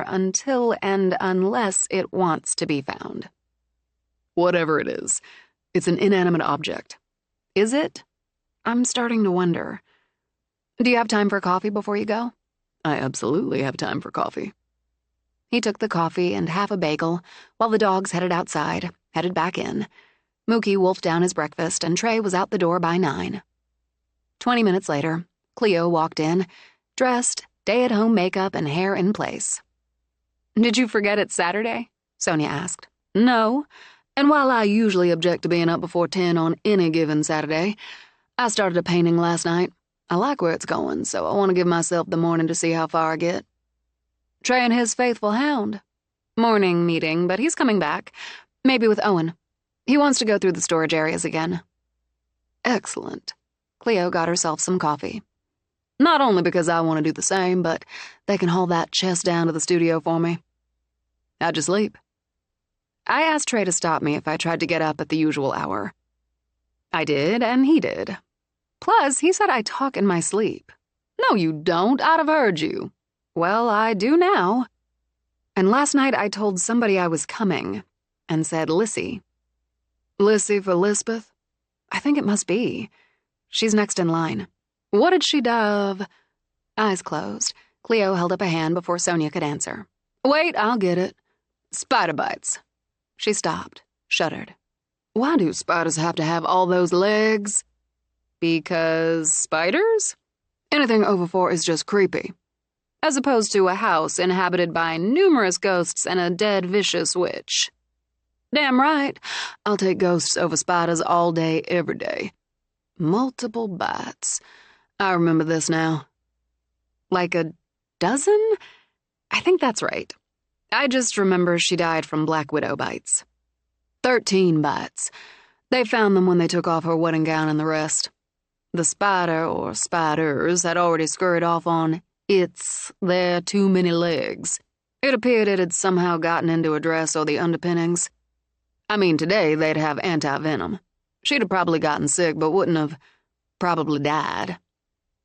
until and unless it wants to be found. Whatever it is, it's an inanimate object. Is it? I'm starting to wonder. Do you have time for coffee before you go? I absolutely have time for coffee. He took the coffee and half a bagel while the dogs headed outside, headed back in. Mookie wolfed down his breakfast and Trey was out the door by 9. 20 minutes later, Cleo walked in, dressed, day-at-home makeup and hair in place. Did you forget it's Saturday? Sonia asked. No, and while I usually object to being up before 10 on any given Saturday, I started a painting last night. I like where it's going, so I want to give myself the morning to see how far I get. Trey and his faithful hound. Morning meeting, but he's coming back. Maybe with Owen. He wants to go through the storage areas again. Excellent. Cleo got herself some coffee. Not only because I want to do the same, but they can haul that chest down to the studio for me. How'd you sleep? I asked Trey to stop me if I tried to get up at the usual hour. I did, and he did. Plus, he said I talk in my sleep. No, you don't. I'd have heard you. Well, I do now. And last night I told somebody I was coming and said Lissy. Lissy for Lisbeth? I think it must be. She's next in line. What did she die of? Eyes closed. Cleo held up a hand before Sonia could answer. Wait, I'll get it. Spider bites. She stopped, shuddered. Why do spiders have to have all those legs? Because spiders? Anything over 4 is just creepy. As opposed to a house inhabited by numerous ghosts and a dead vicious witch. Damn right. I'll take ghosts over spiders all day, every day. Multiple bites. I remember this now. Like a dozen? I think that's right. I just remember she died from Black Widow bites. 13 bites. They found them when they took off her wedding gown and the rest. The spider, or spiders, had already scurried off on their too many legs. It appeared it had somehow gotten into her dress or the underpinnings. I mean, today they'd have anti-venom. She'd have probably gotten sick, but wouldn't have probably died.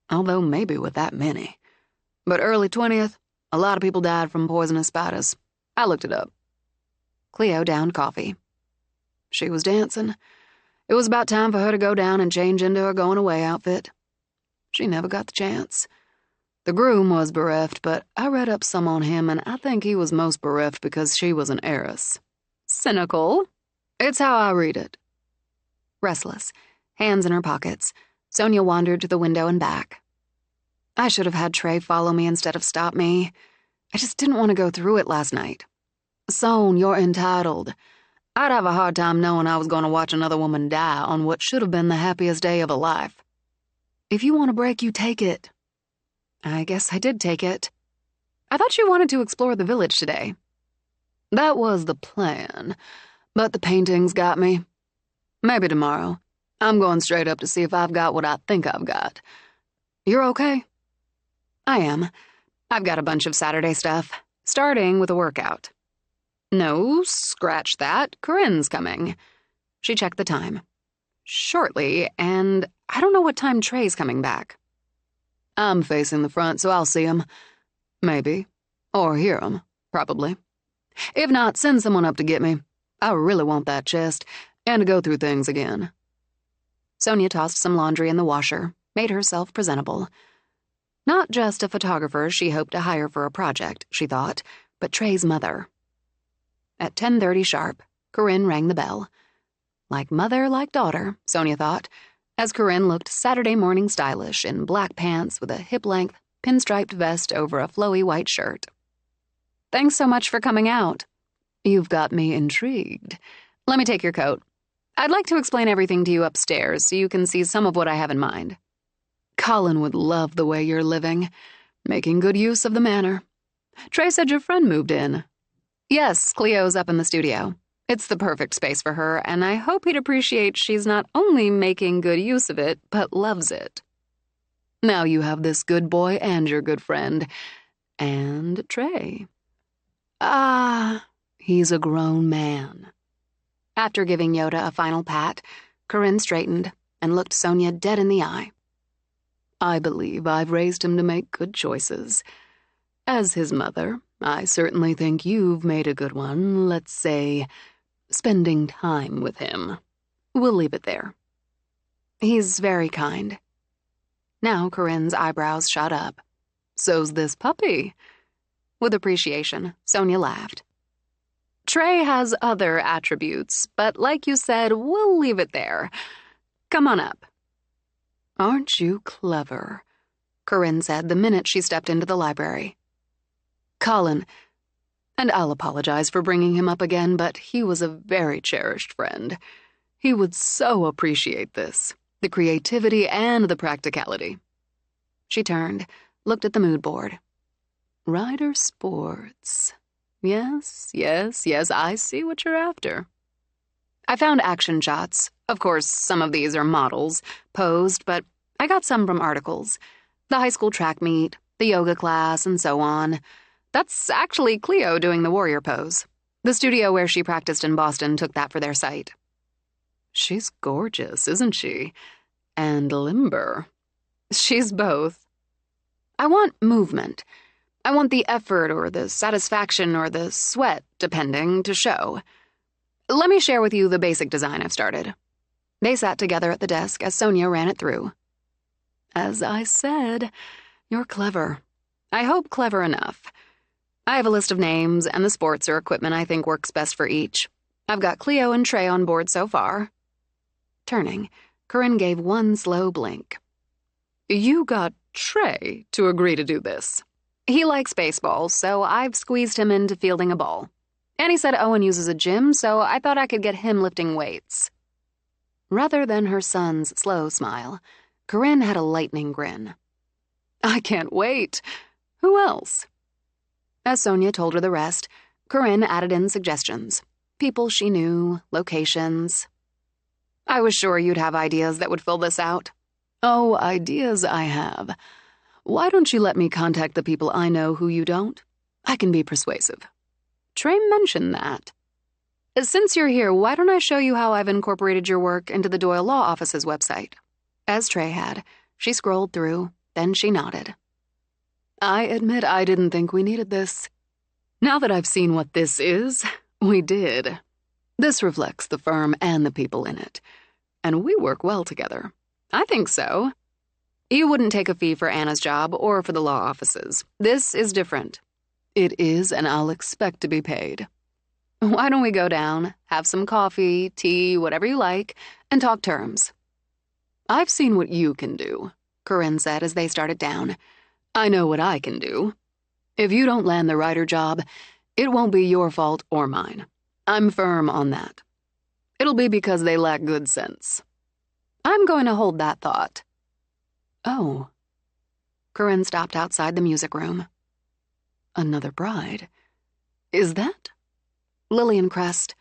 Although maybe with that many. But early 20th, a lot of people died from poisonous spiders. I looked it up. Cleo downed coffee. She was dancing. It was about time for her to go down and change into her going-away outfit. She never got the chance. The groom was bereft, but I read up some on him, and I think he was most bereft because she was an heiress. Cynical. It's how I read it. Restless, hands in her pockets, Sonia wandered to the window and back. I should have had Trey follow me instead of stop me. I just didn't want to go through it last night. Son, you're entitled. I'd have a hard time knowing I was going to watch another woman die on what should have been the happiest day of her life. If you want a break, you take it. I guess I did take it. I thought you wanted to explore the village today. That was the plan, but the paintings got me. Maybe tomorrow. I'm going straight up to see if I've got what I think I've got. You're okay? I am. I've got a bunch of Saturday stuff, starting with a workout. No, scratch that. Corinne's coming. She checked the time. Shortly, and I don't know what time Trey's coming back. I'm facing the front, so I'll see him. Maybe. Or hear him, probably. If not, send someone up to get me. I really want that chest, and to go through things again. Sonia tossed some laundry in the washer, made herself presentable. Not just a photographer she hoped to hire for a project, she thought, but Trey's mother. At 10:30 sharp, Corinne rang the bell. Like mother, like daughter, Sonia thought, as Corinne looked Saturday morning stylish in black pants with a hip-length, pinstriped vest over a flowy white shirt. Thanks so much for coming out. You've got me intrigued. Let me take your coat. I'd like to explain everything to you upstairs so you can see some of what I have in mind. Colin would love the way you're living, making good use of the manor. Trey said your friend moved in. Yes, Cleo's up in the studio. It's the perfect space for her, and I hope he'd appreciate she's not only making good use of it, but loves it. Now you have this good boy and your good friend. And Trey. Ah, he's a grown man. After giving Yoda a final pat, Corinne straightened and looked Sonia dead in the eye. I believe I've raised him to make good choices. As his mother, I certainly think you've made a good one, let's say, spending time with him. We'll leave it there. He's very kind. Now Corinne's eyebrows shot up. So's this puppy. With appreciation, Sonia laughed. Trey has other attributes, but like you said, we'll leave it there. Come on up. Aren't you clever? Corinne said the minute she stepped into the library. Colin, and I'll apologize for bringing him up again, but he was a very cherished friend. He would so appreciate this, the creativity and the practicality. She turned, looked at the mood board. Rider sports. Yes, I see what you're after. I found action shots. Of course, some of these are models, posed, but I got some from articles. The high school track meet, the yoga class, and so on. That's actually Cleo doing the warrior pose. The studio where she practiced in Boston took that for their site. She's gorgeous, isn't she? And limber. She's both. I want movement. I want the effort or the satisfaction or the sweat, depending, to show. Let me share with you the basic design I've started. They sat together at the desk as Sonia ran it through. As I said, you're clever. I hope clever enough. I have a list of names and the sports or equipment I think works best for each. I've got Cleo and Trey on board so far. Turning, Corinne gave one slow blink. You got Trey to agree to do this. He likes baseball, so I've squeezed him into fielding a ball. And he said Owen uses a gym, so I thought I could get him lifting weights. Rather than her son's slow smile, Corinne had a lightning grin. I can't wait. Who else? As Sonia told her the rest, Corinne added in suggestions. People she knew, locations. I was sure you'd have ideas that would fill this out. Oh, ideas I have. Why don't you let me contact the people I know who you don't? I can be persuasive. Trey mentioned that. Since you're here, why don't I show you how I've incorporated your work into the Doyle Law Office's website? As Trey had, she scrolled through, then she nodded. I admit I didn't think we needed this. Now that I've seen what this is, we did. This reflects the firm and the people in it. And we work well together. I think so. You wouldn't take a fee for Anna's job or for the law offices. This is different. It is, and I'll expect to be paid. Why don't we go down, have some coffee, tea, whatever you like, and talk terms? I've seen what you can do, Corinne said as they started down. I know what I can do. If you don't land the writer job, it won't be your fault or mine. I'm firm on that. It'll be because they lack good sense. I'm going to hold that thought. Oh. Corinne stopped outside the music room. Another bride. Is that? Lillian crest.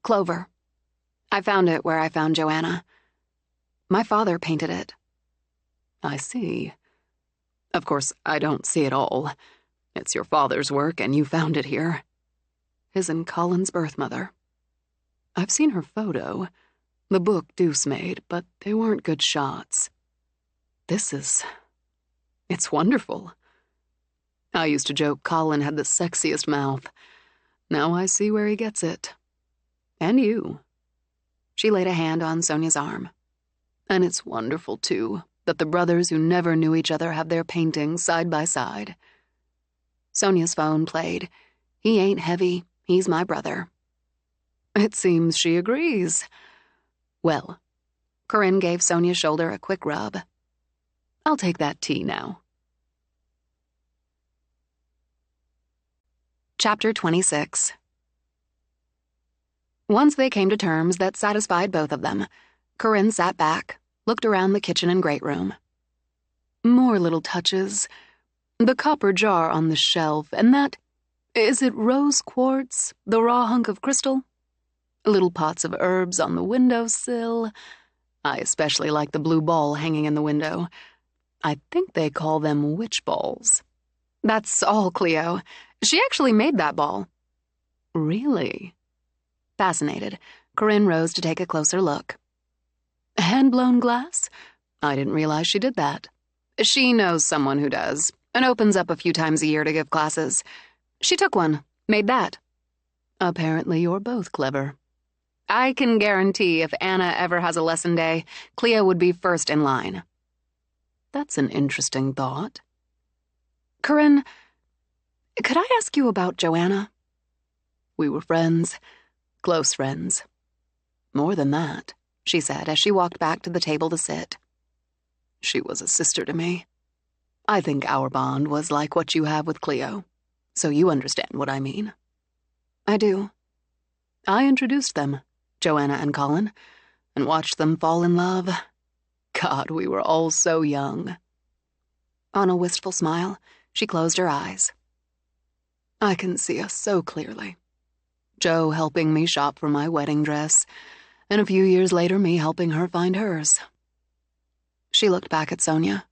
Clover. I found it where I found Joanna. My father painted it. I see. Of course, I don't see it all. It's your father's work, and you found it here. His and Colin's birth mother. I've seen her photo. The book Deuce made, but they weren't good shots. It's wonderful. I used to joke Colin had the sexiest mouth. Now I see where he gets it. And you. She laid a hand on Sonia's arm. And it's wonderful, too, that the brothers who never knew each other have their paintings side by side. Sonia's phone played. He ain't heavy. He's my brother. It seems she agrees. Well, Corinne gave Sonia's shoulder a quick rub. I'll take that tea now. Chapter 26. Once they came to terms that satisfied both of them, Corinne sat back, looked around the kitchen and great room. More little touches. The copper jar on the shelf, and that... Is it rose quartz, the raw hunk of crystal? Little pots of herbs on the windowsill. I especially like the blue ball hanging in the window. I think they call them witch balls. That's all Cleo. She actually made that ball. Really? Fascinated, Corinne rose to take a closer look. Hand-blown glass? I didn't realize she did that. She knows someone who does, and opens up a few times a year to give classes. She took one, made that. Apparently you're both clever. I can guarantee if Anna ever has a lesson day, Cleo would be first in line. That's an interesting thought. Corinne, could I ask you about Joanna? We were friends, close friends. More than that, she said as she walked back to the table to sit. She was a sister to me. I think our bond was like what you have with Cleo, so you understand what I mean. I do. I introduced them, Joanna and Colin, and watched them fall in love. God, we were all so young. On a wistful smile, she closed her eyes. I can see us so clearly. Jo helping me shop for my wedding dress, and a few years later me helping her find hers. She looked back at Sonia.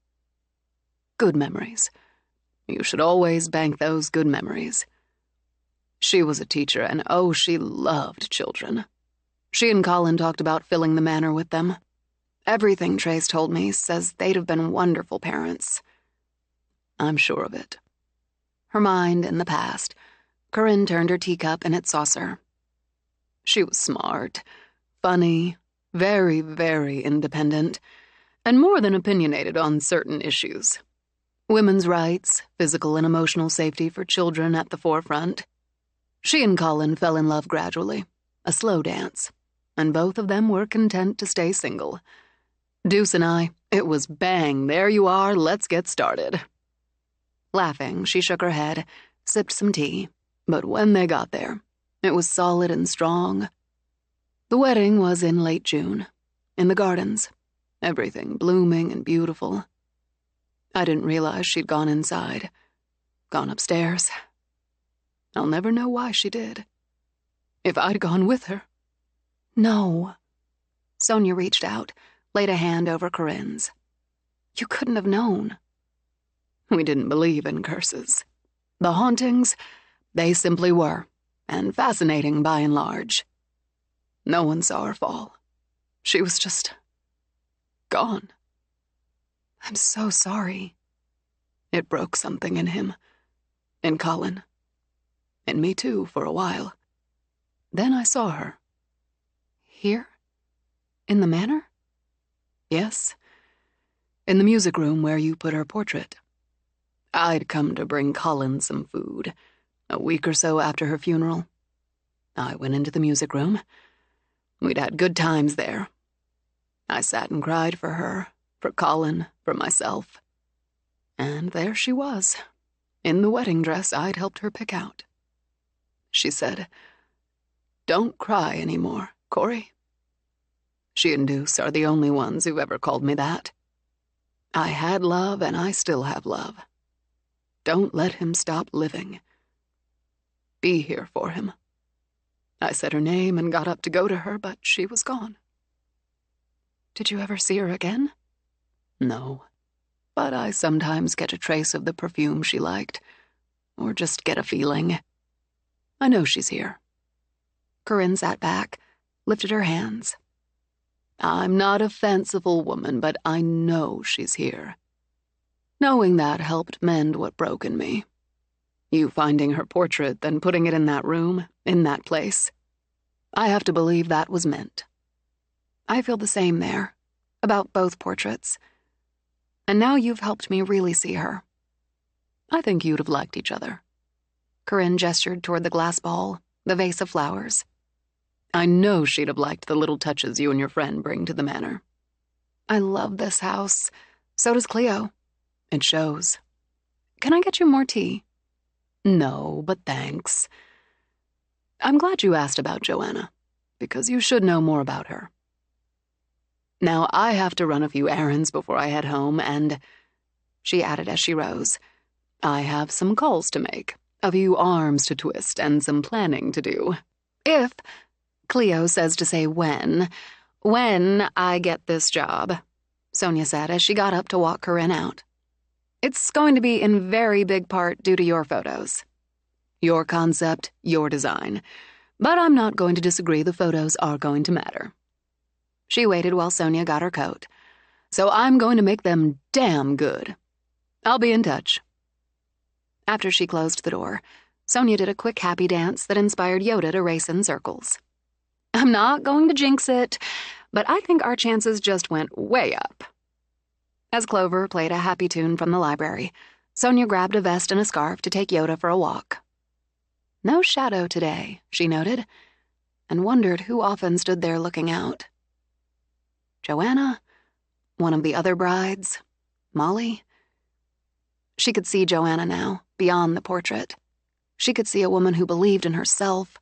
Good memories. You should always bank those good memories. She was a teacher, and oh, she loved children. She and Colin talked about filling the manor with them. Everything Trace told me says they'd have been wonderful parents. I'm sure of it. Her mind in the past, Corinne turned her teacup in its saucer. She was smart, funny, very, very independent, and more than opinionated on certain issues. Women's rights, physical and emotional safety for children at the forefront. She and Colin fell in love gradually, a slow dance, and both of them were content to stay single. Deuce and I, it was bang, there you are, let's get started. Laughing, she shook her head, sipped some tea. But when they got there, it was solid and strong. The wedding was in late June, in the gardens, everything blooming and beautiful. I didn't realize she'd gone inside, gone upstairs. I'll never know why she did. If I'd gone with her. No. Sonia reached out, laid a hand over Corinne's. You couldn't have known. We didn't believe in curses. The hauntings, they simply were, and fascinating by and large. No one saw her fall. She was just gone. I'm so sorry. It broke something in him, in Colin, in me too for a while. Then I saw her. Here? In the manor? Yes, in the music room where you put her portrait. I'd come to bring Colin some food, a week or so after her funeral. I went into the music room. We'd had good times there. I sat and cried for her, for Colin, for myself. And there she was, in the wedding dress I'd helped her pick out. She said, "Don't cry anymore, Corey." She and Deuce are the only ones who've ever called me that. I had love and I still have love. Don't let him stop living. Be here for him. I said her name and got up to go to her, but she was gone. Did you ever see her again? No, but I sometimes get a trace of the perfume she liked, or just get a feeling. I know she's here. Corinne sat back, lifted her hands. I'm not a fanciful woman, but I know she's here. Knowing that helped mend what broke in me. You finding her portrait, then putting it in that room, in that place. I have to believe that was meant. I feel the same there, about both portraits. And now you've helped me really see her. I think you'd have liked each other. Corinne gestured toward the glass ball, the vase of flowers. I know she'd have liked the little touches you and your friend bring to the manor. I love this house. So does Cleo. It shows. Can I get you more tea? No, but thanks. I'm glad you asked about Joanna, because you should know more about her. Now, I have to run a few errands before I head home, and, she added as she rose, I have some calls to make, a few arms to twist, and some planning to do. If, Cleo says to say when I get this job, Sonia said as she got up to walk Corinne out. It's going to be in very big part due to your photos. Your concept, your design. But I'm not going to disagree, the photos are going to matter. She waited while Sonia got her coat. So I'm going to make them damn good. I'll be in touch. After she closed the door, Sonia did a quick happy dance that inspired Yoda to race in circles. I'm not going to jinx it, but I think our chances just went way up. As Clover played a happy tune from the library, Sonia grabbed a vest and a scarf to take Yoda for a walk. No shadow today, she noted, and wondered who often stood there looking out. Joanna? One of the other brides? Molly? She could see Joanna now, beyond the portrait. She could see a woman who believed in herself,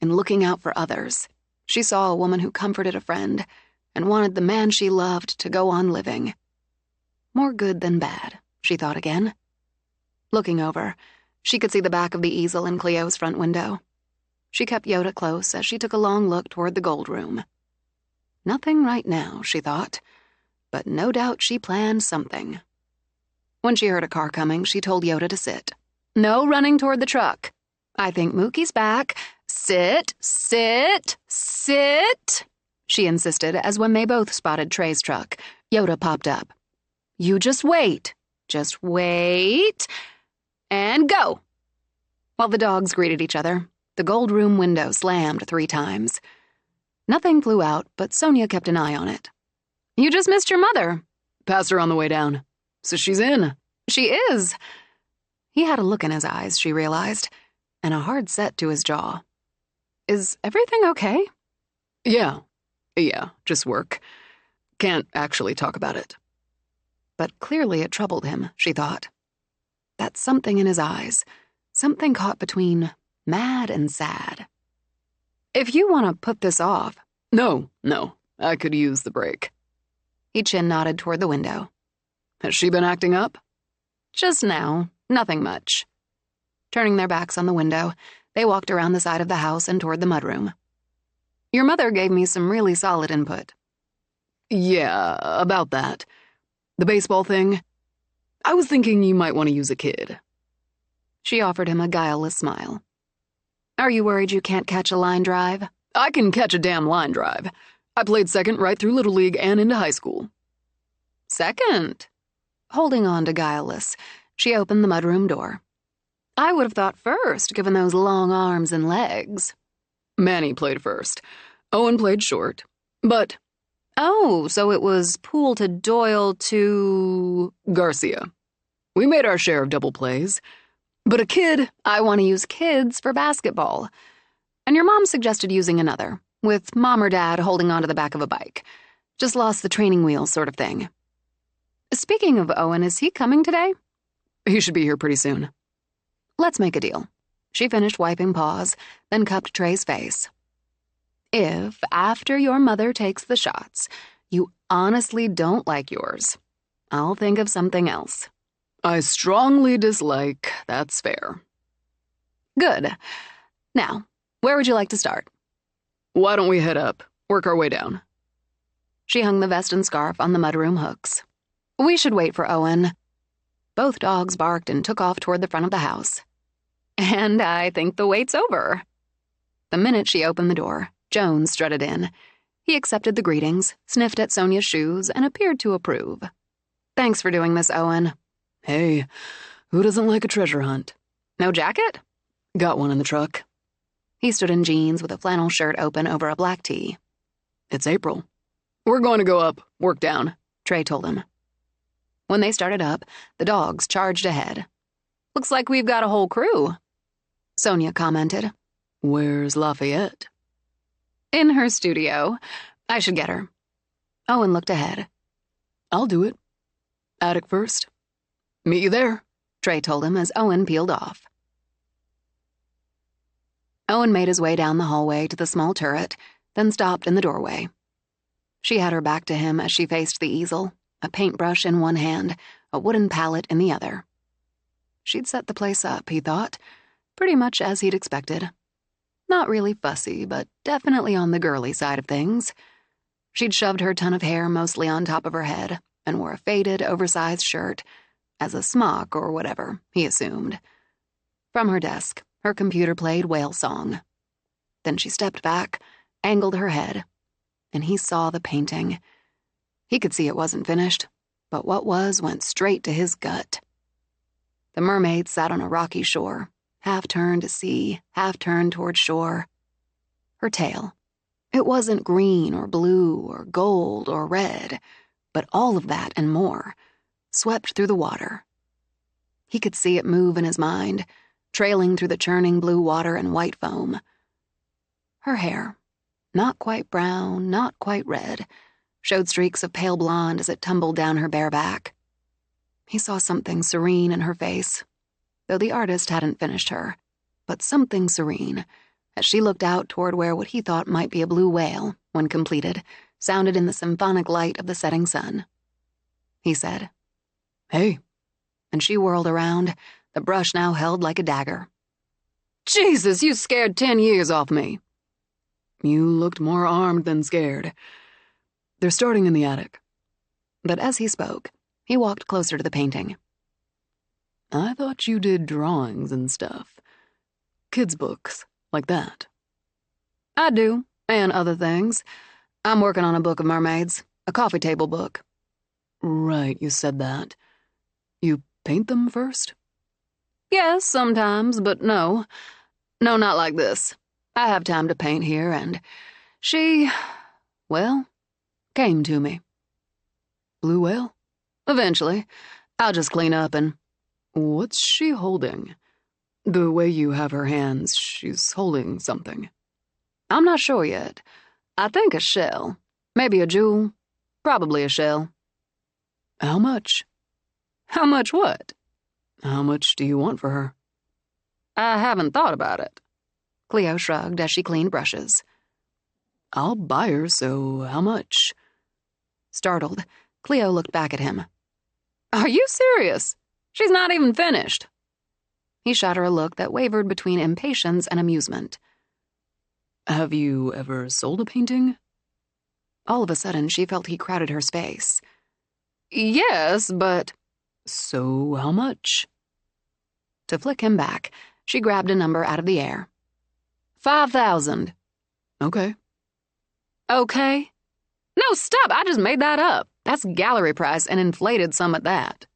in looking out for others. She saw a woman who comforted a friend and wanted the man she loved to go on living. More good than bad, she thought again. Looking over, she could see the back of the easel in Cleo's front window. She kept Yoda close as she took a long look toward the gold room. Nothing right now, she thought, but no doubt she planned something. When she heard a car coming, she told Yoda to sit. No running toward the truck. I think Mookie's back. Sit, sit, sit, she insisted as when they both spotted Trey's truck, Yoda popped up. You just wait, and go. While the dogs greeted each other, the gold room window slammed 3 times. Nothing flew out, but Sonia kept an eye on it. You just missed your mother. Passed her on the way down. So she's in. She is. He had a look in his eyes, she realized, and a hard set to his jaw. Is everything okay? Yeah, just work. Can't actually talk about it. But clearly it troubled him, she thought. That something in his eyes, something caught between mad and sad. If you want to put this off... No, I could use the break. He chin-nodded toward the window. Has she been acting up? Just now, nothing much. Turning their backs on the window, they walked around the side of the house and toward the mudroom. Your mother gave me some really solid input. Yeah, about that. The baseball thing. I was thinking you might want to use a kid. She offered him a guileless smile. Are you worried you can't catch a line drive? I can catch a damn line drive. I played second right through Little League and into high school. Second? Holding on to guileless, she opened the mudroom door. I would have thought first, given those long arms and legs. Manny played first. Owen played short. But... Oh, so it was Poole to Doyle to... Garcia. We made our share of double plays. But a kid... I want to use kids for basketball. And your mom suggested using another, with mom or dad holding onto the back of a bike. Just lost the training wheels sort of thing. Speaking of Owen, is he coming today? He should be here pretty soon. Let's make a deal. She finished wiping paws, then cupped Trey's face. If, after your mother takes the shots, you honestly don't like yours, I'll think of something else. I strongly dislike, that's fair. Good. Now, where would you like to start? Why don't we head up, work our way down? She hung the vest and scarf on the mudroom hooks. We should wait for Owen. Both dogs barked and took off toward the front of the house. And I think the wait's over. The minute she opened the door, Jones strutted in. He accepted the greetings, sniffed at Sonia's shoes, and appeared to approve. Thanks for doing this, Owen. Hey, who doesn't like a treasure hunt? No jacket? Got one in the truck. He stood in jeans with a flannel shirt open over a black tee. It's April. We're going to go up, work down, Trey told him. When they started up, the dogs charged ahead. Looks like we've got a whole crew, Sonia commented. Where's Lafayette? In her studio. I should get her. Owen looked ahead. I'll do it. Attic first. Meet you there, Trey told him as Owen peeled off. Owen made his way down the hallway to the small turret, then stopped in the doorway. She had her back to him as she faced the easel, a paintbrush in one hand, a wooden palette in the other. She'd set the place up, he thought, pretty much as he'd expected. Not really fussy, but definitely on the girly side of things. She'd shoved her ton of hair mostly on top of her head and wore a faded, oversized shirt, as a smock or whatever, he assumed. From her desk, her computer played Whale Song. Then she stepped back, angled her head, and he saw the painting. He could see it wasn't finished, but what was went straight to his gut. The mermaid sat on a rocky shore, half turned to sea, half turned toward shore. Her tail. It wasn't green or blue or gold or red, but all of that and more, swept through the water. He could see it move in his mind, trailing through the churning blue water and white foam. Her hair, not quite brown, not quite red, showed streaks of pale blonde as it tumbled down her bare back. He saw something serene in her face, though the artist hadn't finished her, but something serene, as she looked out toward where what he thought might be a blue whale, when completed, sounded in the symphonic light of the setting sun. He said, "Hey," and she whirled around, the brush now held like a dagger. "Jesus, you scared 10 years off me." "You looked more armed than scared. They're starting in the attic." But as he spoke, he walked closer to the painting. "I thought you did drawings and stuff. Kids' books, like that." "I do, and other things. I'm working on a book of mermaids, a coffee table book." "Right, you said that. You paint them first?" "Yes, sometimes, but no. No, not like this. I have time to paint here, and she, well, came to me." "Blue whale?" "Eventually. I'll just clean up and—" "What's she holding? The way you have her hands, she's holding something." "I'm not sure yet. I think a shell. Maybe a jewel. Probably a shell." "How much?" "How much what?" "How much do you want for her?" "I haven't thought about it." Cleo shrugged as she cleaned brushes. "I'll buy her, so how much?" Startled, Cleo looked back at him. "Are you serious? She's not even finished." He shot her a look that wavered between impatience and amusement. "Have you ever sold a painting?" All of a sudden, she felt he crowded her space. "Yes, but—" "So how much?" To flick him back, she grabbed a number out of the air. 5,000. "Okay." "Okay?" "No, stop, I just made that up. That's gallery price and inflated some at that."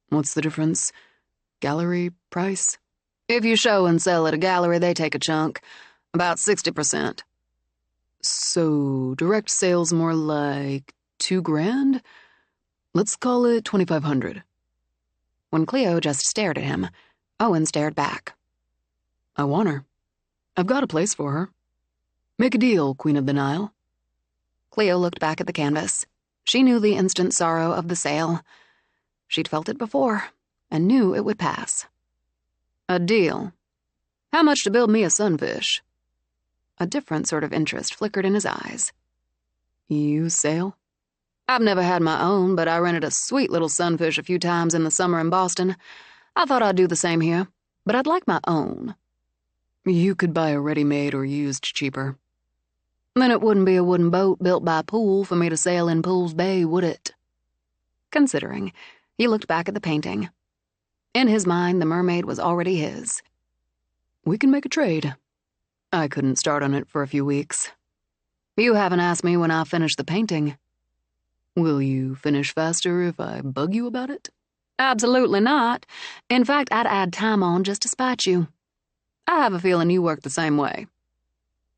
"What's the difference? Gallery price?" "If you show and sell at a gallery, they take a chunk. About 60%. "So direct sales more like $2,000? Let's call it 2,500. When Cleo just stared at him, Owen stared back. "I want her. I've got a place for her. Make a deal, Queen of the Nile." Cleo looked back at the canvas. She knew the instant sorrow of the sale. She'd felt it before, and knew it would pass. "A deal? How much to build me a sunfish?" A different sort of interest flickered in his eyes. "You sail?" "I've never had my own, but I rented a sweet little sunfish a few times in the summer in Boston. I thought I'd do the same here, but I'd like my own." "You could buy a ready-made or used cheaper." "Then it wouldn't be a wooden boat built by Poole for me to sail in Poole's Bay, would it?" Considering, he looked back at the painting. In his mind, the mermaid was already his. "We can make a trade. I couldn't start on it for a few weeks." "You haven't asked me when I'll finish the painting." "Will you finish faster if I bug you about it?" "Absolutely not. In fact, I'd add time on just to spite you. I have a feeling you work the same way."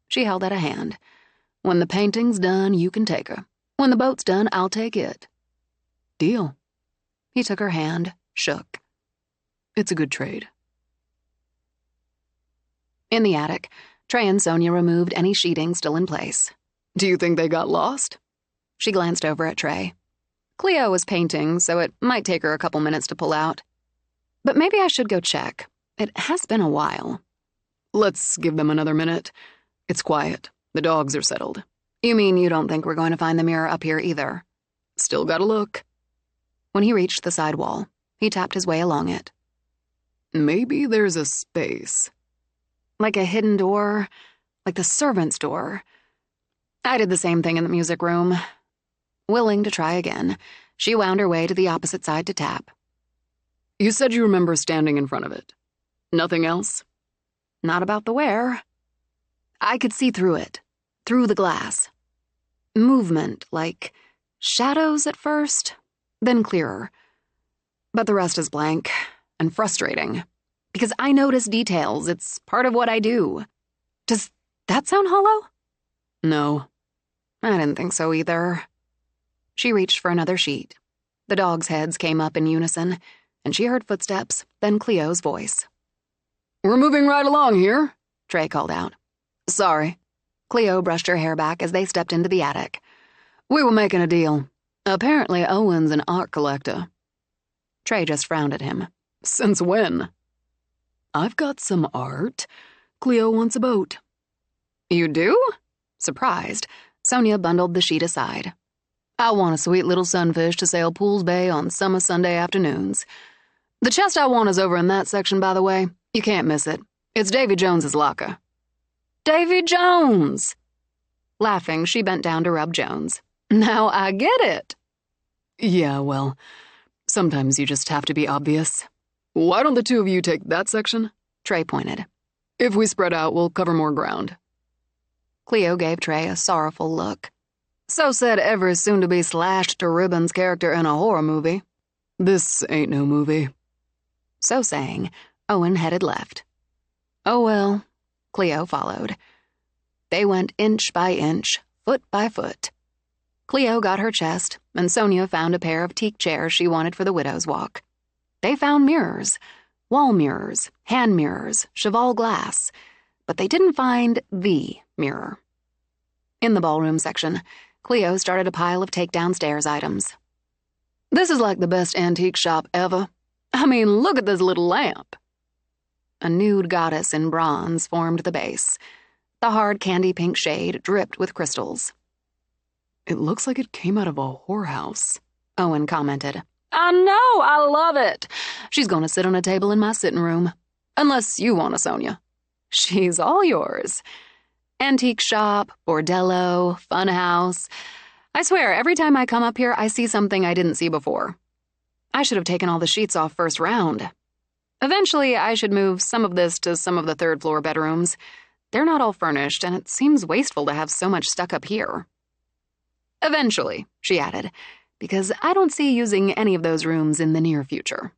She held out a hand. "When the painting's done, you can take her. When the boat's done, I'll take it." "Deal." He took her hand, shook. "It's a good trade." In the attic, Trey and Sonia removed any sheeting still in place. "Do you think they got lost?" She glanced over at Trey. Cleo was painting, so it might take her a couple minutes to pull out. "But maybe I should go check. It has been a while." "Let's give them another minute. It's quiet. The dogs are settled." "You mean you don't think we're going to find the mirror up here either?" "Still gotta look." When he reached the side wall, he tapped his way along it. "Maybe there's a space." "Like a hidden door? Like the servant's door?" I did the same thing in the music room. Willing to try again, she wound her way to the opposite side to tap. "You said you remember standing in front of it. Nothing else?" "Not about the where." I could see through it, through the glass. Movement, like shadows at first, then clearer. But the rest is blank and frustrating. Because I notice details. It's part of what I do. Does that sound hollow? No. I didn't think so either. She reached for another sheet. The dogs' heads came up in unison, and she heard footsteps, then Cleo's voice. We're moving right along here, Trey called out. Sorry. Cleo brushed her hair back as they stepped into the attic. We were making a deal. Apparently Owen's an art collector. Trey just frowned at him. Since when? I've got some art. Cleo wants a boat. You do? Surprised, Sonia bundled the sheet aside. I want a sweet little sunfish to sail Pools Bay on summer Sunday afternoons. The chest I want is over in that section, by the way. You can't miss it. It's Davy Jones's locker. Davy Jones! Laughing, she bent down to rub Jones. Now I get it. Yeah, well, sometimes you just have to be obvious. Why don't the two of you take that section? Trey pointed. If we spread out, we'll cover more ground. Cleo gave Trey a sorrowful look. So said every soon-to-be slashed-to-ribbons character in a horror movie. This ain't no movie. So saying, Owen headed left. Oh well, Cleo followed. They went inch by inch, foot by foot. Cleo got her chest, and Sonia found a pair of teak chairs she wanted for the widow's walk. They found mirrors, wall mirrors, hand mirrors, cheval glass, but they didn't find the mirror. In the ballroom section, Cleo started a pile of take-downstairs items. This is like the best antique shop ever. I mean, look at this little lamp. A nude goddess in bronze formed the base. The hard candy-pink shade dripped with crystals. It looks like it came out of a whorehouse, Owen commented. I know, I love it. She's gonna sit on a table in my sitting room. Unless you want to, Sonia. She's all yours. Antique shop, bordello, funhouse. I swear, every time I come up here, I see something I didn't see before. I should have taken all the sheets off first round. Eventually, I should move some of this to some of the third-floor bedrooms. They're not all furnished, and it seems wasteful to have so much stuck up here. Eventually, she added, because I don't see using any of those rooms in the near future.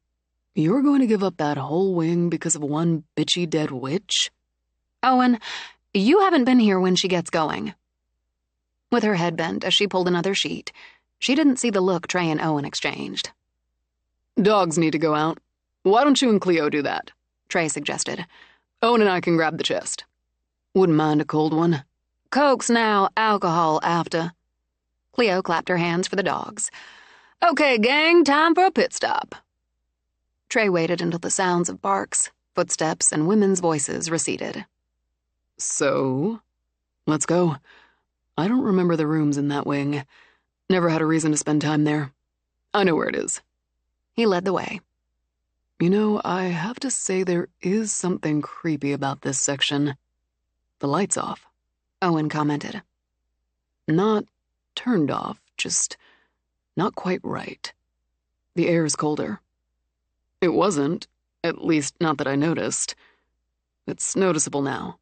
You're going to give up that whole wing because of one bitchy dead witch? Owen, you haven't been here when she gets going. With her head bent as she pulled another sheet, she didn't see the look Trey and Owen exchanged. Dogs need to go out. Why don't you and Cleo do that? Trey suggested. Owen and I can grab the chest. Wouldn't mind a cold one. Cokes now, alcohol after. Cleo clapped her hands for the dogs. Okay, gang, time for a pit stop. Trey waited until the sounds of barks, footsteps, and women's voices receded. So, let's go. I don't remember the rooms in that wing. Never had a reason to spend time there. I know where it is. He led the way. You know, I have to say there is something creepy about this section. The light's off, Owen commented. Not turned off, just not quite right. The air is colder. It wasn't, at least not that I noticed. It's noticeable now.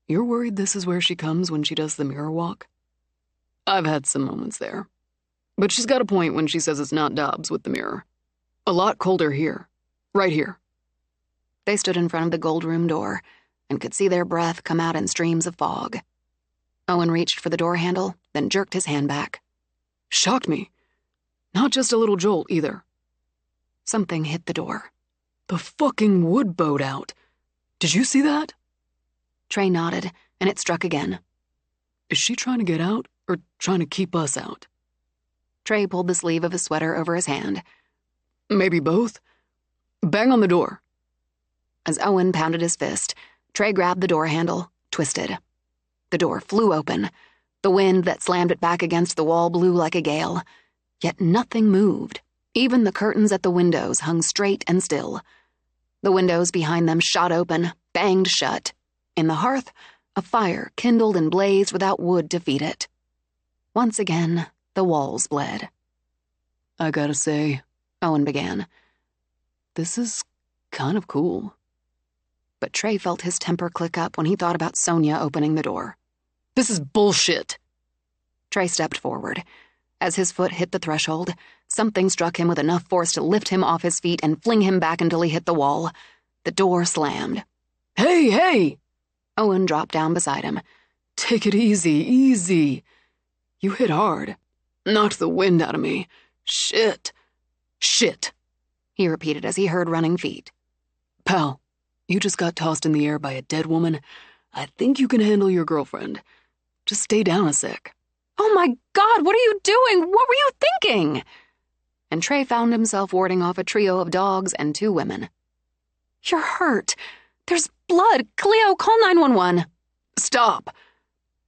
You're worried this is where she comes when she does the mirror walk? I've had some moments there. But she's got a point when she says it's not Dobbs with the mirror. A lot colder here. Right here. They stood in front of the gold room door and could see their breath come out in streams of fog. Owen reached for the door handle, then jerked his hand back. Shocked me. Not just a little jolt, either. Something hit the door. The fucking wood bowed out. Did you see that? Trey nodded, and it struck again. Is she trying to get out, or trying to keep us out? Trey pulled the sleeve of his sweater over his hand. Maybe both. Bang on the door. As Owen pounded his fist, Trey grabbed the door handle, twisted. The door flew open. The wind that slammed it back against the wall blew like a gale. Yet nothing moved. Even the curtains at the windows hung straight and still. The windows behind them shot open, banged shut. In the hearth, a fire kindled and blazed without wood to feed it. Once again, the walls bled. I gotta say, Owen began. This is kind of cool. But Trey felt his temper click up when he thought about Sonia opening the door. This is bullshit. Trey stepped forward. As his foot hit the threshold, something struck him with enough force to lift him off his feet and fling him back until he hit the wall. The door slammed. Hey, hey! Owen dropped down beside him. Take it easy, easy. You hit hard. Knocked the wind out of me. Shit. Shit, he repeated as he heard running feet. Pal, you just got tossed in the air by a dead woman. I think you can handle your girlfriend. Just stay down a sec. Oh my God, what are you doing? What were you thinking? And Trey found himself warding off a trio of dogs and 2 women. You're hurt. There's blood. Cleo, call 911. Stop.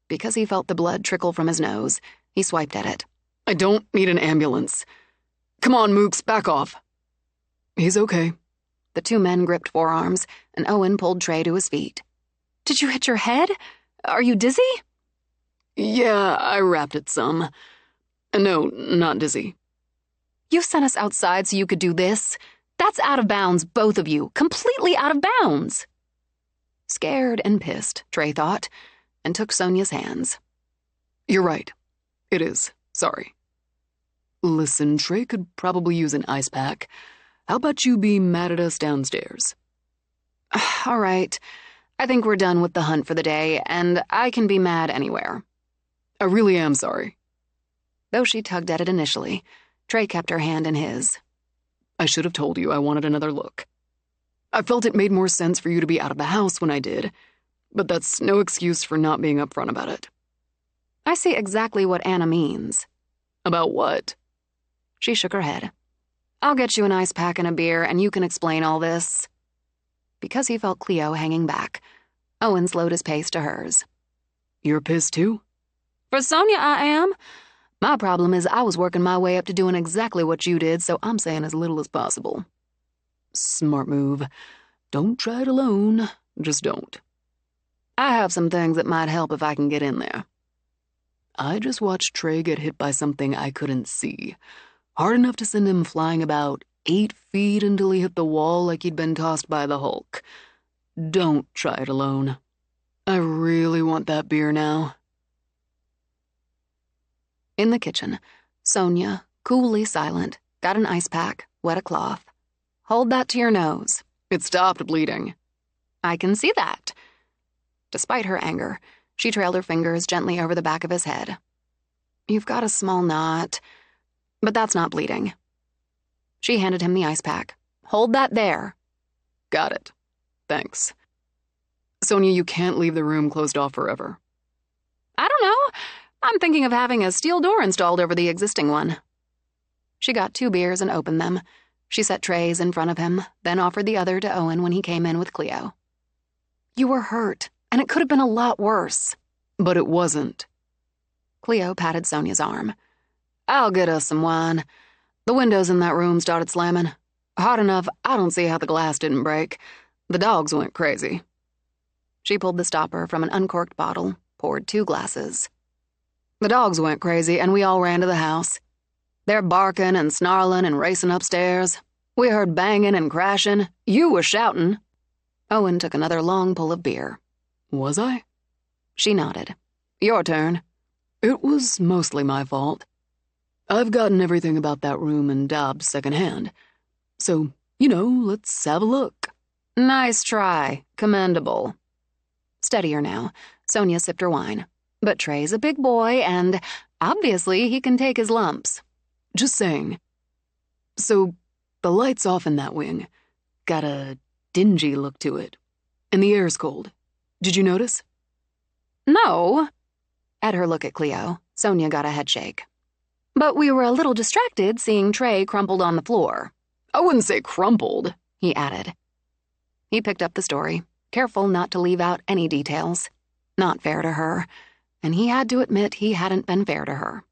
Because he felt the blood trickle from his nose, he swiped at it. I don't need an ambulance. Come on, Mooks, back off. He's okay. The 2 men gripped forearms, and Owen pulled Trey to his feet. Did you hit your head? Are you dizzy? Yeah, I wrapped it some. No, not dizzy. You sent us outside so you could do this? That's out of bounds, both of you. Completely out of bounds. Scared and pissed, Trey thought, and took Sonia's hands. You're right. It is. Sorry. Listen, Trey could probably use an ice pack. How about you be mad at us downstairs? All right. I think we're done with the hunt for the day, and I can be mad anywhere. I really am sorry. Though she tugged at it initially, Trey kept her hand in his. I should have told you I wanted another look. I felt it made more sense for you to be out of the house when I did, but that's no excuse for not being upfront about it. I see exactly what Anna means. About what? She shook her head. I'll get you an ice pack and a beer, and you can explain all this. Because he felt Cleo hanging back, Owen slowed his pace to hers. You're pissed too? For Sonia, I am. My problem is I was working my way up to doing exactly what you did, so I'm saying as little as possible. Smart move. Don't try it alone. Just don't. I have some things that might help if I can get in there. I just watched Trey get hit by something I couldn't see. Hard enough to send him flying about 8 feet until he hit the wall like he'd been tossed by the Hulk. Don't try it alone. I really want that beer now. In the kitchen, Sonia, coolly silent, got an ice pack, wet a cloth. Hold that to your nose. It stopped bleeding. I can see that. Despite her anger, she trailed her fingers gently over the back of his head. You've got a small knot, but that's not bleeding. She handed him the ice pack. Hold that there. Got it. Thanks. Sonia, you can't leave the room closed off forever. I don't know. I'm thinking of having a steel door installed over the existing one. She got 2 beers and opened them. She set trays in front of him, then offered the other to Owen when he came in with Cleo. You were hurt, and it could have been a lot worse. But it wasn't. Cleo patted Sonia's arm. I'll get us some wine. The windows in that room started slamming. Hard enough, I don't see how the glass didn't break. The dogs went crazy. She pulled the stopper from an uncorked bottle, poured 2 glasses. The dogs went crazy, and we all ran to the house. They're barking and snarling and racing upstairs. We heard banging and crashing. You were shouting. Owen took another long pull of beer. Was I? She nodded. Your turn. It was mostly my fault. I've gotten everything about that room and Dobbs secondhand. So, let's have a look. Nice try. Commendable. Steadier now. Sonia sipped her wine. But Trey's a big boy, and obviously he can take his lumps. Just saying. So, the light's off in that wing. Got a dingy look to it. And the air's cold. Did you notice? No. At her look at Cleo, Sonia got a headshake. But we were a little distracted seeing Trey crumpled on the floor. I wouldn't say crumpled, he added. He picked up the story, careful not to leave out any details. Not fair to her, and he had to admit he hadn't been fair to her.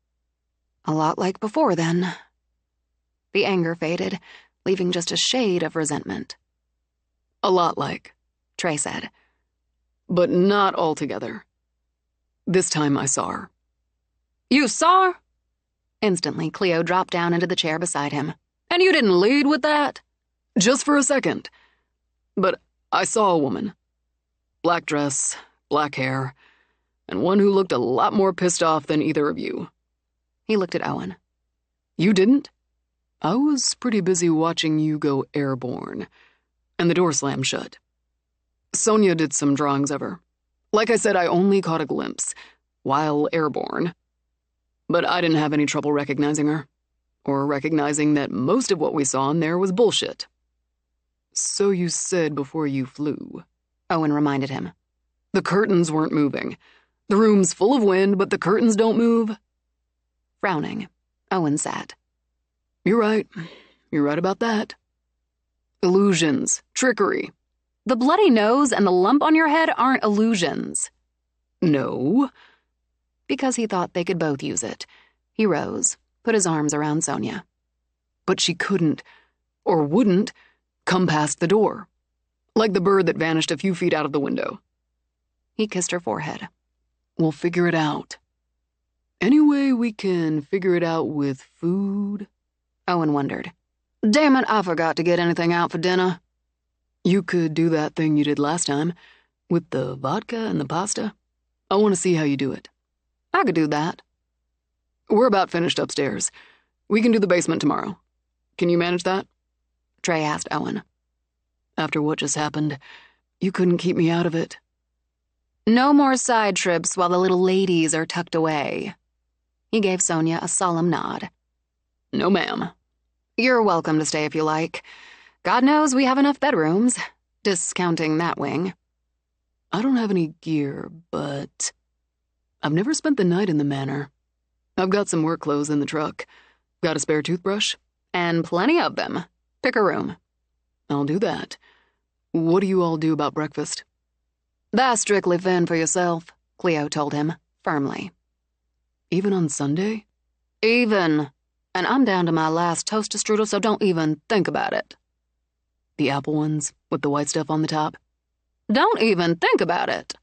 A lot like before, then. The anger faded, leaving just a shade of resentment. A lot like, Trey said. But not altogether. This time I saw her. You saw her? Instantly, Cleo dropped down into the chair beside him. And you didn't lead with that? Just for a second. But I saw a woman. Black dress, black hair, and one who looked a lot more pissed off than either of you. He looked at Owen. You didn't? I was pretty busy watching you go airborne. and the door slammed shut. Sonia did some drawings of her. Like I said, I only caught a glimpse, while airborne. But I didn't have any trouble recognizing her, or recognizing that most of what we saw in there was bullshit. So you said before you flew, Owen reminded him. The curtains weren't moving. The room's full of wind, but the curtains don't move. Frowning, Owen sat. You're right. You're right about that. Illusions, trickery. The bloody nose and the lump on your head aren't illusions. No. Because he thought they could both use it. He rose, put his arms around Sonia. But she couldn't, or wouldn't, come past the door. Like the bird that vanished a few feet out of the window. He kissed her forehead. We'll figure it out. Any way we can figure it out with food? Owen wondered. Damn it, I forgot to get anything out for dinner. You could do that thing you did last time, with the vodka and the pasta. I want to see how you do it. I could do that. We're about finished upstairs. We can do the basement tomorrow. Can you manage that? Trey asked Owen. After what just happened, you couldn't keep me out of it. No more side trips while the little ladies are tucked away. He gave Sonia a solemn nod. No, ma'am. You're welcome to stay if you like. God knows we have enough bedrooms, discounting that wing. I don't have any gear, but I've never spent the night in the manor. I've got some work clothes in the truck. Got a spare toothbrush? And plenty of them. Pick a room. I'll do that. What do you all do about breakfast? That's strictly fend for yourself, Cleo told him, firmly. Even on Sunday? Even. And I'm down to my last toaster strudel, so don't even think about it. The apple ones, with the white stuff on the top? Don't even think about it.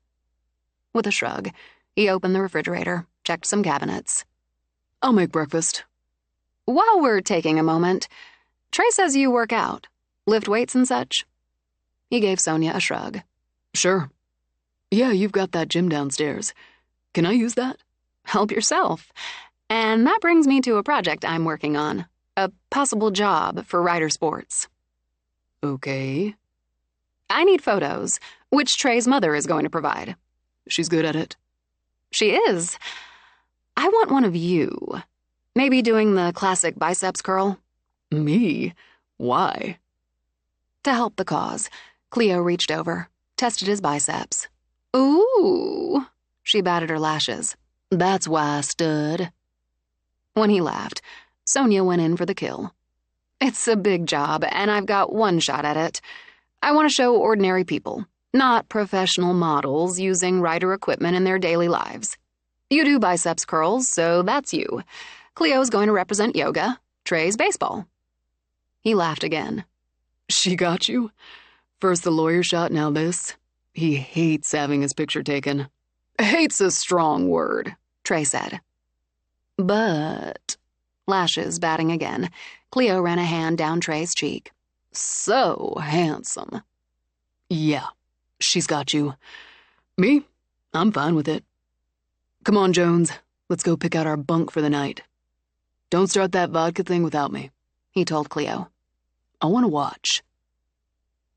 With a shrug, he opened the refrigerator, checked some cabinets. I'll make breakfast. While we're taking a moment, Trey says you work out, lift weights and such. He gave Sonia a shrug. Sure. Yeah, you've got that gym downstairs. Can I use that? Help yourself. And that brings me to a project I'm working on. A possible job for Rider Sports. Okay. I need photos, which Trey's mother is going to provide. She's good at it. She is. I want one of you. Maybe doing the classic biceps curl. Me? Why? To help the cause, Cleo reached over, tested his biceps. Ooh, she batted her lashes. That's why I stood. When he laughed, Sonia went in for the kill. It's a big job, and I've got one shot at it. I want to show ordinary people, not professional models using Rider equipment in their daily lives. You do biceps curls, so that's you. Cleo's going to represent yoga, Trey's baseball. He laughed again. She got you? First the lawyer shot, now this. He hates having his picture taken. Hate's a strong word, Trey said. But, lashes batting again, Cleo ran a hand down Trey's cheek. So handsome. Yeah, she's got you. Me? I'm fine with it. Come on, Jones. Let's go pick out our bunk for the night. Don't start that vodka thing without me, he told Cleo. I want to watch.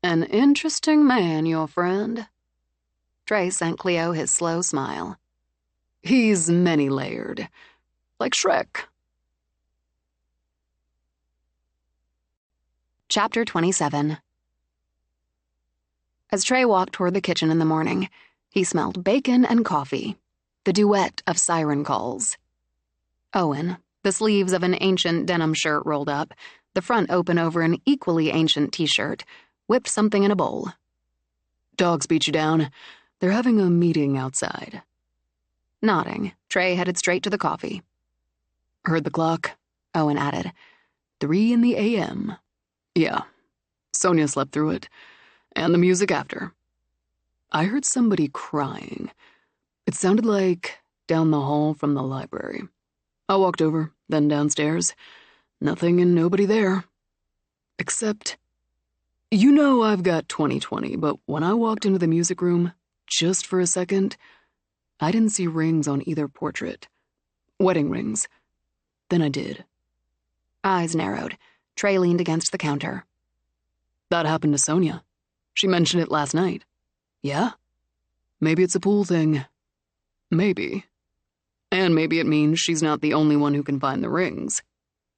An interesting man, your friend. Trey sent Cleo his slow smile. He's many-layered, like Shrek. Chapter 27. As Trey walked toward the kitchen in the morning, he smelled bacon and coffee, the duet of siren calls. Owen, the sleeves of an ancient denim shirt rolled up, the front open over an equally ancient t-shirt, whipped something in a bowl. Dogs beat you down. They're having a meeting outside. Nodding, Trey headed straight to the coffee. Heard the clock? Owen added. 3 a.m. Yeah, Sonia slept through it, and the music after. I heard somebody crying. It sounded like down the hall from the library. I walked over, then downstairs. Nothing and nobody there. Except, you know I've got 20/20, but when I walked into the music room, just for a second, I didn't see rings on either portrait. Wedding rings. Then I did. Eyes narrowed. Trey leaned against the counter. That happened to Sonia. She mentioned it last night. Yeah? Maybe it's a pool thing. Maybe. And maybe it means she's not the only one who can find the rings.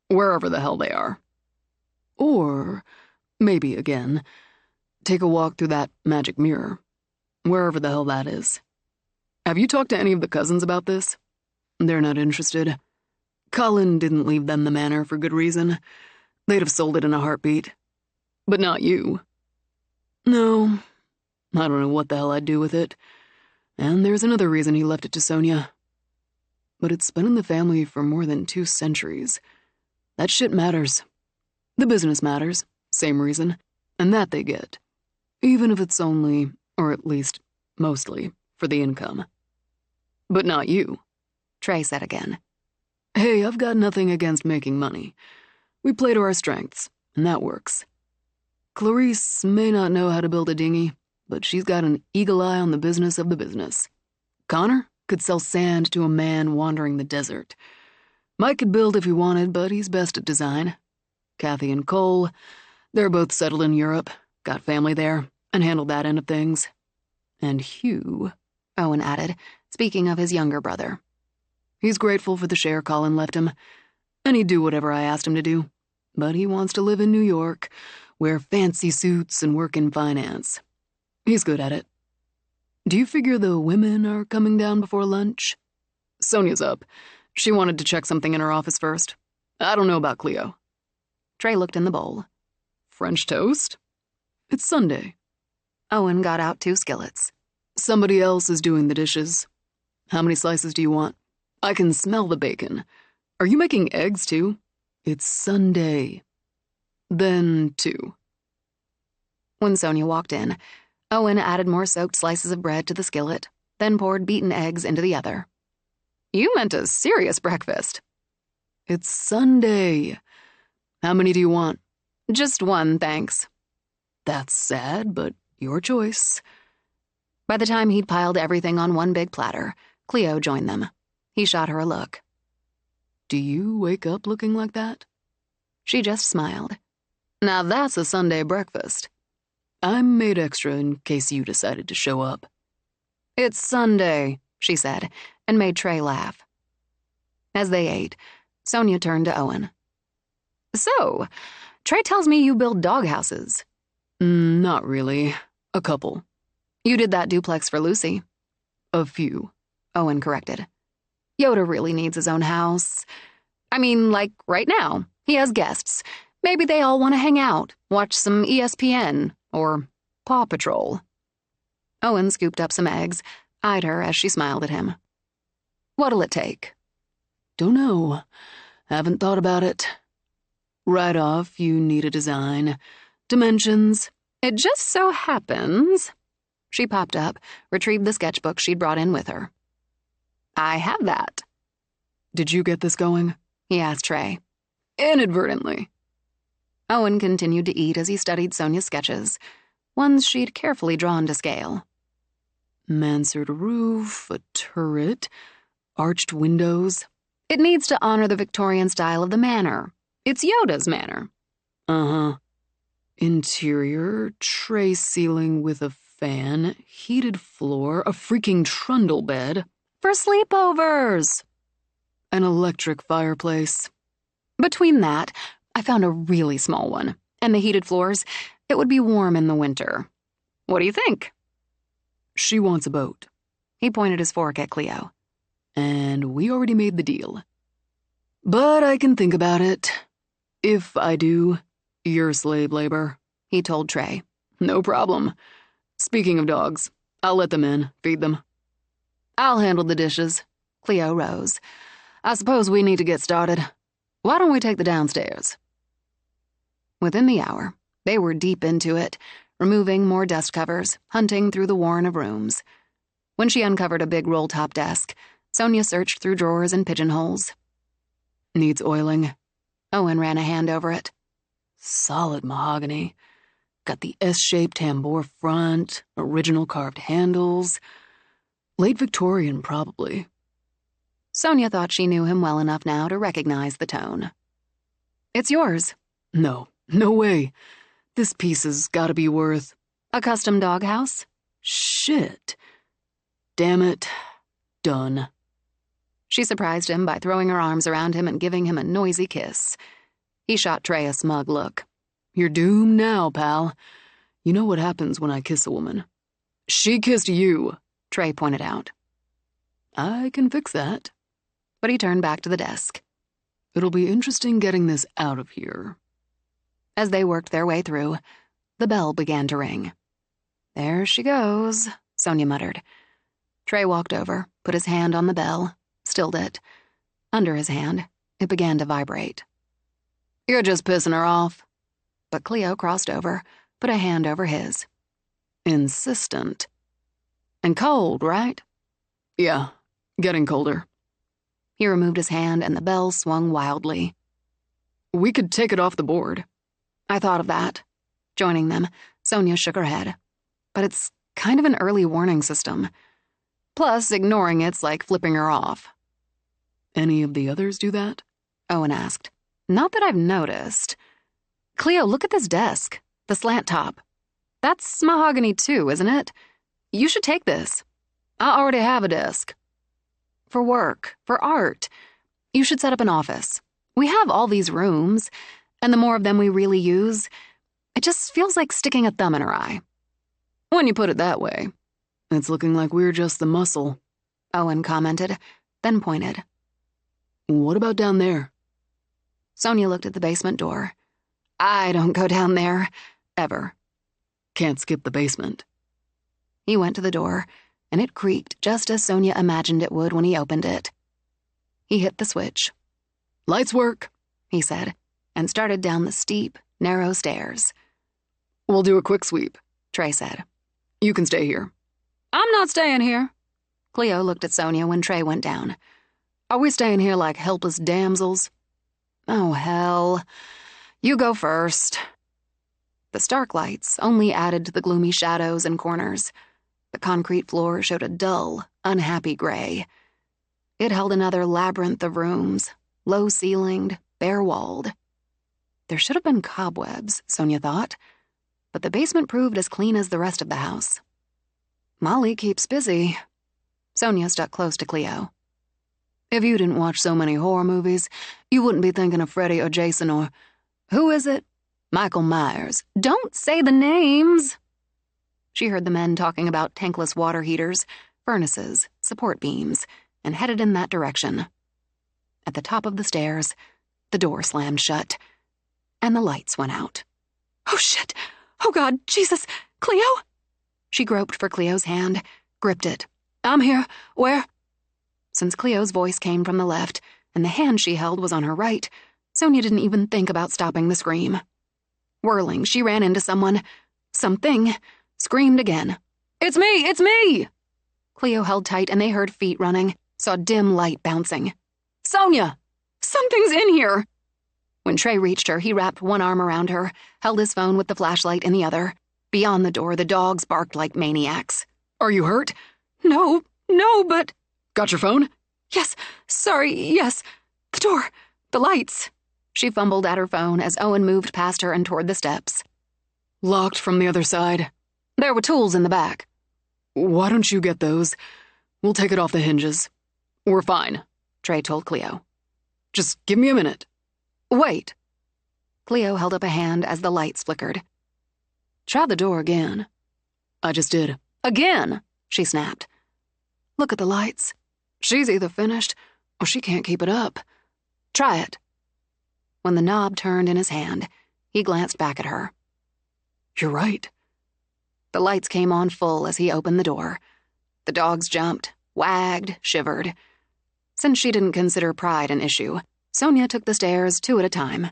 Wherever the hell they are. Or, maybe again, take a walk through that magic mirror. Wherever the hell that is. Have you talked to any of the cousins about this? They're not interested. Colin didn't leave them the manor for good reason. They'd have sold it in a heartbeat. But not you. No. I don't know what the hell I'd do with it. And there's another reason he left it to Sonia. But it's been in the family for more than 2 centuries. That shit matters. The business matters, same reason, and that they get. Even if it's only, or at least mostly, for the income. But not you, Trey said again. Hey, I've got nothing against making money. We play to our strengths, and that works. Clarice may not know how to build a dinghy, but she's got an eagle eye on the business of the business. Connor could sell sand to a man wandering the desert. Mike could build if he wanted, but he's best at design. Kathy and Cole, they're both settled in Europe, got family there, and handled that end of things. And Hugh, Owen added, speaking of his younger brother. He's grateful for the share Colin left him, and he'd do whatever I asked him to do. But he wants to live in New York, wear fancy suits, and work in finance. He's good at it. Do you figure the women are coming down before lunch? Sonia's up. She wanted to check something in her office first. I don't know about Cleo. Trey looked in the bowl. French toast? It's Sunday. Owen got out 2 skillets. Somebody else is doing the dishes. How many slices do you want? I can smell the bacon. Are you making eggs too? It's Sunday. Then 2. When Sonia walked in, Owen added more soaked slices of bread to the skillet, then poured beaten eggs into the other. You meant a serious breakfast. It's Sunday. How many do you want? Just 1, thanks. That's sad, but your choice. By the time he'd piled everything on one big platter, Cleo joined them. He shot her a look. Do you wake up looking like that? She just smiled. Now that's a Sunday breakfast. I made extra in case you decided to show up. It's Sunday, she said, and made Trey laugh. As they ate, Sonia turned to Owen. So, Trey tells me you build doghouses. Not really. A couple. You did that duplex for Lucy. A few, Owen corrected. Yoda really needs his own house. I mean, like right now, he has guests. Maybe they all want to hang out, watch some ESPN, or Paw Patrol. Owen scooped up some eggs, eyed her as she smiled at him. What'll it take? Don't know. Haven't thought about it. Right off, you need a design. Dimensions. It just so happens. She popped up, retrieved the sketchbook she'd brought in with her. I have that. Did you get this going? He asked Trey. Inadvertently. Owen continued to eat as he studied Sonia's sketches, ones she'd carefully drawn to scale. Mansard roof, a turret, arched windows. It needs to honor the Victorian style of the manor. It's Yoda's manor. Uh-huh. Interior, tray ceiling with a fan, heated floor, a freaking trundle bed. For sleepovers. An electric fireplace. Between that, I found a really small one. And the heated floors, it would be warm in the winter. What do you think? She wants a boat. He pointed his fork at Cleo. And we already made the deal. But I can think about it. If I do, you're slave labor, he told Trey. No problem. Speaking of dogs, I'll let them in, feed them. I'll handle the dishes. Cleo rose. I suppose we need to get started. Why don't we take the downstairs? Within the hour, they were deep into it, removing more dust covers, hunting through the warren of rooms. When she uncovered a big roll-top desk, Sonia searched through drawers and pigeonholes. Needs oiling. Owen ran a hand over it. Solid mahogany. Got the S-shaped tambour front, original carved handles. Late Victorian, probably. Sonia thought she knew him well enough now to recognize the tone. It's yours. No way. This piece has gotta be worth... A custom doghouse? Shit. Damn it. Done. She surprised him by throwing her arms around him and giving him a noisy kiss. He shot Trey a smug look. You're doomed now, pal. You know what happens when I kiss a woman. She kissed you, Trey pointed out. I can fix that. But he turned back to the desk. It'll be interesting getting this out of here. As they worked their way through, the bell began to ring. There she goes, Sonia muttered. Trey walked over, put his hand on the bell, stilled it. Under his hand, it began to vibrate. You're just pissing her off. But Cleo crossed over, put a hand over his. Insistent. And cold, right? Yeah, getting colder. He removed his hand and the bell swung wildly. We could take it off the board. I thought of that. Joining them, Sonia shook her head. But it's kind of an early warning system. Plus, ignoring it's like flipping her off. Any of the others do that? Owen asked. Not that I've noticed. Cleo, look at this desk. The slant top. That's mahogany too, isn't it? You should take this. I already have a desk. For work, for art. You should set up an office. We have all these rooms, and the more of them we really use, it just feels like sticking a thumb in her eye. When you put it that way. It's looking like we're just the muscle, Owen commented, then pointed. What about down there? Sonia looked at the basement door. I don't go down there, ever. Can't skip the basement. He went to the door, and it creaked just as Sonia imagined it would when he opened it. He hit the switch. Lights work, he said, and started down the steep, narrow stairs. We'll do a quick sweep, Trey said. You can stay here. I'm not staying here. Cleo looked at Sonia when Trey went down. Are we staying here like helpless damsels? Oh, hell. You go first. The Stark lights only added to the gloomy shadows and corners. The concrete floor showed a dull, unhappy gray. It held another labyrinth of rooms, low-ceilinged, bare-walled. There should have been cobwebs, Sonia thought, but the basement proved as clean as the rest of the house. Molly keeps busy. Sonia stuck close to Cleo. If you didn't watch so many horror movies, you wouldn't be thinking of Freddy or Jason or... Who is it? Michael Myers. Don't say the names! She heard the men talking about tankless water heaters, furnaces, support beams, and headed in that direction. At the top of the stairs, the door slammed shut, and the lights went out. Oh, shit! Oh, God, Jesus! Cleo? She groped for Cleo's hand, gripped it. I'm here. Where? Since Cleo's voice came from the left, and the hand she held was on her right, Sonia didn't even think about stopping the scream. Whirling, she ran into someone. Something. Screamed again. It's me! It's me! Cleo held tight and they heard feet running, saw dim light bouncing. Sonia! Something's in here! When Trey reached her, he wrapped one arm around her, held his phone with the flashlight in the other. Beyond the door, the dogs barked like maniacs. Are you hurt? No, but... Got your phone? Yes, sorry, yes. The door, the lights. She fumbled at her phone as Owen moved past her and toward the steps. Locked from the other side. There were tools in the back. Why don't you get those? We'll take it off the hinges. We're fine, Trey told Cleo. Just give me a minute. Wait. Cleo held up a hand as the lights flickered. Try the door again. I just did. Again, she snapped. Look at the lights. She's either finished or she can't keep it up. Try it. When the knob turned in his hand, he glanced back at her. You're right. The lights came on full as he opened the door. The dogs jumped, wagged, shivered. Since she didn't consider pride an issue, Sonia took the stairs 2 at a time.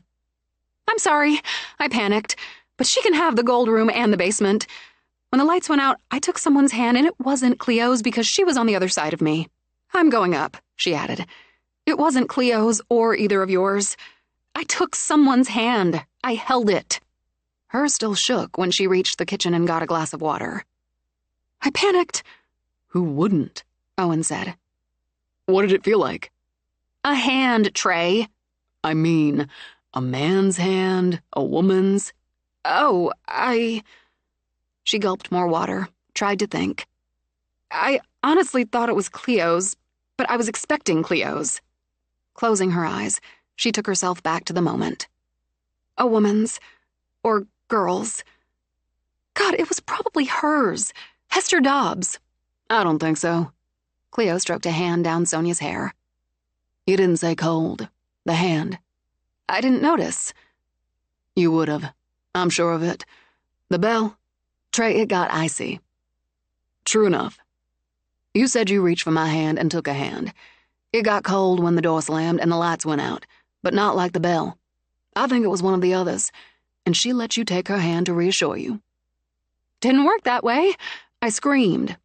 I'm sorry, I panicked, but she can have the gold room and the basement. When the lights went out, I took someone's hand and it wasn't Cleo's because she was on the other side of me. I'm going up, she added. It wasn't Cleo's or either of yours. I took someone's hand. I held it. Hers still shook when she reached the kitchen and got a glass of water. I panicked. Who wouldn't? Owen said. What did it feel like? A hand, Trey. I mean, a man's hand, a woman's. Oh, She gulped more water, tried to think. I honestly thought it was Cleo's, but I was expecting Cleo's. Closing her eyes, she took herself back to the moment. A woman's, or girl's. God, it was probably hers. Hester Dobbs. I don't think so. Cleo stroked a hand down Sonia's hair. You didn't say cold. The hand. I didn't notice. You would have. I'm sure of it. The bell? Trey, it got icy. True enough. You said you reached for my hand and took a hand. It got cold when the door slammed and the lights went out, but not like the bell. I think it was one of the others, and she let you take her hand to reassure you. Didn't work that way. I screamed.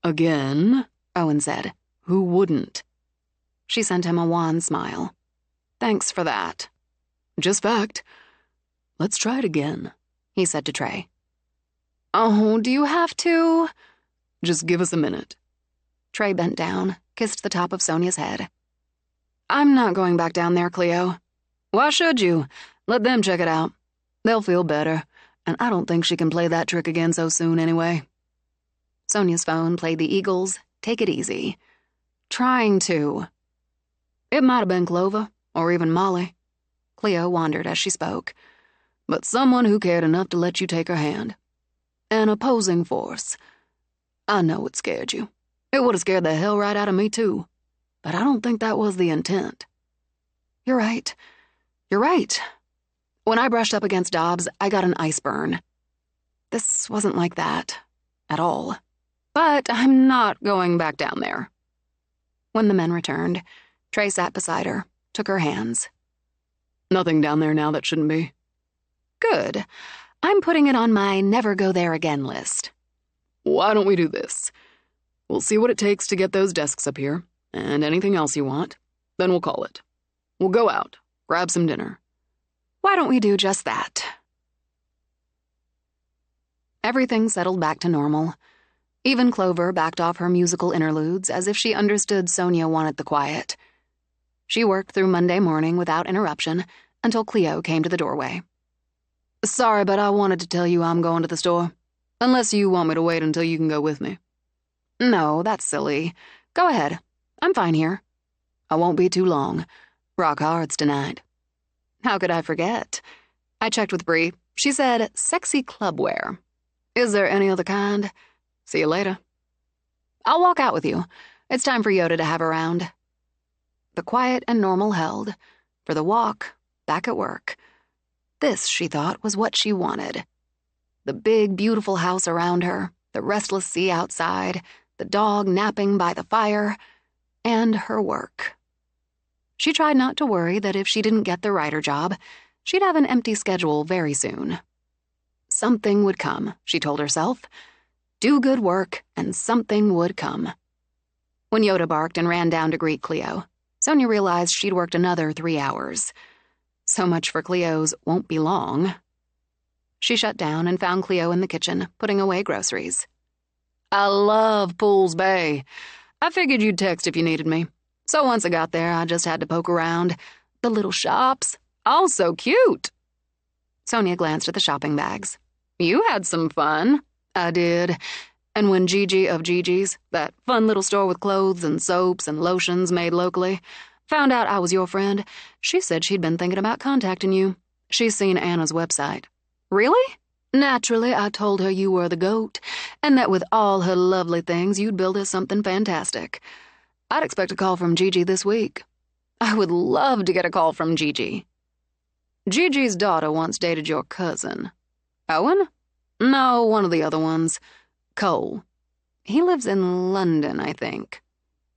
Again? Owen said. Who wouldn't? She sent him a wan smile. Thanks for that. Just fact. Let's try it again, he said to Trey. Oh, do you have to? Just give us a minute. Trey bent down, kissed the top of Sonia's head. I'm not going back down there, Cleo. Why should you? Let them check it out. They'll feel better, and I don't think she can play that trick again so soon anyway. Sonia's phone played the Eagles' Take It Easy. Trying to. It might have been Clover, or even Molly. Cleo wondered as she spoke. But someone who cared enough to let you take her hand. An opposing force. I know it scared you. It would have scared the hell right out of me, too. But I don't think that was the intent. You're right. You're right. When I brushed up against Dobbs, I got an ice burn. This wasn't like that. At all. But I'm not going back down there. When the men returned, Trey sat beside her, took her hands. Nothing down there now that shouldn't be. Good. I'm putting it on my never go there again list. Why don't we do this? We'll see what it takes to get those desks up here, and anything else you want. Then we'll call it. We'll go out, grab some dinner. Why don't we do just that? Everything settled back to normal. Even Clover backed off her musical interludes as if she understood Sonia wanted the quiet. She worked through Monday morning without interruption until Cleo came to the doorway. Sorry, but I wanted to tell you I'm going to the store. Unless you want me to wait until you can go with me. No, that's silly. Go ahead. I'm fine here. I won't be too long. Rock hard's tonight. How could I forget? I checked with Bree. She said sexy clubwear. Is there any other kind? See you later. I'll walk out with you. It's time for Yoda to have a round. The quiet and normal held. For the walk, back at work. This, she thought, was what she wanted. The big, beautiful house around her, the restless sea outside, the dog napping by the fire, and her work. She tried not to worry that if she didn't get the writer job, she'd have an empty schedule very soon. Something would come, she told herself. Do good work, and something would come. When Yoda barked and ran down to greet Cleo, Sonia realized she'd worked another 3 hours. So much for Cleo's won't be long. She shut down and found Cleo in the kitchen, putting away groceries. I love Pools Bay. I figured you'd text if you needed me. So once I got there, I just had to poke around. The little shops, all so cute. Sonia glanced at the shopping bags. You had some fun. I did. And when Gigi of Gigi's, that fun little store with clothes and soaps and lotions made locally, found out I was your friend, she said she'd been thinking about contacting you. She's seen Anna's website. Really? Naturally, I told her you were the GOAT, and that with all her lovely things, you'd build her something fantastic. I'd expect a call from Gigi this week. I would love to get a call from Gigi. Gigi's daughter once dated your cousin. Owen? No, one of the other ones. Cole. He lives in London, I think.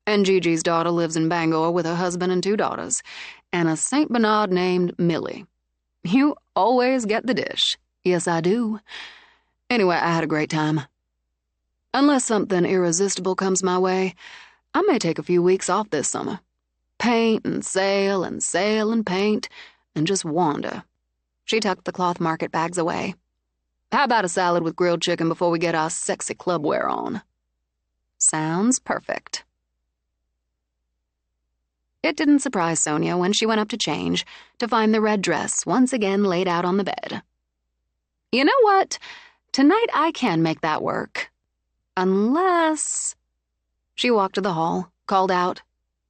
And Gigi's daughter lives in Bangor with her husband and 2 daughters, and a St. Bernard named Millie. You always get the dish. Yes, I do. Anyway, I had a great time. Unless something irresistible comes my way, I may take a few weeks off this summer. Paint and sail and sail and paint and just wander. She tucked the cloth market bags away. How about a salad with grilled chicken before we get our sexy clubwear on? Sounds perfect. It didn't surprise Sonia when she went up to change to find the red dress once again laid out on the bed. You know what? Tonight I can make that work. Unless... She walked to the hall, called out,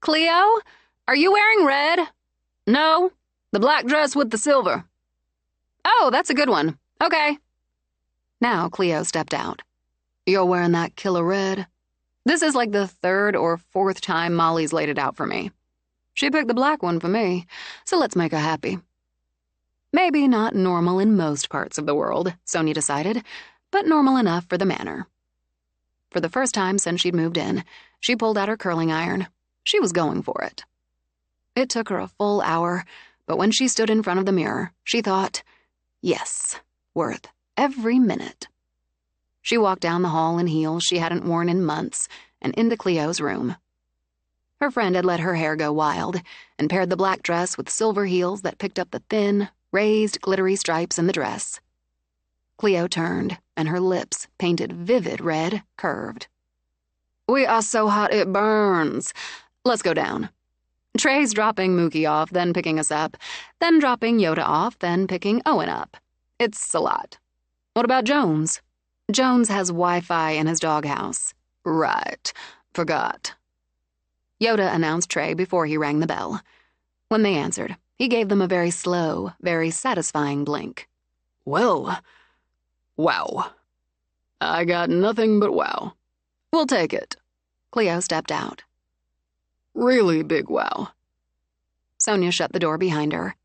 Cleo, are you wearing red? No, the black dress with the silver. Oh, that's a good one. Okay. Now Cleo stepped out. You're wearing that killer red? This is like the third or fourth time Molly's laid it out for me. She picked the black one for me, so let's make her happy. Maybe not normal in most parts of the world, Sonia decided, but normal enough for the manor. For the first time since she'd moved in, she pulled out her curling iron. She was going for it. It took her a full hour, but when she stood in front of the mirror, she thought, yes, worth every minute. She walked down the hall in heels she hadn't worn in months and into Cleo's room. Her friend had let her hair go wild and paired the black dress with silver heels that picked up the thin, raised, glittery stripes in the dress. Cleo turned, and her lips, painted vivid red, curved. We are so hot it burns. Let's go down. Trey's dropping Mookie off, then picking us up, then dropping Yoda off, then picking Owen up. It's a lot. What about Jones? Jones has Wi-Fi in his doghouse. Right. Forgot. Yoda announced Trey before he rang the bell. When they answered, he gave them a very slow, very satisfying blink. Well, wow. I got nothing but wow. We'll take it. Cleo stepped out. Really big wow. Sonia shut the door behind her.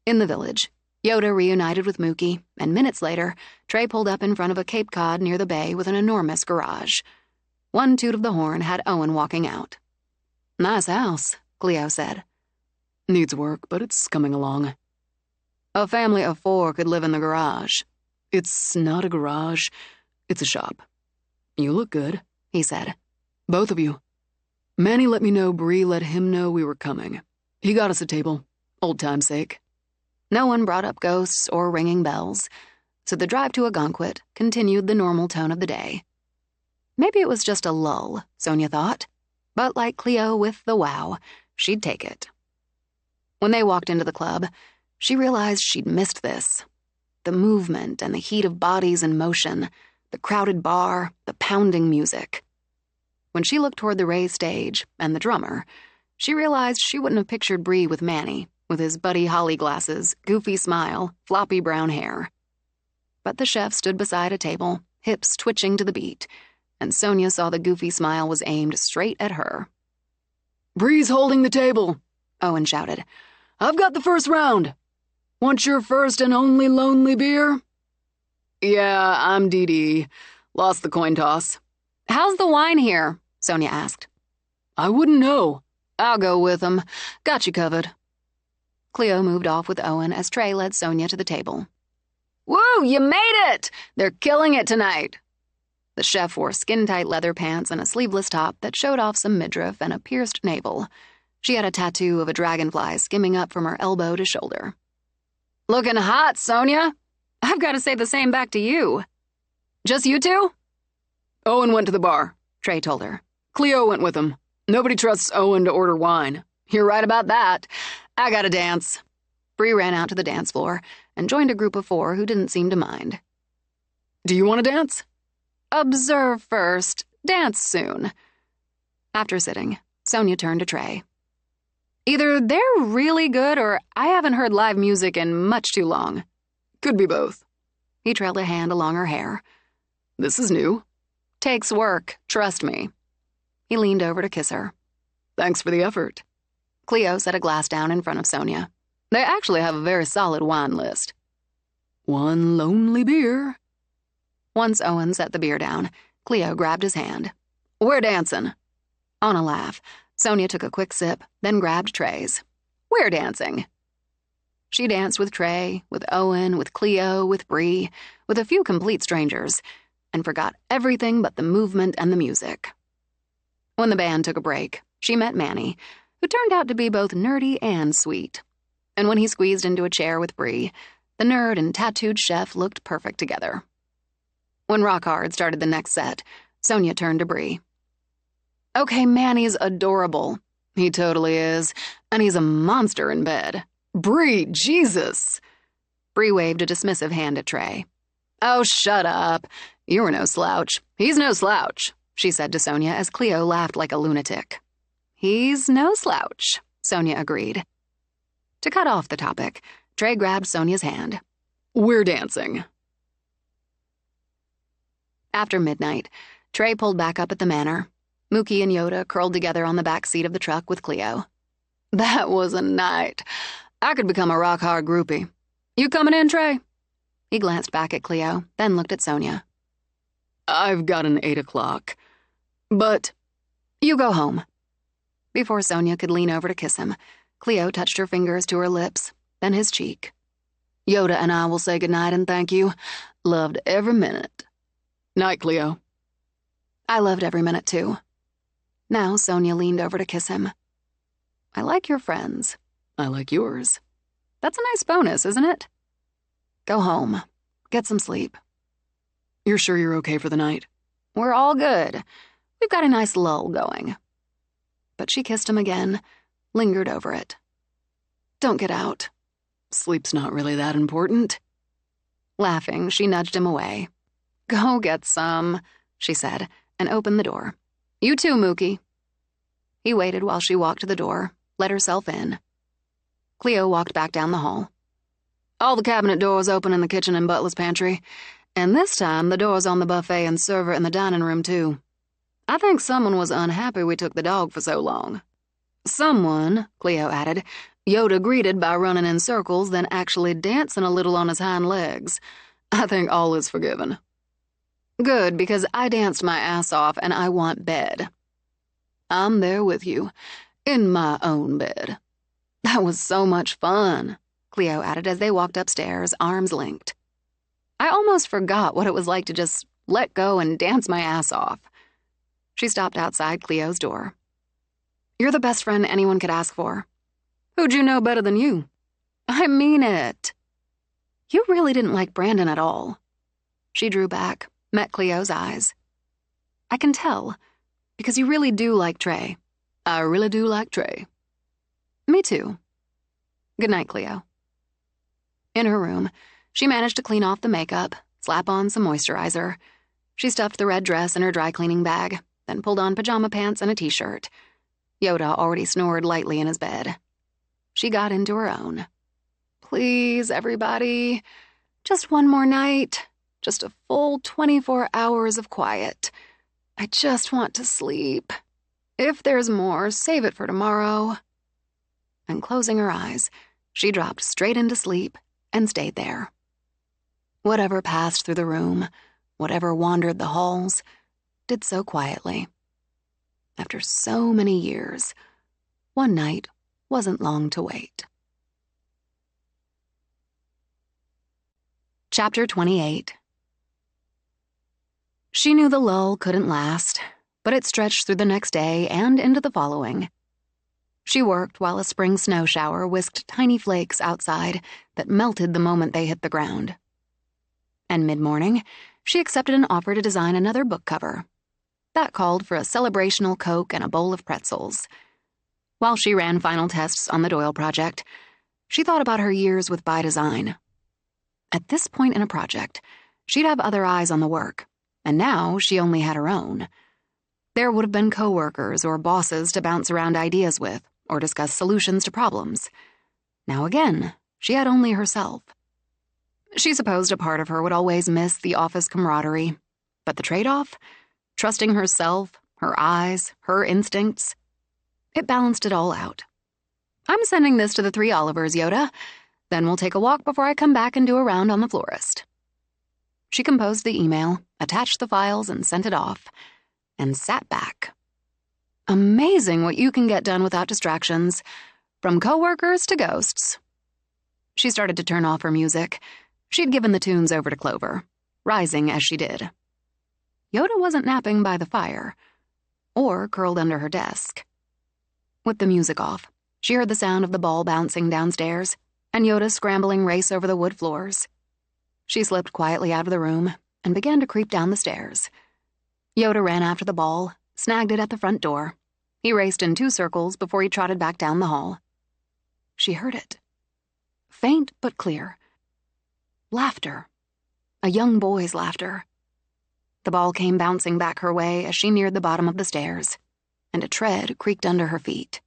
In the village, Yoda reunited with Mookie, and minutes later, Trey pulled up in front of a Cape Cod near the bay with an enormous garage. One toot of the horn had Owen walking out. Nice house, Cleo said. Needs work, but it's coming along. A family of 4 could live in the garage. It's not a garage, it's a shop. You look good, he said. Both of you. Manny let me know Bree let him know we were coming. He got us a table, old time's sake. No one brought up ghosts or ringing bells, so the drive to Algonquin continued the normal tone of the day. Maybe it was just a lull, Sonia thought, but like Cleo with the wow, she'd take it. When they walked into the club, she realized she'd missed this. The movement and the heat of bodies in motion, the crowded bar, the pounding music. When she looked toward the raised stage and the drummer, she realized she wouldn't have pictured Bree with Manny, with his Buddy Holly glasses, goofy smile, floppy brown hair. But the chef stood beside a table, hips twitching to the beat, and Sonia saw the goofy smile was aimed straight at her. Bree's holding the table, Owen shouted. I've got the first round. Want your first and only lonely beer? Yeah, I'm Dee Dee. Lost the coin toss. How's the wine here? Sonia asked. I wouldn't know. I'll go with him. Got you covered. Cleo moved off with Owen as Trey led Sonia to the table. Woo, you made it! They're killing it tonight. The chef wore skin-tight leather pants and a sleeveless top that showed off some midriff and a pierced navel. She had a tattoo of a dragonfly skimming up from her elbow to shoulder. Looking hot, Sonia. I've got to say the same back to you. Just you two? Owen went to the bar, Trey told her. Cleo went with him. Nobody trusts Owen to order wine. You're right about that. I gotta dance. Bree ran out to the dance floor and joined a group of 4 who didn't seem to mind. Do you want to dance? Observe first, dance soon. After sitting, Sonia turned to Trey. Either they're really good or I haven't heard live music in much too long. Could be both. He trailed a hand along her hair. This is new. Takes work, trust me. He leaned over to kiss her. Thanks for the effort. Cleo set a glass down in front of Sonia. They actually have a very solid wine list. One lonely beer. Once Owen set the beer down, Cleo grabbed his hand. We're dancing. On a laugh, Sonia took a quick sip, then grabbed Trey's. We're dancing. She danced with Trey, with Owen, with Cleo, with Bree, with a few complete strangers, and forgot everything but the movement and the music. When the band took a break, she met Manny, who turned out to be both nerdy and sweet. And when he squeezed into a chair with Bree, the nerd and tattooed chef looked perfect together. When Rock Hard started the next set, Sonia turned to Bree. Okay, Manny's adorable. He totally is. And he's a monster in bed. Bree, Jesus! Bree waved a dismissive hand at Trey. "Oh, shut up. You were no slouch. He's no slouch," she said to Sonia as Cleo laughed like a lunatic. "He's no slouch," Sonia agreed. To cut off the topic, Trey grabbed Sonia's hand. "We're dancing." After midnight, Trey pulled back up at the manor. Mookie and Yoda curled together on the back seat of the truck with Cleo. "That was a night. I could become a rock-hard groupie. You coming in, Trey?" He glanced back at Cleo, then looked at Sonia. "I've got an 8 o'clock. But you go home." Before Sonia could lean over to kiss him, Cleo touched her fingers to her lips, then his cheek. "Yoda and I will say goodnight and thank you. Loved every minute." "Night, Cleo." "I loved every minute, too." Now Sonia leaned over to kiss him. "I like your friends. I like yours. That's a nice bonus, isn't it? Go home. Get some sleep." "You're sure you're okay for the night?" "We're all good. We've got a nice lull going." But she kissed him again, lingered over it. "Don't get out. Sleep's not really that important." Laughing, she nudged him away. "Go get some," she said, and opened the door. "You too, Mookie." He waited while she walked to the door, let herself in. Cleo walked back down the hall. "All the cabinet doors open in the kitchen and butler's pantry, and this time the door's on the buffet and server in the dining room, too. I think someone was unhappy we took the dog for so long." "Someone," Cleo added, "Yoda greeted by running in circles, then actually dancing a little on his hind legs. I think all is forgiven." "Good, because I danced my ass off and I want bed." "I'm there with you, in my own bed." "That was so much fun," Cleo added as they walked upstairs, arms linked. "I almost forgot what it was like to just let go and dance my ass off." She stopped outside Cleo's door. "You're the best friend anyone could ask for." "Who'd you know better than you?" "I mean it." "You really didn't like Brandon at all." She drew back, met Cleo's eyes. "I can tell, because you really do like Trey." "I really do like Trey." "Me too. Good night, Cleo." In her room, she managed to clean off the makeup, slap on some moisturizer. She stuffed the red dress in her dry cleaning bag, then pulled on pajama pants and a t-shirt. Yoda already snored lightly in his bed. She got into her own. "Please, everybody, just one more night. Just a full 24 hours of quiet. I just want to sleep. If there's more, save it for tomorrow." And closing her eyes, she dropped straight into sleep and stayed there. Whatever passed through the room, whatever wandered the halls, did so quietly. After so many years, one night wasn't long to wait. Chapter 28. She knew the lull couldn't last, but it stretched through the next day and into the following. She worked while a spring snow shower whisked tiny flakes outside that melted the moment they hit the ground. And mid-morning, she accepted an offer to design another book cover. That called for a celebrational Coke and a bowl of pretzels. While she ran final tests on the Doyle project, she thought about her years with By Design. At this point in a project, she'd have other eyes on the work, and now she only had her own. There would have been co-workers or bosses to bounce around ideas with or discuss solutions to problems. Now again, she had only herself. She supposed a part of her would always miss the office camaraderie, but the trade-off? Trusting herself, her eyes, her instincts. It balanced it all out. "I'm sending this to the 3 Olivers, Yoda. Then we'll take a walk before I come back and do a round on the florist." She composed the email, attached the files, and sent it off, and sat back. Amazing what you can get done without distractions, from coworkers to ghosts. She started to turn off her music. She'd given the tunes over to Clover, rising as she did. Yoda wasn't napping by the fire, or curled under her desk. With the music off, she heard the sound of the ball bouncing downstairs, and Yoda's scrambling race over the wood floors. She slipped quietly out of the room and began to creep down the stairs. Yoda ran after the ball, snagged it at the front door. He raced in 2 circles before he trotted back down the hall. She heard it. Faint but clear. Laughter. A young boy's laughter. The ball came bouncing back her way as she neared the bottom of the stairs, and a tread creaked under her feet.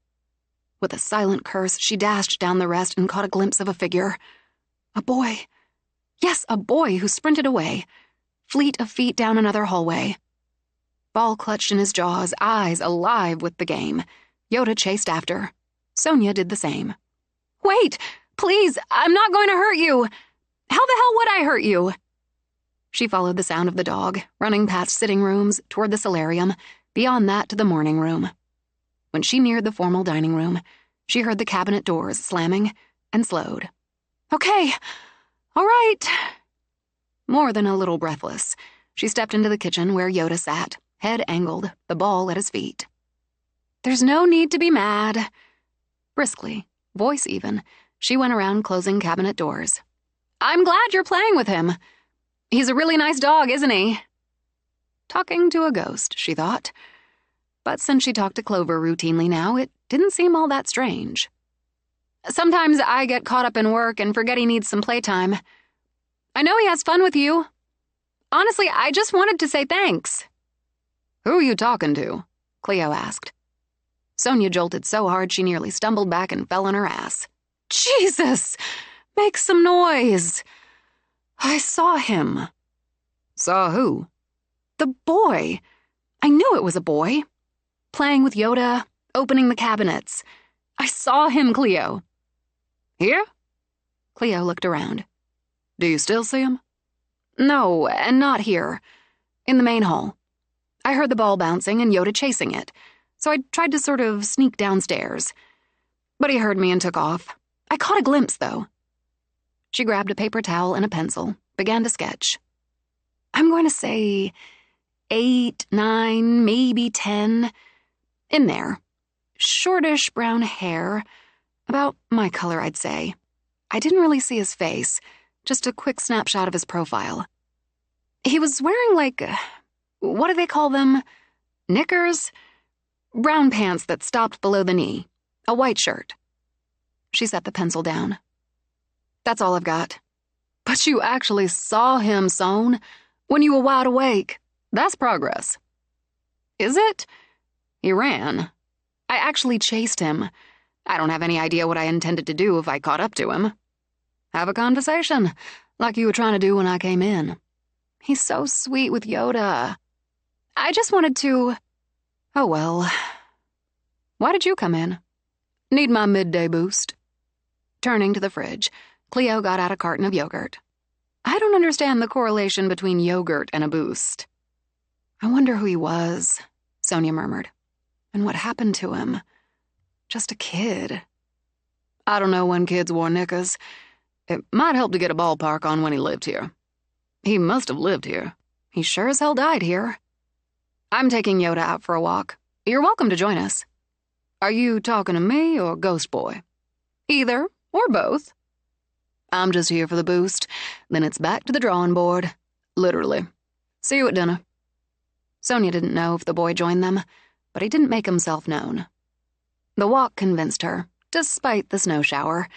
With a silent curse, she dashed down the rest and caught a glimpse of a figure. A boy. Yes, a boy who sprinted away, fleet of feet down another hallway. Ball clutched in his jaws, eyes alive with the game. Yoda chased after. Sonia did the same. "Wait! Please! I'm not going to hurt you! How the hell would I hurt you?" She followed the sound of the dog, running past sitting rooms, toward the solarium, beyond that to the morning room. When she neared the formal dining room, she heard the cabinet doors slamming and slowed. "Okay, all right." More than a little breathless, she stepped into the kitchen where Yoda sat, head angled, the ball at his feet. "There's no need to be mad." Briskly, voice even, she went around closing cabinet doors. "I'm glad you're playing with him. He's a really nice dog, isn't he?" Talking to a ghost, she thought. But since she talked to Clover routinely now, it didn't seem all that strange. "Sometimes I get caught up in work and forget he needs some playtime. I know he has fun with you. Honestly, I just wanted to say thanks." "Who are you talking to?" Cleo asked. Sonia jolted so hard she nearly stumbled back and fell on her ass. "Jesus! Make some noise! I saw him." "Saw who?" "The boy. I knew it was a boy. Playing with Yoda, opening the cabinets. I saw him, Cleo." "Here?" Cleo looked around. "Do you still see him?" "No, and not here. In the main hall. I heard the ball bouncing and Yoda chasing it, so I tried to sort of sneak downstairs. But he heard me and took off. I caught a glimpse, though." She grabbed a paper towel and a pencil, began to sketch. "I'm going to say 8, 9, maybe 10. In there. Shortish brown hair. About my color, I'd say. I didn't really see his face, just a quick snapshot of his profile. He was wearing what do they call them? Knickers? Brown pants that stopped below the knee. A white shirt." She set the pencil down. "That's all I've got." "But you actually saw him, Soan, when you were wide awake. That's progress." "Is it?" "He ran." "I actually chased him. I don't have any idea what I intended to do if I caught up to him." "Have a conversation, like you were trying to do when I came in." "He's so sweet with Yoda. I just wanted to—" "Oh, well. Why did you come in?" "Need my midday boost." Turning to the fridge, Cleo got out a carton of yogurt. I don't understand the correlation between yogurt and a boost. "I wonder who he was," Sonia murmured. "And what happened to him? Just a kid." "I don't know when kids wore knickers. It might help to get a ballpark on when he lived here. He must have lived here. He sure as hell died here. I'm taking Yoda out for a walk. You're welcome to join us." "Are you talking to me or Ghost Boy?" "Either, or both." "I'm just here for the boost. Then it's back to the drawing board. Literally. See you at dinner." Sonia didn't know if the boy joined them, but he didn't make himself known. The walk convinced her, despite the snow shower.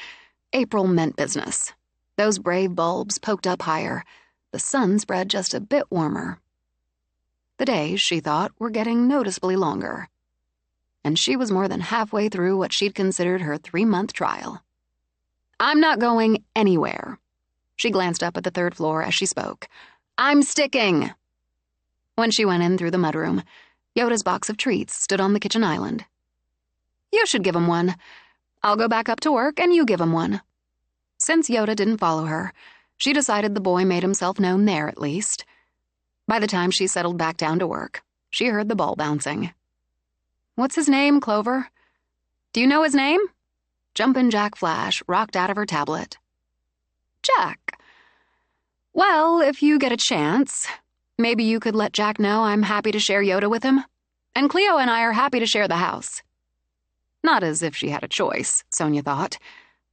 April meant business. Those brave bulbs poked up higher. The sun spread just a bit warmer. The days, she thought, were getting noticeably longer. And she was more than halfway through what she'd considered her 3-month trial. "I'm not going anywhere." She glanced up at the 3rd floor as she spoke. "I'm sticking." When she went in through the mudroom, Yoda's box of treats stood on the kitchen island. "You should give him one. I'll go back up to work and you give him one." Since Yoda didn't follow her, she decided the boy made himself known there at least. By the time she settled back down to work, she heard the ball bouncing. "What's his name, Clover? Do you know his name?" Jumpin' Jack Flash rocked out of her tablet. "Jack. Well, if you get a chance, maybe you could let Jack know I'm happy to share Yoda with him. And Cleo and I are happy to share the house." Not as if she had a choice, Sonia thought,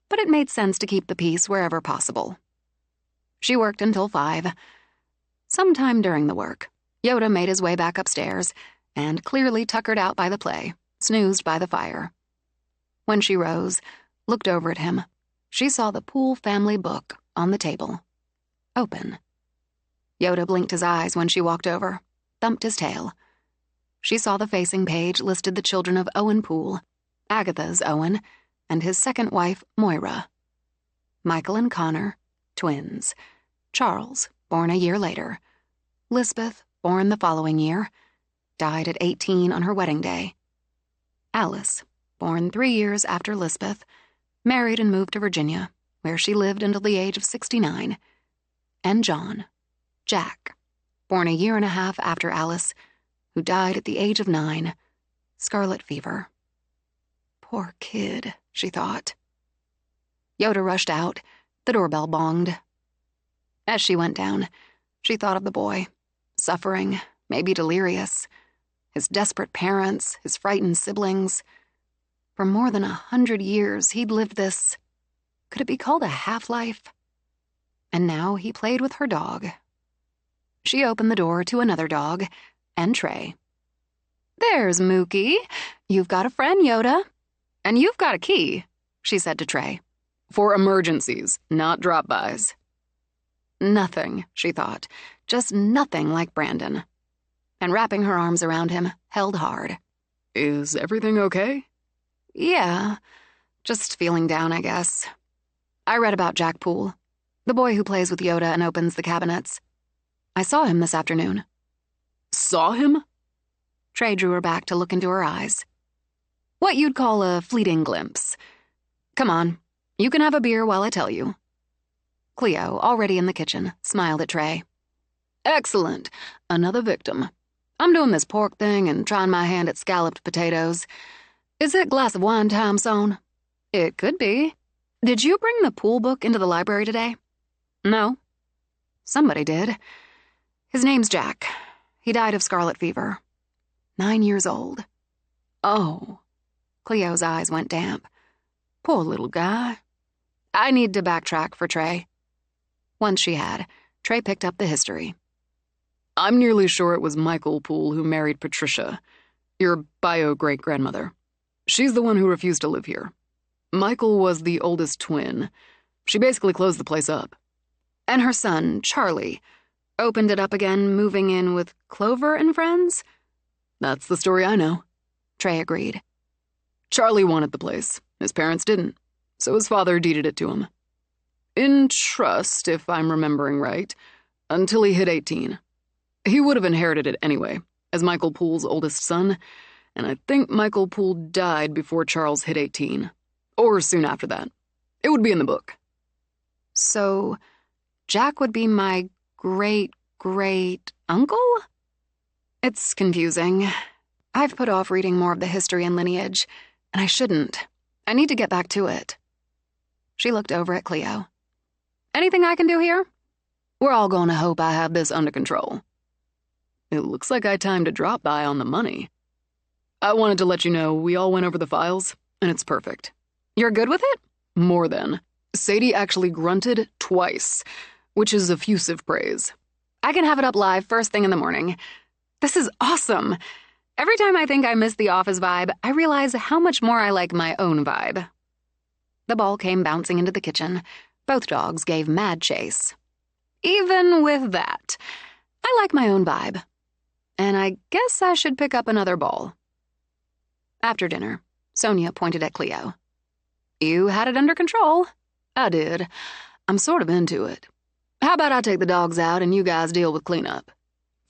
but it made sense to keep the peace wherever possible. She worked until 5. Sometime during the work, Yoda made his way back upstairs and, clearly tuckered out by the play, snoozed by the fire. When she rose, looked over at him, she saw the Poole family book on the table. open. Yoda blinked his eyes when she walked over, thumped his tail. She saw the facing page listed the children of Owen Poole, Agatha's Owen, and his second wife, Moira. Michael and Connor, twins. Charles, born a year later. Lisbeth, born the following year, died at 18 on her wedding day. Alice, born 3 years after Lisbeth, married and moved to Virginia, where she lived until the age of 69. And John, Jack, born a year and a half after Alice, who died at the age of 9, scarlet fever. Poor kid, she thought. Yoda rushed out. The doorbell bonged. As she went down, she thought of the boy, suffering, maybe delirious, his desperate parents, his frightened siblings. For more than 100 years, he'd lived this. Could it be called a half-life? And now he played with her dog. She opened the door to another dog, and Trey. "There's Mookie. You've got a friend, Yoda. And you've got a key," she said to Trey. "For emergencies, not drop-bys." Nothing, she thought. Just nothing like Brandon. And wrapping her arms around him, held hard. "Is everything okay?" "Yeah, just feeling down, I guess. I read about Jack Poole, the boy who plays with Yoda and opens the cabinets. I saw him this afternoon." "Saw him?" Trey drew her back to look into her eyes. "What you'd call a fleeting glimpse. Come on, you can have a beer while I tell you." Cleo, already in the kitchen, smiled at Trey. "Excellent. Another victim. I'm doing this pork thing and trying my hand at scalloped potatoes. Is it glass of wine time, son?" "It could be. Did you bring the Poole book into the library today?" "No." "Somebody did. His name's Jack. He died of scarlet fever. 9 years old." "Oh." Cleo's eyes went damp. "Poor little guy." I need to backtrack for Trey. Once she had, Trey picked up the history. "I'm nearly sure it was Michael Poole who married Patricia, your bio-great-grandmother. She's the one who refused to live here. Michael was the oldest twin. She basically closed the place up. And her son, Charlie, opened it up again, moving in with Clover and friends?" "That's the story I know," Trey agreed. "Charlie wanted the place. His parents didn't, so his father deeded it to him. In trust, if I'm remembering right, until he hit 18. He would have inherited it anyway, as Michael Poole's oldest son, and I think Michael Poole died before Charles hit 18. Or soon after that. It would be in the book." "So, Jack would be my great-great-uncle?" It's confusing. I've put off reading more of the history and lineage, and I shouldn't. I need to get back to it. She looked over at Cleo. "Anything I can do here?" "We're all going to hope I have this under control." "It looks like I timed a drop-by on the money. I wanted to let you know we all went over the files, and it's perfect." "You're good with it?" "More than. Sadie actually grunted twice, which is effusive praise." "I can have it up live first thing in the morning. This is awesome. Every time I think I miss the office vibe, I realize how much more I like my own vibe." The ball came bouncing into the kitchen. Both dogs gave mad chase. "Even with that, I like my own vibe. And I guess I should pick up another ball." After dinner, Sonia pointed at Cleo. "You had it under control." "I did. I'm sort of into it. How about I take the dogs out and you guys deal with cleanup?"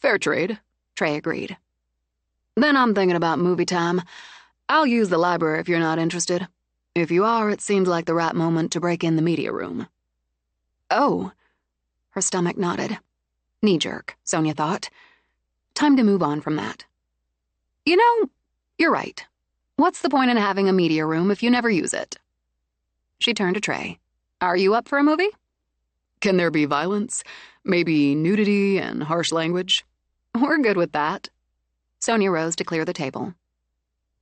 "Fair trade," Trey agreed. "Then I'm thinking about movie time. I'll use the library if you're not interested. If you are, it seems like the right moment to break in the media room." "Oh." Her stomach nodded. Knee-jerk, Sonia thought. Time to move on from that. "You know, you're right. What's the point in having a media room if you never use it?" She turned to Trey. "Are you up for a movie?" "Can there be violence? Maybe nudity and harsh language?" "We're good with that." Sonia rose to clear the table.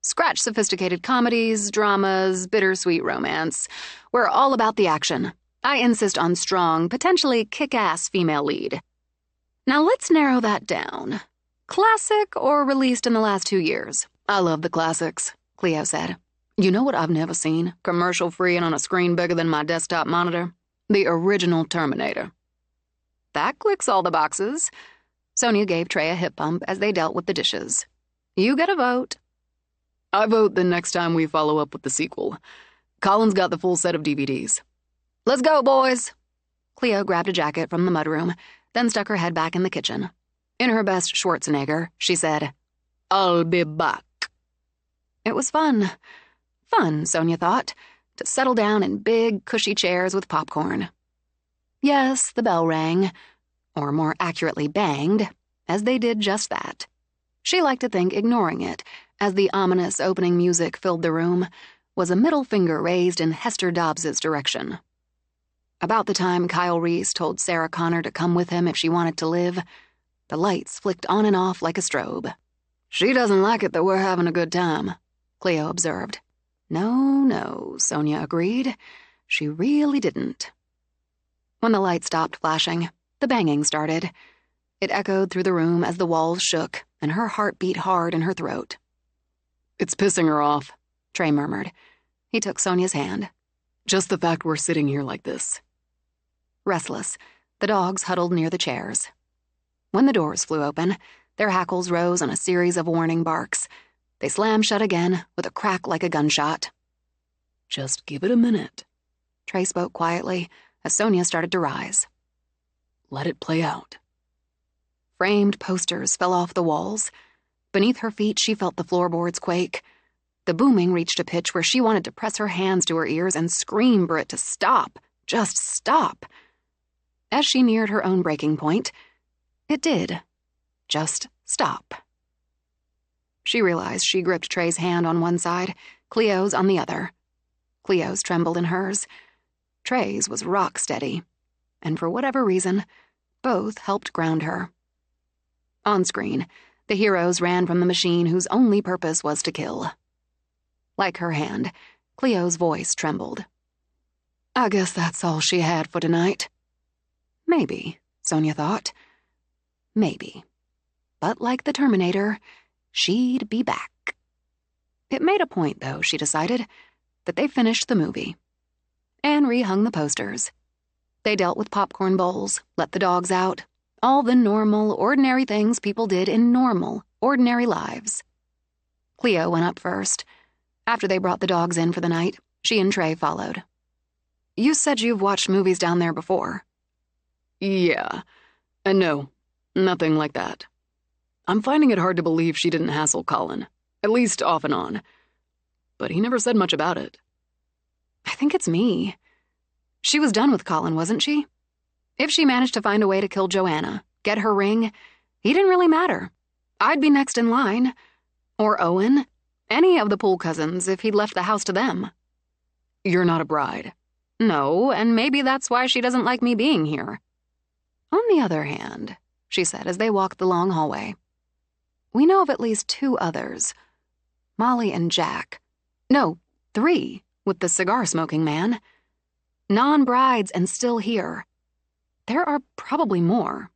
"Scratch sophisticated comedies, dramas, bittersweet romance. We're all about the action. I insist on strong, potentially kick-ass female lead. Now let's narrow that down. Classic or released in the last 2 years?" "I love the classics," Cleo said. "You know what I've never seen, commercial-free and on a screen bigger than my desktop monitor? The original Terminator." That clicks all the boxes. Sonia gave Trey a hip bump as they dealt with the dishes. You get a vote. I vote the next time we follow up with the sequel. Colin's got the full set of DVDs. Let's go, boys. Cleo grabbed a jacket from the mudroom, then stuck her head back in the kitchen. In her best Schwarzenegger, she said, I'll be back. It was fun. Fun, Sonia thought, to settle down in big, cushy chairs with popcorn. Yes, the bell rang, or more accurately banged, as they did just that. She liked to think ignoring it, as the ominous opening music filled the room, was a middle finger raised in Hester Dobbs's direction. About the time Kyle Reese told Sarah Connor to come with him if she wanted to live, the lights flicked on and off like a strobe. She doesn't like it that we're having a good time, Cleo observed. No, Sonia agreed. She really didn't. When the light stopped flashing, the banging started. It echoed through the room as the walls shook, and her heart beat hard in her throat. It's pissing her off, Trey murmured. He took Sonia's hand. Just the fact we're sitting here like this. Restless, the dogs huddled near the chairs. When the doors flew open, their hackles rose on a series of warning barks. They slammed shut again with a crack like a gunshot. Just give it a minute, Trey spoke quietly as Sonia started to rise. Let it play out. Framed posters fell off the walls. Beneath her feet, she felt the floorboards quake. The booming reached a pitch where she wanted to press her hands to her ears and scream for it to stop. Just stop. As she neared her own breaking point, it did. Just stop. She realized she gripped Trey's hand on one side, Cleo's on the other. Cleo's trembled in hers. Trey's was rock steady. And for whatever reason, both helped ground her. On screen, the heroes ran from the machine whose only purpose was to kill. Like her hand, Cleo's voice trembled. I guess that's all she had for tonight. Maybe, Sonia thought. Maybe. But like the Terminator, she'd be back. It made a point, though, she decided, that they finished the movie. And rehung the posters. They dealt with popcorn bowls, let the dogs out, all the normal, ordinary things people did in normal, ordinary lives. Cleo went up first. After they brought the dogs in for the night, she and Trey followed. You said you've watched movies down there before. Yeah. And no, nothing like that. I'm finding it hard to believe she didn't hassle Colin, at least off and on. But he never said much about it. I think it's me. She was done with Colin, wasn't she? If she managed to find a way to kill Joanna, get her ring, he didn't really matter. I'd be next in line. Or Owen. Any of the Poole cousins if he'd left the house to them. You're not a bride. No, and maybe that's why she doesn't like me being here. On the other hand, she said as they walked the long hallway, we know of at least 2 others. Molly and Jack. No, 3, with the cigar-smoking man. Non-brides and still here. There are probably more.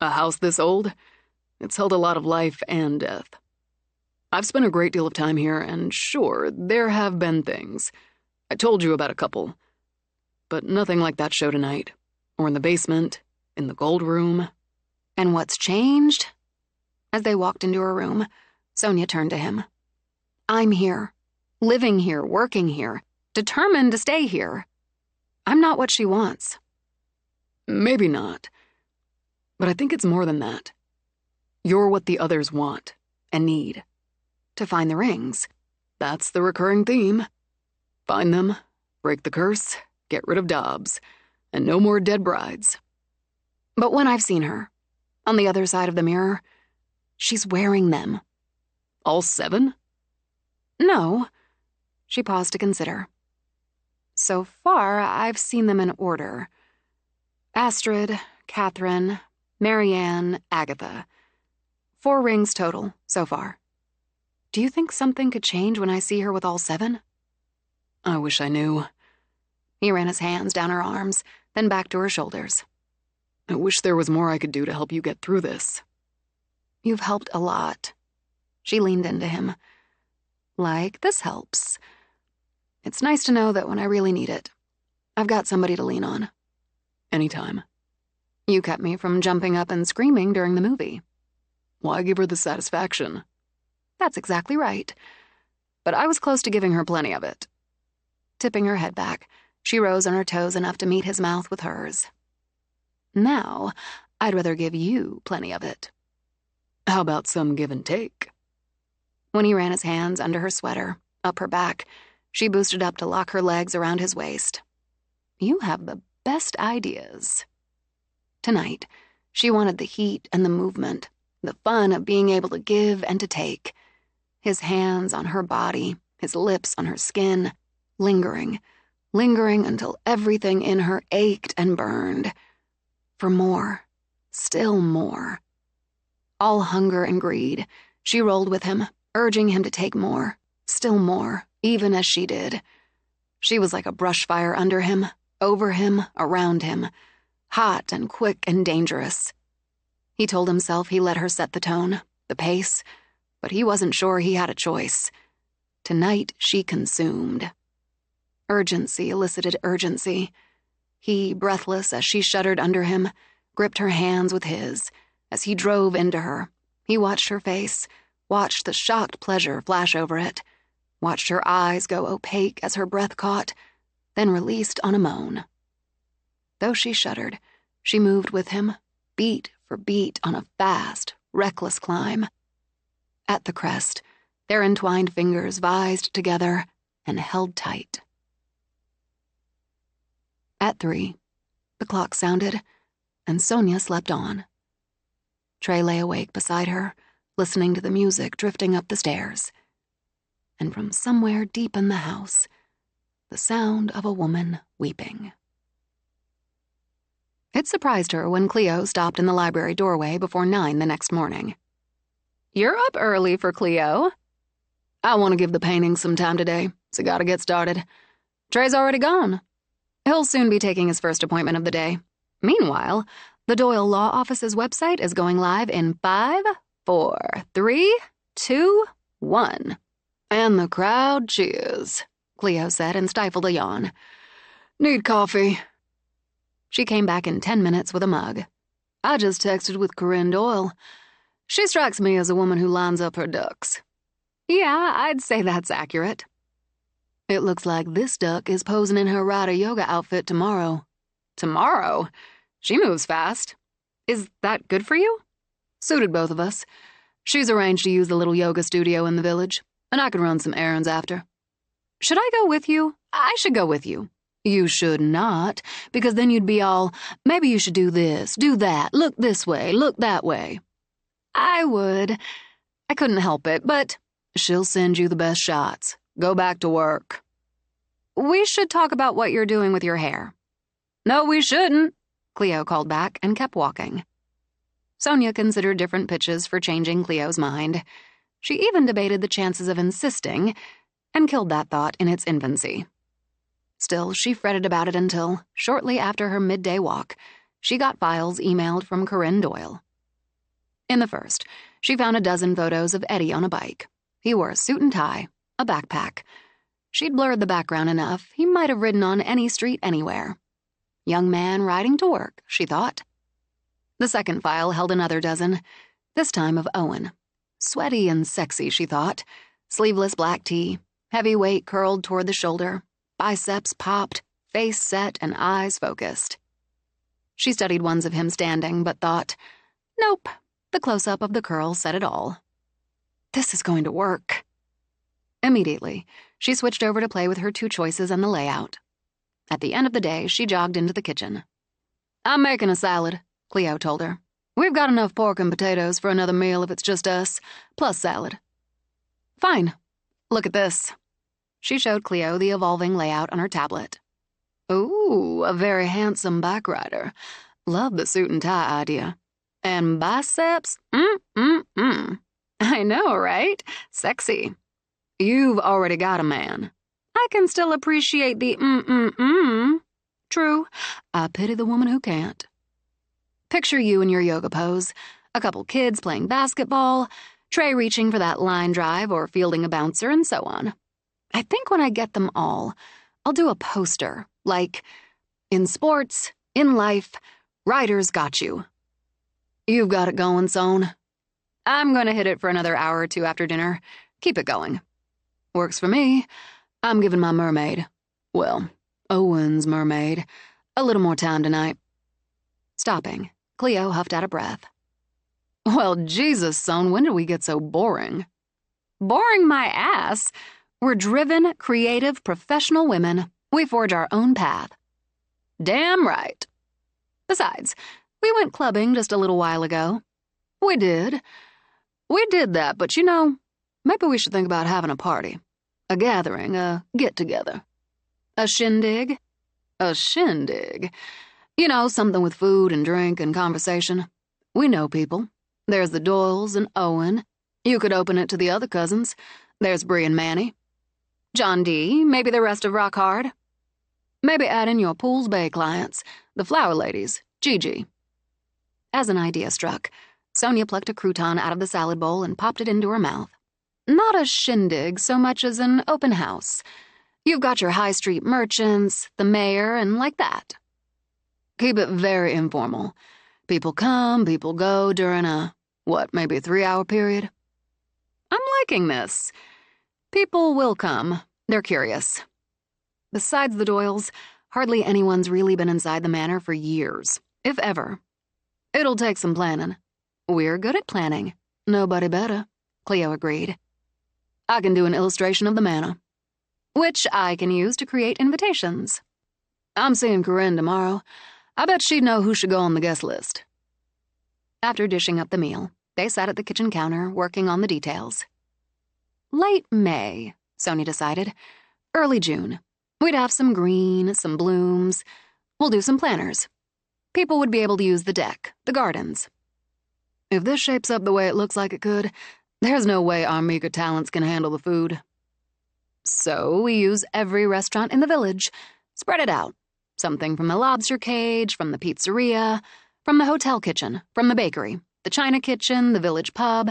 A house this old? It's held a lot of life and death. I've spent a great deal of time here, and sure, there have been things. I told you about a couple. But nothing like that show tonight. Or in the basement, in the gold room. And what's changed? As they walked into her room, Sonia turned to him. I'm here. Living here, working here. Determined to stay here. I'm not what she wants. Maybe not. But I think it's more than that. You're what the others want and need. To find the rings. That's the recurring theme. Find them, break the curse, get rid of Dobbs, and no more dead brides. But when I've seen her, on the other side of the mirror, she's wearing them. All 7? No. She paused to consider. So far, I've seen them in order. Astrid, Catherine, Marianne, Agatha. 4 rings total, so far. Do you think something could change when I see her with all 7? I wish I knew. He ran his hands down her arms, then back to her shoulders. I wish there was more I could do to help you get through this. You've helped a lot. She leaned into him. Like, this helps. It's nice to know that when I really need it, I've got somebody to lean on. Anytime. You kept me from jumping up and screaming during the movie. Why give her the satisfaction? That's exactly right. But I was close to giving her plenty of it. Tipping her head back, she rose on her toes enough to meet his mouth with hers. Now, I'd rather give you plenty of it. How about some give and take? When he ran his hands under her sweater, up her back, she boosted up to lock her legs around his waist. You have the best ideas. Tonight, she wanted the heat and the movement, the fun of being able to give and to take. His hands on her body, his lips on her skin, lingering until everything in her ached and burned. For more, still more. All hunger and greed, she rolled with him, urging him to take more, still more, even as she did. She was like a brush fire under him, over him, around him, hot and quick and dangerous. He told himself he let her set the tone, the pace, but he wasn't sure he had a choice. Tonight she consumed. Urgency elicited urgency. He, breathless as she shuddered under him, gripped her hands with his. As he drove into her, he watched her face, watched the shocked pleasure flash over it, watched her eyes go opaque as her breath caught, then released on a moan. Though she shuddered, she moved with him, beat for beat on a fast, reckless climb. At the crest, their entwined fingers vised together and held tight. At 3, the clock sounded, and Sonia slept on. Trey lay awake beside her, listening to the music drifting up the stairs. And from somewhere deep in the house, the sound of a woman weeping. It surprised her when Cleo stopped in the library doorway before 9 the next morning. You're up early for Cleo. I want to give the painting some time today, so gotta get started. Trey's already gone. He'll soon be taking his first appointment of the day. Meanwhile, the Doyle Law Office's website is going live in 5, 4, 3, 2, 1. And the crowd cheers, Cleo said and stifled a yawn. Need coffee. She came back in 10 minutes with a mug. I just texted with Corinne Doyle. She strikes me as a woman who lines up her ducks. Yeah, I'd say that's accurate. It looks like this duck is posing in her rider yoga outfit tomorrow. Tomorrow? She moves fast. Is that good for you? Suited both of us. She's arranged to use the little yoga studio in the village, and I can run some errands after. Should I go with you? I should go with you. You should not, because then you'd be all, maybe you should do this, do that, look this way, look that way. I would. I couldn't help it, but... She'll send you the best shots. Go back to work. We should talk about what you're doing with your hair. No, we shouldn't, Cleo called back and kept walking. Sonia considered different pitches for changing Cleo's mind. She even debated the chances of insisting, and killed that thought in its infancy. Still, she fretted about it until, shortly after her midday walk, she got files emailed from Corinne Doyle. In the first, she found a dozen photos of Eddie on a bike. He wore a suit and tie, a backpack. She'd blurred the background enough, he might have ridden on any street anywhere. Young man riding to work, she thought. The second file held another dozen, this time of Owen. Sweaty and sexy, she thought. Sleeveless black tee, heavy weight curled toward the shoulder, biceps popped, face set and eyes focused. She studied ones of him standing, but thought, nope, the close-up of the curl said it all. This is going to work. Immediately, she switched over to play with her two choices and the layout. At the end of the day, she jogged into the kitchen. I'm making a salad, Cleo told her. We've got enough pork and potatoes for another meal if it's just us, plus salad. Fine. Look at this. She showed Cleo the evolving layout on her tablet. Ooh, a very handsome bike rider. Love the suit and tie idea. And biceps? I know, right? Sexy. You've already got a man. I can still appreciate the True. I pity the woman who can't. Picture you in your yoga pose, a couple kids playing basketball, Trey reaching for that line drive or fielding a bouncer, and so on. I think when I get them all, I'll do a poster, like, in sports, in life, Writer's got you. You've got it going, Soan. I'm gonna hit it for another hour or two after dinner. Keep it going. Works for me. I'm giving my mermaid, well, Owen's mermaid, a little more time tonight. Stopping, Cleo huffed out a breath. Well, Jesus, Soan, when did we get so boring? Boring my ass. We're driven, creative, professional women. We forge our own path. Damn right. Besides, we went clubbing just a little while ago. We did. We did that, but you know, maybe we should think about having a party. A gathering, a get-together. A shindig? A shindig. You know, something with food and drink and conversation. We know people. There's the Doyles and Owen. You could open it to the other cousins. There's Bree and Manny. John D., maybe the rest of Rock Hard. Maybe add in your Pools Bay clients, the Flower Ladies, Gigi. As an idea struck, Sonia plucked a crouton out of the salad bowl and popped it into her mouth. Not a shindig so much as an open house. You've got your high street merchants, the mayor, and like that. Keep it very informal. People come, people go during maybe a 3-hour period? I'm liking this. People will come. They're curious. Besides the Doyles, hardly anyone's really been inside the manor for years, if ever. It'll take some planning. We're good at planning. Nobody better, Cleo agreed. I can do an illustration of the manor, which I can use to create invitations. I'm seeing Corinne tomorrow. I bet she'd know who should go on the guest list. After dishing up the meal, they sat at the kitchen counter working on the details. Late May, Sonia decided. Early June. We'd have some green, some blooms. We'll do some planters. People would be able to use the deck, the gardens. If this shapes up the way it looks like it could, there's no way our meager talents can handle the food. So we use every restaurant in the village. Spread it out. Something from the lobster cage, from the pizzeria, from the hotel kitchen, from the bakery, the China kitchen, the village pub,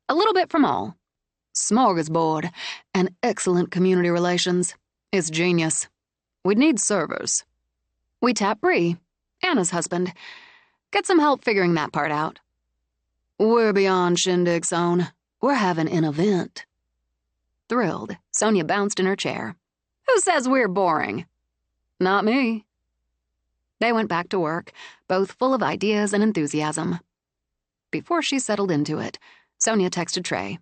a little bit from all. Smorgasbord and excellent community relations. It's genius. We'd need servers. We tap Bree, Anna's husband. Get some help figuring that part out. We're beyond shindig, Soan. We're having an event. Thrilled, Sonia bounced in her chair. Who says we're boring? Not me. They went back to work, both full of ideas and enthusiasm. Before she settled into it, Sonia texted Trey.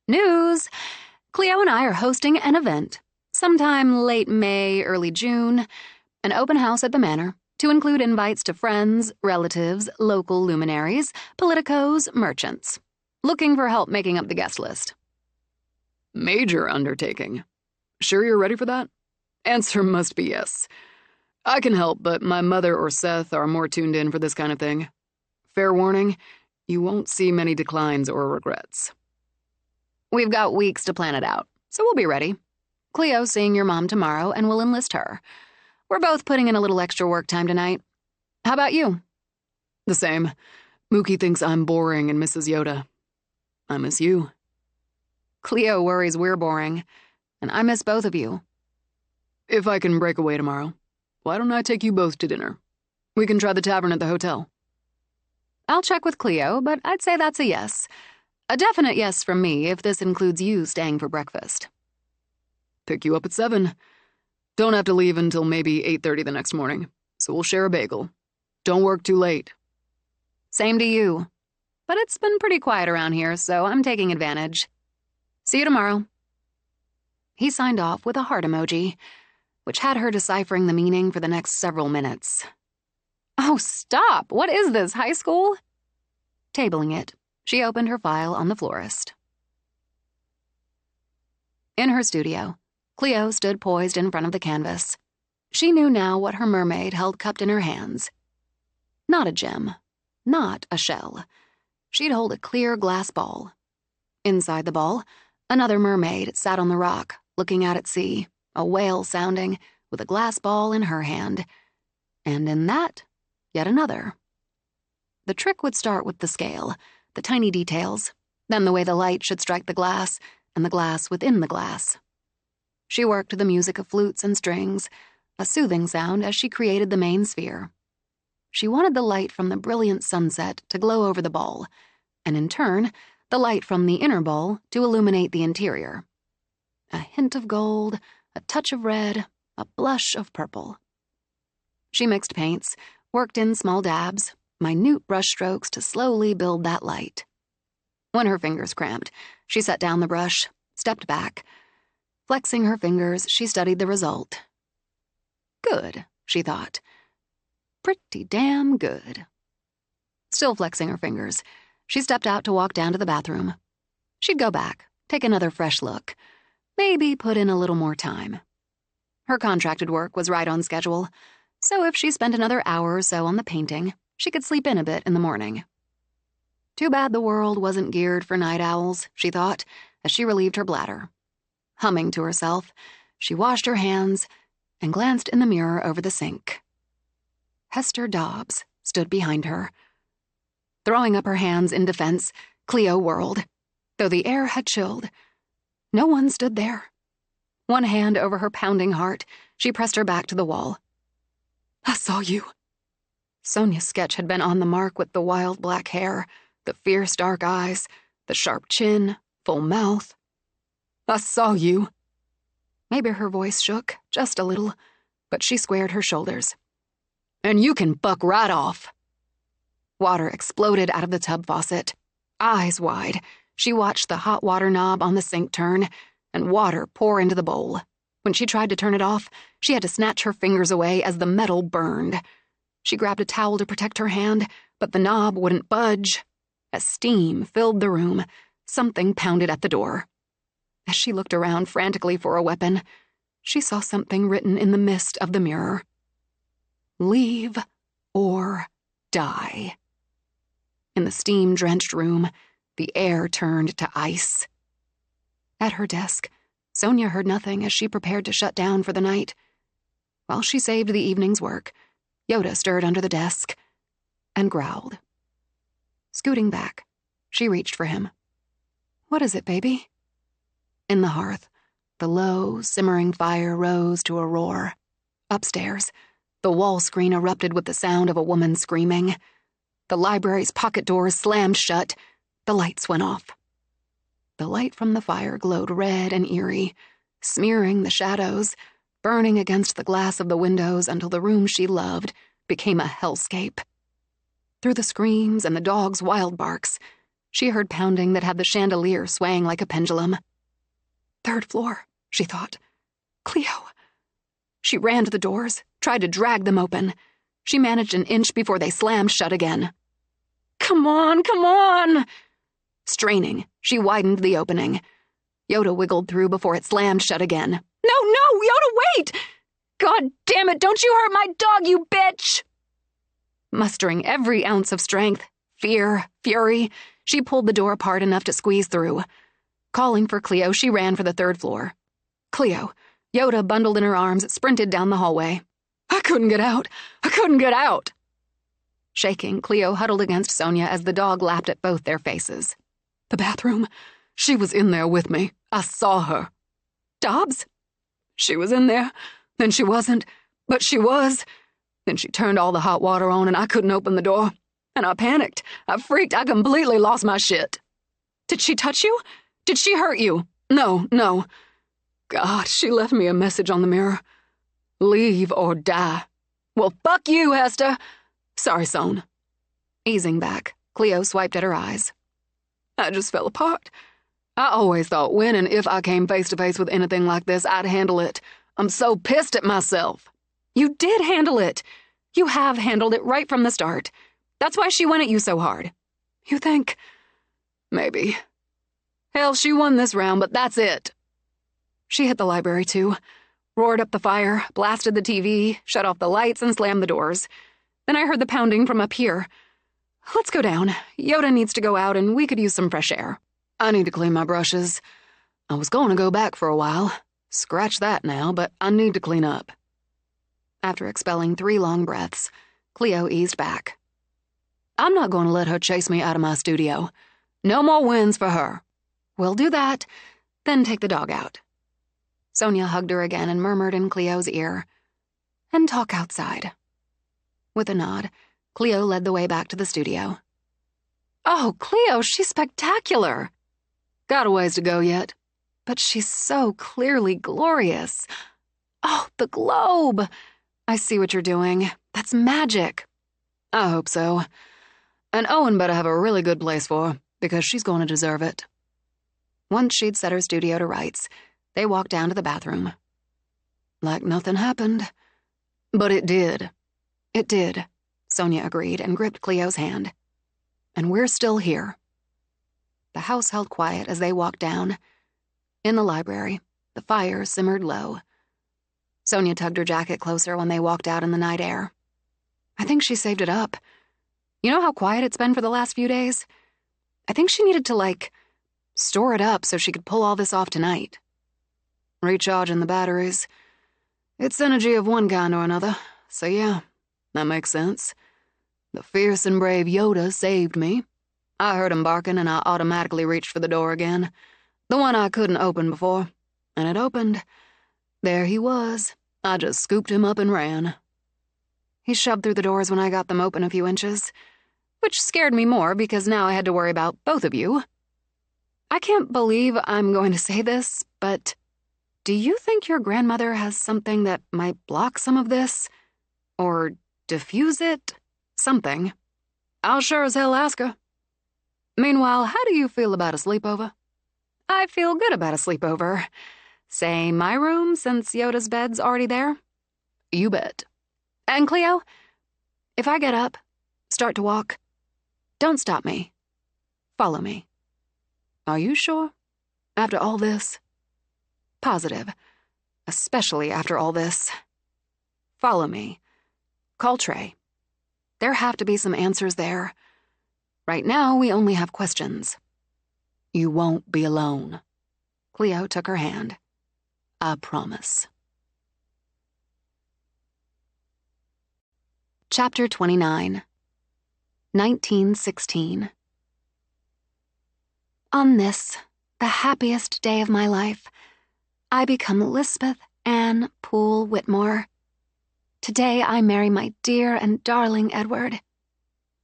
News! Cleo and I are hosting an event, sometime late May, early June, an open house at the manor, to include invites to friends, relatives, local luminaries, politicos, merchants. Looking for help making up the guest list. Major undertaking. Sure you're ready for that? Answer must be yes. I can help, but my mother or Seth are more tuned in for this kind of thing. Fair warning, you won't see many declines or regrets. We've got weeks to plan it out, so we'll be ready. Cleo's seeing your mom tomorrow, and we'll enlist her. We're both putting in a little extra work time tonight. How about you? The same. Mookie thinks I'm boring and misses Yoda. I miss you. Cleo worries we're boring, and I miss both of you. If I can break away tomorrow, why don't I take you both to dinner? We can try the tavern at the hotel. I'll check with Cleo, but I'd say that's a yes. A definite yes from me if this includes you staying for breakfast. Pick you up at 7. Don't have to leave until maybe 8:30 the next morning, so we'll share a bagel. Don't work too late. Same to you. But it's been pretty quiet around here, so I'm taking advantage. See you tomorrow. He signed off with a heart emoji, which had her deciphering the meaning for the next several minutes. Oh, stop! What is this, high school? Tabling it, she opened her file on the florist. In her studio, Cleo stood poised in front of the canvas. She knew now what her mermaid held cupped in her hands. Not a gem, not a shell. She'd hold a clear glass ball. Inside the ball, another mermaid sat on the rock, looking out at sea, a whale sounding, with a glass ball in her hand. And in that, yet another. The trick would start with the scale, the tiny details, then the way the light should strike the glass, and the glass within the glass. She worked to the music of flutes and strings, a soothing sound as she created the main sphere. She wanted the light from the brilliant sunset to glow over the bowl, and in turn, the light from the inner bowl to illuminate the interior. A hint of gold, a touch of red, a blush of purple. She mixed paints, worked in small dabs, minute brush strokes to slowly build that light. When her fingers cramped, she set down the brush, stepped back. Flexing her fingers, she studied the result. Good, she thought. Pretty damn good. Still flexing her fingers, she stepped out to walk down to the bathroom. She'd go back, take another fresh look, maybe put in a little more time. Her contracted work was right on schedule, so if she spent another hour or so on the painting, she could sleep in a bit in the morning. Too bad the world wasn't geared for night owls, she thought, as she relieved her bladder. Humming to herself, she washed her hands and glanced in the mirror over the sink. Hester Dobbs stood behind her. Throwing up her hands in defense, Cleo whirled. Though the air had chilled, no one stood there. One hand over her pounding heart, she pressed her back to the wall. I saw you. Sonia's sketch had been on the mark with the wild black hair, the fierce dark eyes, the sharp chin, full mouth. I saw you. Maybe her voice shook, just a little, but she squared her shoulders. And you can fuck right off. Water exploded out of the tub faucet. Eyes wide, she watched the hot water knob on the sink turn, and water pour into the bowl. When she tried to turn it off, she had to snatch her fingers away as the metal burned. She grabbed a towel to protect her hand, but the knob wouldn't budge. As steam filled the room, something pounded at the door. As she looked around frantically for a weapon, she saw something written in the mist of the mirror. Leave or die. In the steam-drenched room, the air turned to ice. At her desk, Sonia heard nothing as she prepared to shut down for the night. While she saved the evening's work, Yoda stirred under the desk and growled. Scooting back, she reached for him. What is it, baby? In the hearth, the low, simmering fire rose to a roar. Upstairs, the wall screen erupted with the sound of a woman screaming. The library's pocket doors slammed shut. The lights went off. The light from the fire glowed red and eerie, smearing the shadows, burning against the glass of the windows until the room she loved became a hellscape. Through the screams and the dog's wild barks, she heard pounding that had the chandelier swaying like a pendulum. Third floor, she thought. Cleo. She ran to the doors, tried to drag them open. She managed an inch before they slammed shut again. Come on, come on! Straining, she widened the opening. Yoda wiggled through before it slammed shut again. No, Yoda, wait! God damn it, don't you hurt my dog, you bitch! Mustering every ounce of strength, fear, fury, she pulled the door apart enough to squeeze through. Calling for Cleo, she ran for the third floor. Cleo, Yoda bundled in her arms, sprinted down the hallway. I couldn't get out! Shaking, Cleo huddled against Sonia as the dog lapped at both their faces. The bathroom. She was in there with me. I saw her. Dobbs? She was in there, then she wasn't, but she was. Then she turned all the hot water on and I couldn't open the door. And I panicked. I freaked. I completely lost my shit. Did she touch you? Did she hurt you? No. God, she left me a message on the mirror. Leave or die. Well, fuck you, Hester. Sorry, Son. Easing back, Cleo swiped at her eyes. I just fell apart. I always thought when and if I came face to face with anything like this, I'd handle it. I'm so pissed at myself. You did handle it. You have handled it right from the start. That's why she went at you so hard. You think? Maybe. Hell, she won this round, but that's it. She hit the library, too. Roared up the fire, blasted the TV, shut off the lights, and slammed the doors. Then I heard the pounding from up here. Let's go down. Yoda needs to go out, and we could use some fresh air. I need to clean my brushes. I was going to go back for a while. Scratch that now, but I need to clean up. After expelling 3 long breaths, Cleo eased back. I'm not going to let her chase me out of my studio. No more wins for her. We'll do that, then take the dog out. Sonia hugged her again and murmured in Cleo's ear, and talk outside. With a nod, Cleo led the way back to the studio. Oh, Cleo, she's spectacular! Got a ways to go yet, but she's so clearly glorious. Oh, the globe! I see what you're doing. That's magic. I hope so. And Owen better have a really good place for her, because she's going to deserve it. Once she'd set her studio to rights, they walked down to the bathroom. Like nothing happened. But it did. It did, Sonia agreed and gripped Cleo's hand. And we're still here. The house held quiet as they walked down. In the library, the fire simmered low. Sonia tugged her jacket closer when they walked out in the night air. I think she saved it up. You know how quiet it's been for the last few days? I think she needed to, store it up so she could pull all this off tonight. Recharging the batteries. It's energy of one kind or another, so yeah, that makes sense. The fierce and brave Yoda saved me. I heard him barking and I automatically reached for the door again. The one I couldn't open before. And it opened. There he was. I just scooped him up and ran. He shoved through the doors when I got them open a few inches, which scared me more because now I had to worry about both of you. I can't believe I'm going to say this, but do you think your grandmother has something that might block some of this? Or diffuse it? Something. I'll sure as hell ask her. Meanwhile, how do you feel about a sleepover? I feel good about a sleepover. Say my room, since Yoda's bed's already there? You bet. And Cleo, if I get up, start to walk, don't stop me. Follow me. Are you sure? After all this? Positive. Especially after all this. Follow me. Call Trey. There have to be some answers there. Right now, we only have questions. You won't be alone. Cleo took her hand. I promise. Chapter 29. 1916. On this, the happiest day of my life, I become Lisbeth Ann Poole Whitmore. Today I marry my dear and darling Edward.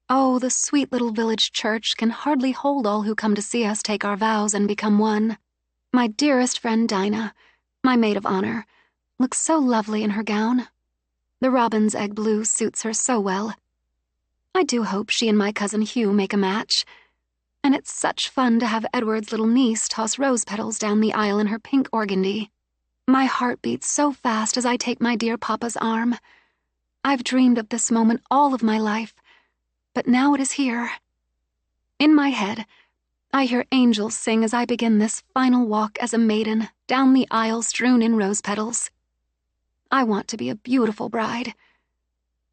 Oh, the sweet little village church can hardly hold all who come to see us take our vows and become one. My dearest friend Dinah, my maid of honor, looks so lovely in her gown. The robin's egg blue suits her so well. I do hope she and my cousin Hugh make a match. And it's such fun to have Edward's little niece toss rose petals down the aisle in her pink organdy. My heart beats so fast as I take my dear papa's arm. I've dreamed of this moment all of my life, but now it is here. In my head, I hear angels sing as I begin this final walk as a maiden down the aisle strewn in rose petals. I want to be a beautiful bride.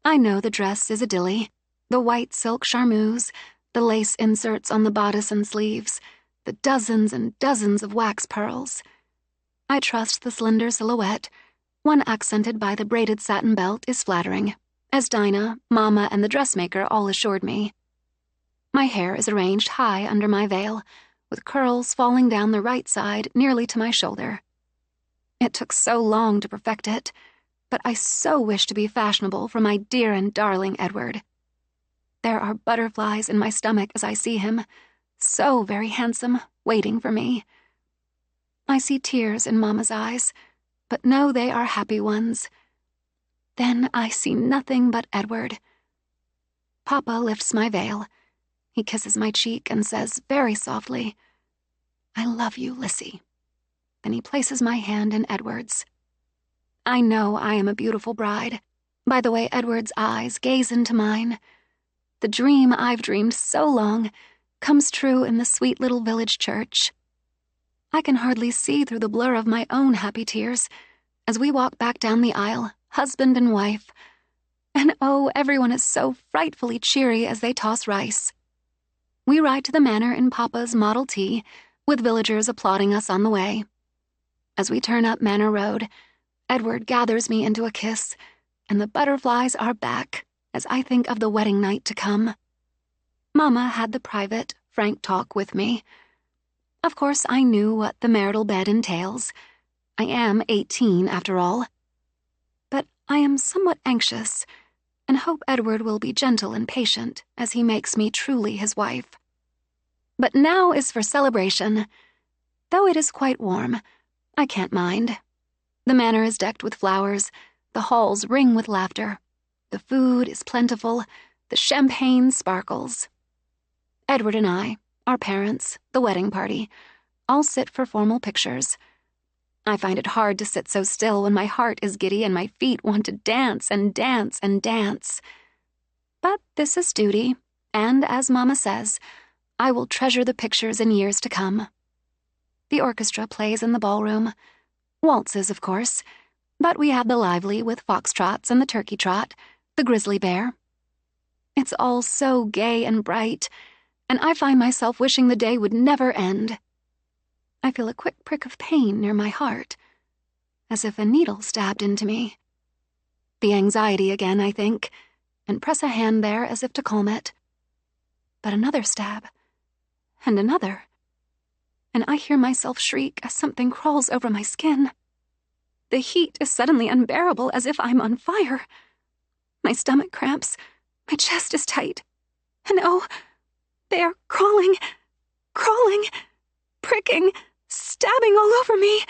I know the dress is a dilly, the white silk charmeuse, the lace inserts on the bodice and sleeves, the dozens and dozens of wax pearls. I trust the slender silhouette, one accented by the braided satin belt, is flattering, as Dinah, Mama, and the dressmaker all assured me. My hair is arranged high under my veil, with curls falling down the right side nearly to my shoulder. It took so long to perfect it, but I so wish to be fashionable for my dear and darling Edward. There are butterflies in my stomach as I see him, so very handsome, waiting for me. I see tears in Mama's eyes, but know they are happy ones. Then I see nothing but Edward. Papa lifts my veil. He kisses my cheek and says very softly, "I love you, Lissy." Then he places my hand in Edward's. I know I am a beautiful bride, by the way Edward's eyes gaze into mine. The dream I've dreamed so long comes true in the sweet little village church. I can hardly see through the blur of my own happy tears as we walk back down the aisle, husband and wife. And oh, everyone is so frightfully cheery as they toss rice. We ride to the manor in Papa's Model T, with villagers applauding us on the way. As we turn up Manor Road, Edward gathers me into a kiss, and the butterflies are back as I think of the wedding night to come. Mama had the private, frank talk with me. Of course, I knew what the marital bed entails. I am 18, after all. But I am somewhat anxious. and hope Edward will be gentle and patient as he makes me truly his wife. But now is for celebration. Though it is quite warm, I can't mind. The manor is decked with flowers, the halls ring with laughter, the food is plentiful, the champagne sparkles. Edward and I, our parents, the wedding party, all sit for formal pictures. I find it hard to sit so still when my heart is giddy and my feet want to dance and dance and dance. But this is duty, and as Mama says, I will treasure the pictures in years to come. The orchestra plays in the ballroom. Waltzes, of course, but we have the lively with foxtrots and the turkey trot, the grizzly bear. It's all so gay and bright, and I find myself wishing the day would never end. I feel a quick prick of pain near my heart, as if a needle stabbed into me. The anxiety again, I think, and press a hand there as if to calm it. But another stab, and another, and I hear myself shriek as something crawls over my skin. The heat is suddenly unbearable, as if I'm on fire. My stomach cramps, my chest is tight, and oh, they are crawling, pricking, stabbing all over me.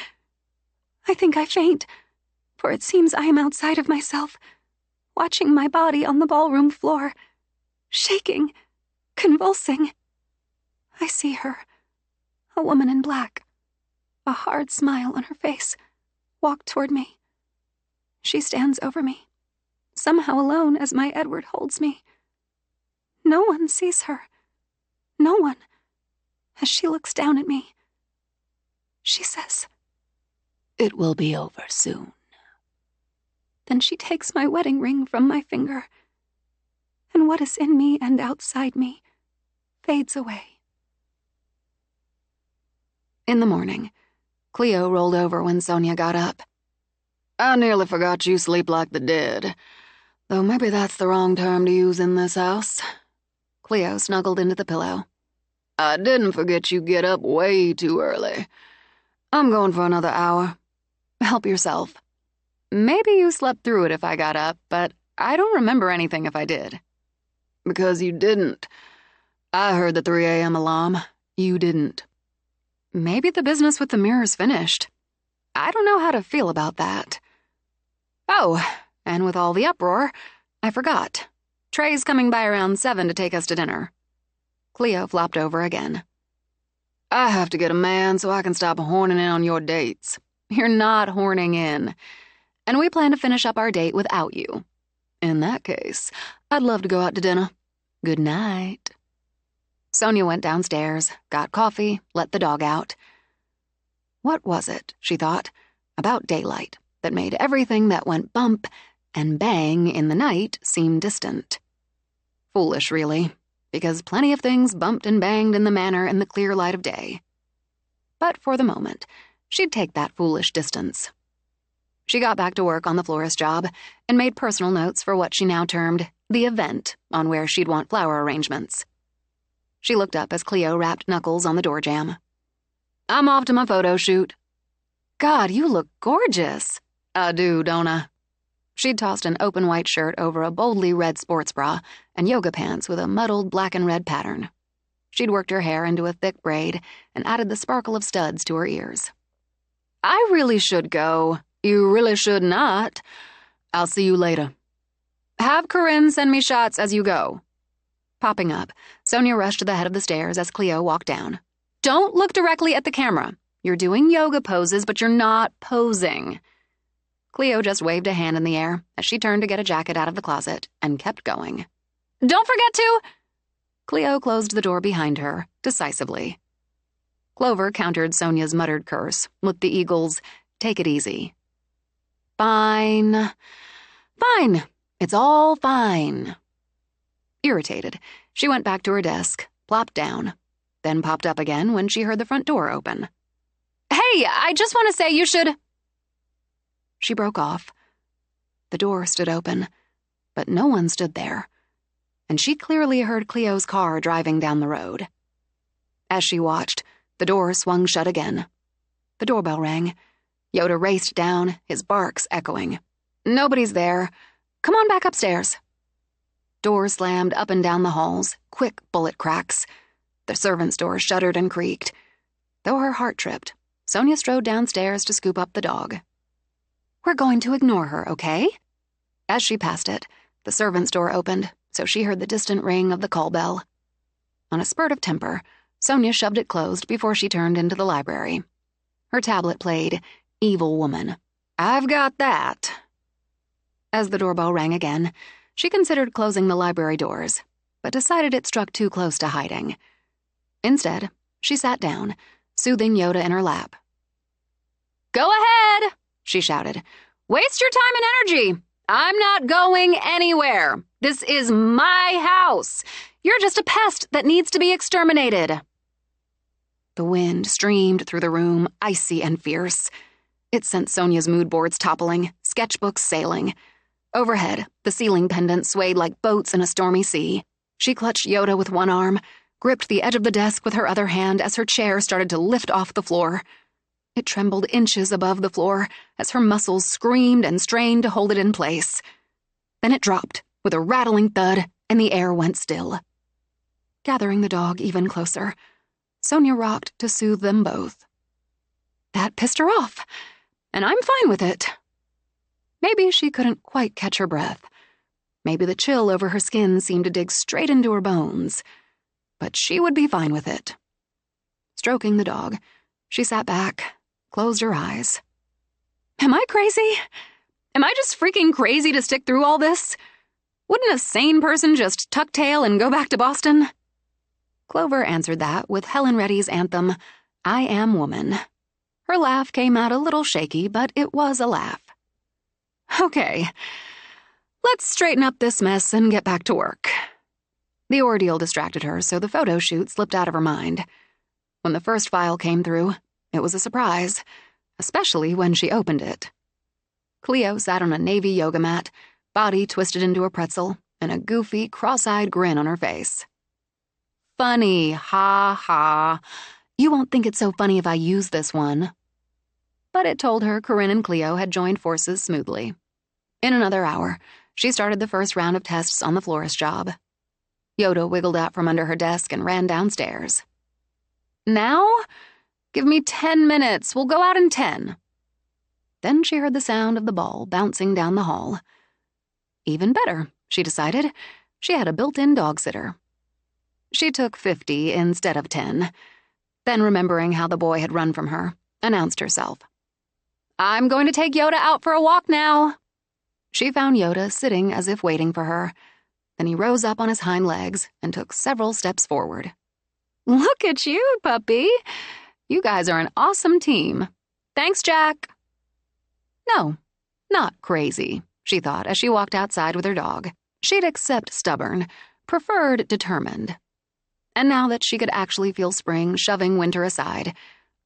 I think I faint, for it seems I am outside of myself, watching my body on the ballroom floor, shaking, convulsing. I see her, a woman in black, a hard smile on her face, walk toward me. She stands over me, somehow alone as my Edward holds me. No one sees her. No one. As she looks down at me, she says, "It will be over soon." Then she takes my wedding ring from my finger, and what is in me and outside me fades away. In the morning, Cleo rolled over when Sonia got up. "I nearly forgot you sleep like the dead, though maybe that's the wrong term to use in this house." Cleo snuggled into the pillow. "I didn't forget you get up way too early. I'm going for another hour. Help yourself. Maybe you slept through it if I got up, but I don't remember anything if I did." "Because you didn't. I heard the 3 a.m. alarm. You didn't." "Maybe the business with the mirror's finished. I don't know how to feel about that. Oh, and with all the uproar, I forgot. Trey's coming by around 7 to take us to dinner." Cleo flopped over again. "I have to get a man so I can stop horning in on your dates." "You're not horning in. And we plan to finish up our date without you." "In that case, I'd love to go out to dinner. Good night." Sonia went downstairs, got coffee, let the dog out. What was it, she thought, about daylight that made everything that went bump and bang in the night seem distant? Foolish, really, because plenty of things bumped and banged in the manor in the clear light of day. But for the moment, she'd take that foolish distance. She got back to work on the florist job and made personal notes for what she now termed the event on where she'd want flower arrangements. She looked up as Cleo rapped knuckles on the door jamb. "I'm off to my photo shoot." "God, you look gorgeous." "I do, don't I?" She'd tossed an open white shirt over a boldly red sports bra and yoga pants with a muddled black and red pattern. She'd worked her hair into a thick braid and added the sparkle of studs to her ears. "I really should go." "You really should not." "I'll see you later." "Have Corinne send me shots as you go." Popping up, Sonia rushed to the head of the stairs as Cleo walked down. "Don't look directly at the camera. You're doing yoga poses, but you're not posing." Cleo just waved a hand in the air as she turned to get a jacket out of the closet and kept going. "Don't forget to—" Cleo closed the door behind her, decisively. Clover countered Sonia's muttered curse with the eagle's, "Take it easy." "Fine. Fine. It's all fine." Irritated, she went back to her desk, plopped down, then popped up again when she heard the front door open. "Hey, I just want to say you should—" She broke off. The door stood open, but no one stood there, and she clearly heard Cleo's car driving down the road. As she watched, the door swung shut again. The doorbell rang. Yoda raced down, his barks echoing. "Nobody's there. Come on back upstairs." Doors slammed up and down the halls, quick bullet cracks. The servants' door shuddered and creaked. Though her heart tripped, Sonia strode downstairs to scoop up the dog. "We're going to ignore her, okay?" As she passed it, the servants' door opened, so she heard the distant ring of the call bell. On a spurt of temper, Sonia shoved it closed before she turned into the library. Her tablet played Evil Woman. "I've got that." As the doorbell rang again, she considered closing the library doors, but decided it struck too close to hiding. Instead, she sat down, soothing Yoda in her lap. "Go ahead," she shouted. "Waste your time and energy. I'm not going anywhere. This is my house. You're just a pest that needs to be exterminated." The wind streamed through the room, icy and fierce. It sent Sonia's mood boards toppling, sketchbooks sailing. Overhead, the ceiling pendants swayed like boats in a stormy sea. She clutched Yoda with one arm, gripped the edge of the desk with her other hand as her chair started to lift off the floor. It trembled inches above the floor as her muscles screamed and strained to hold it in place. Then it dropped with a rattling thud, and the air went still. Gathering the dog even closer, Sonia rocked to soothe them both. That pissed her off, and I'm fine with it. Maybe she couldn't quite catch her breath. Maybe the chill over her skin seemed to dig straight into her bones. But she would be fine with it. Stroking the dog, she sat back, closed her eyes. Am I crazy? Am I just freaking crazy to stick through all this? Wouldn't a sane person just tuck tail and go back to Boston? Clover answered that with Helen Reddy's anthem, I Am Woman. Her laugh came out a little shaky, but it was a laugh. Okay, let's straighten up this mess and get back to work. The ordeal distracted her, so the photo shoot slipped out of her mind. When the first file came through, it was a surprise, especially when she opened it. Cleo sat on a navy yoga mat, body twisted into a pretzel, and a goofy, cross-eyed grin on her face. Funny, ha ha. You won't think it's so funny if I use this one. But it told her Corinne and Cleo had joined forces smoothly. In another hour, she started the first round of tests on the florist job. Yoda wiggled out from under her desk and ran downstairs. Now? Give me 10 minutes. We'll go out in 10. Then she heard the sound of the ball bouncing down the hall. Even better, she decided. She had a built-in dog sitter. She took 50 instead of 10. Then, remembering how the boy had run from her, announced herself. I'm going to take Yoda out for a walk now. She found Yoda sitting as if waiting for her. Then he rose up on his hind legs and took several steps forward. Look at you, puppy. You guys are an awesome team. Thanks, Jack. No, not crazy, she thought as she walked outside with her dog. She'd accept stubborn, preferred determined. And now that she could actually feel spring shoving winter aside,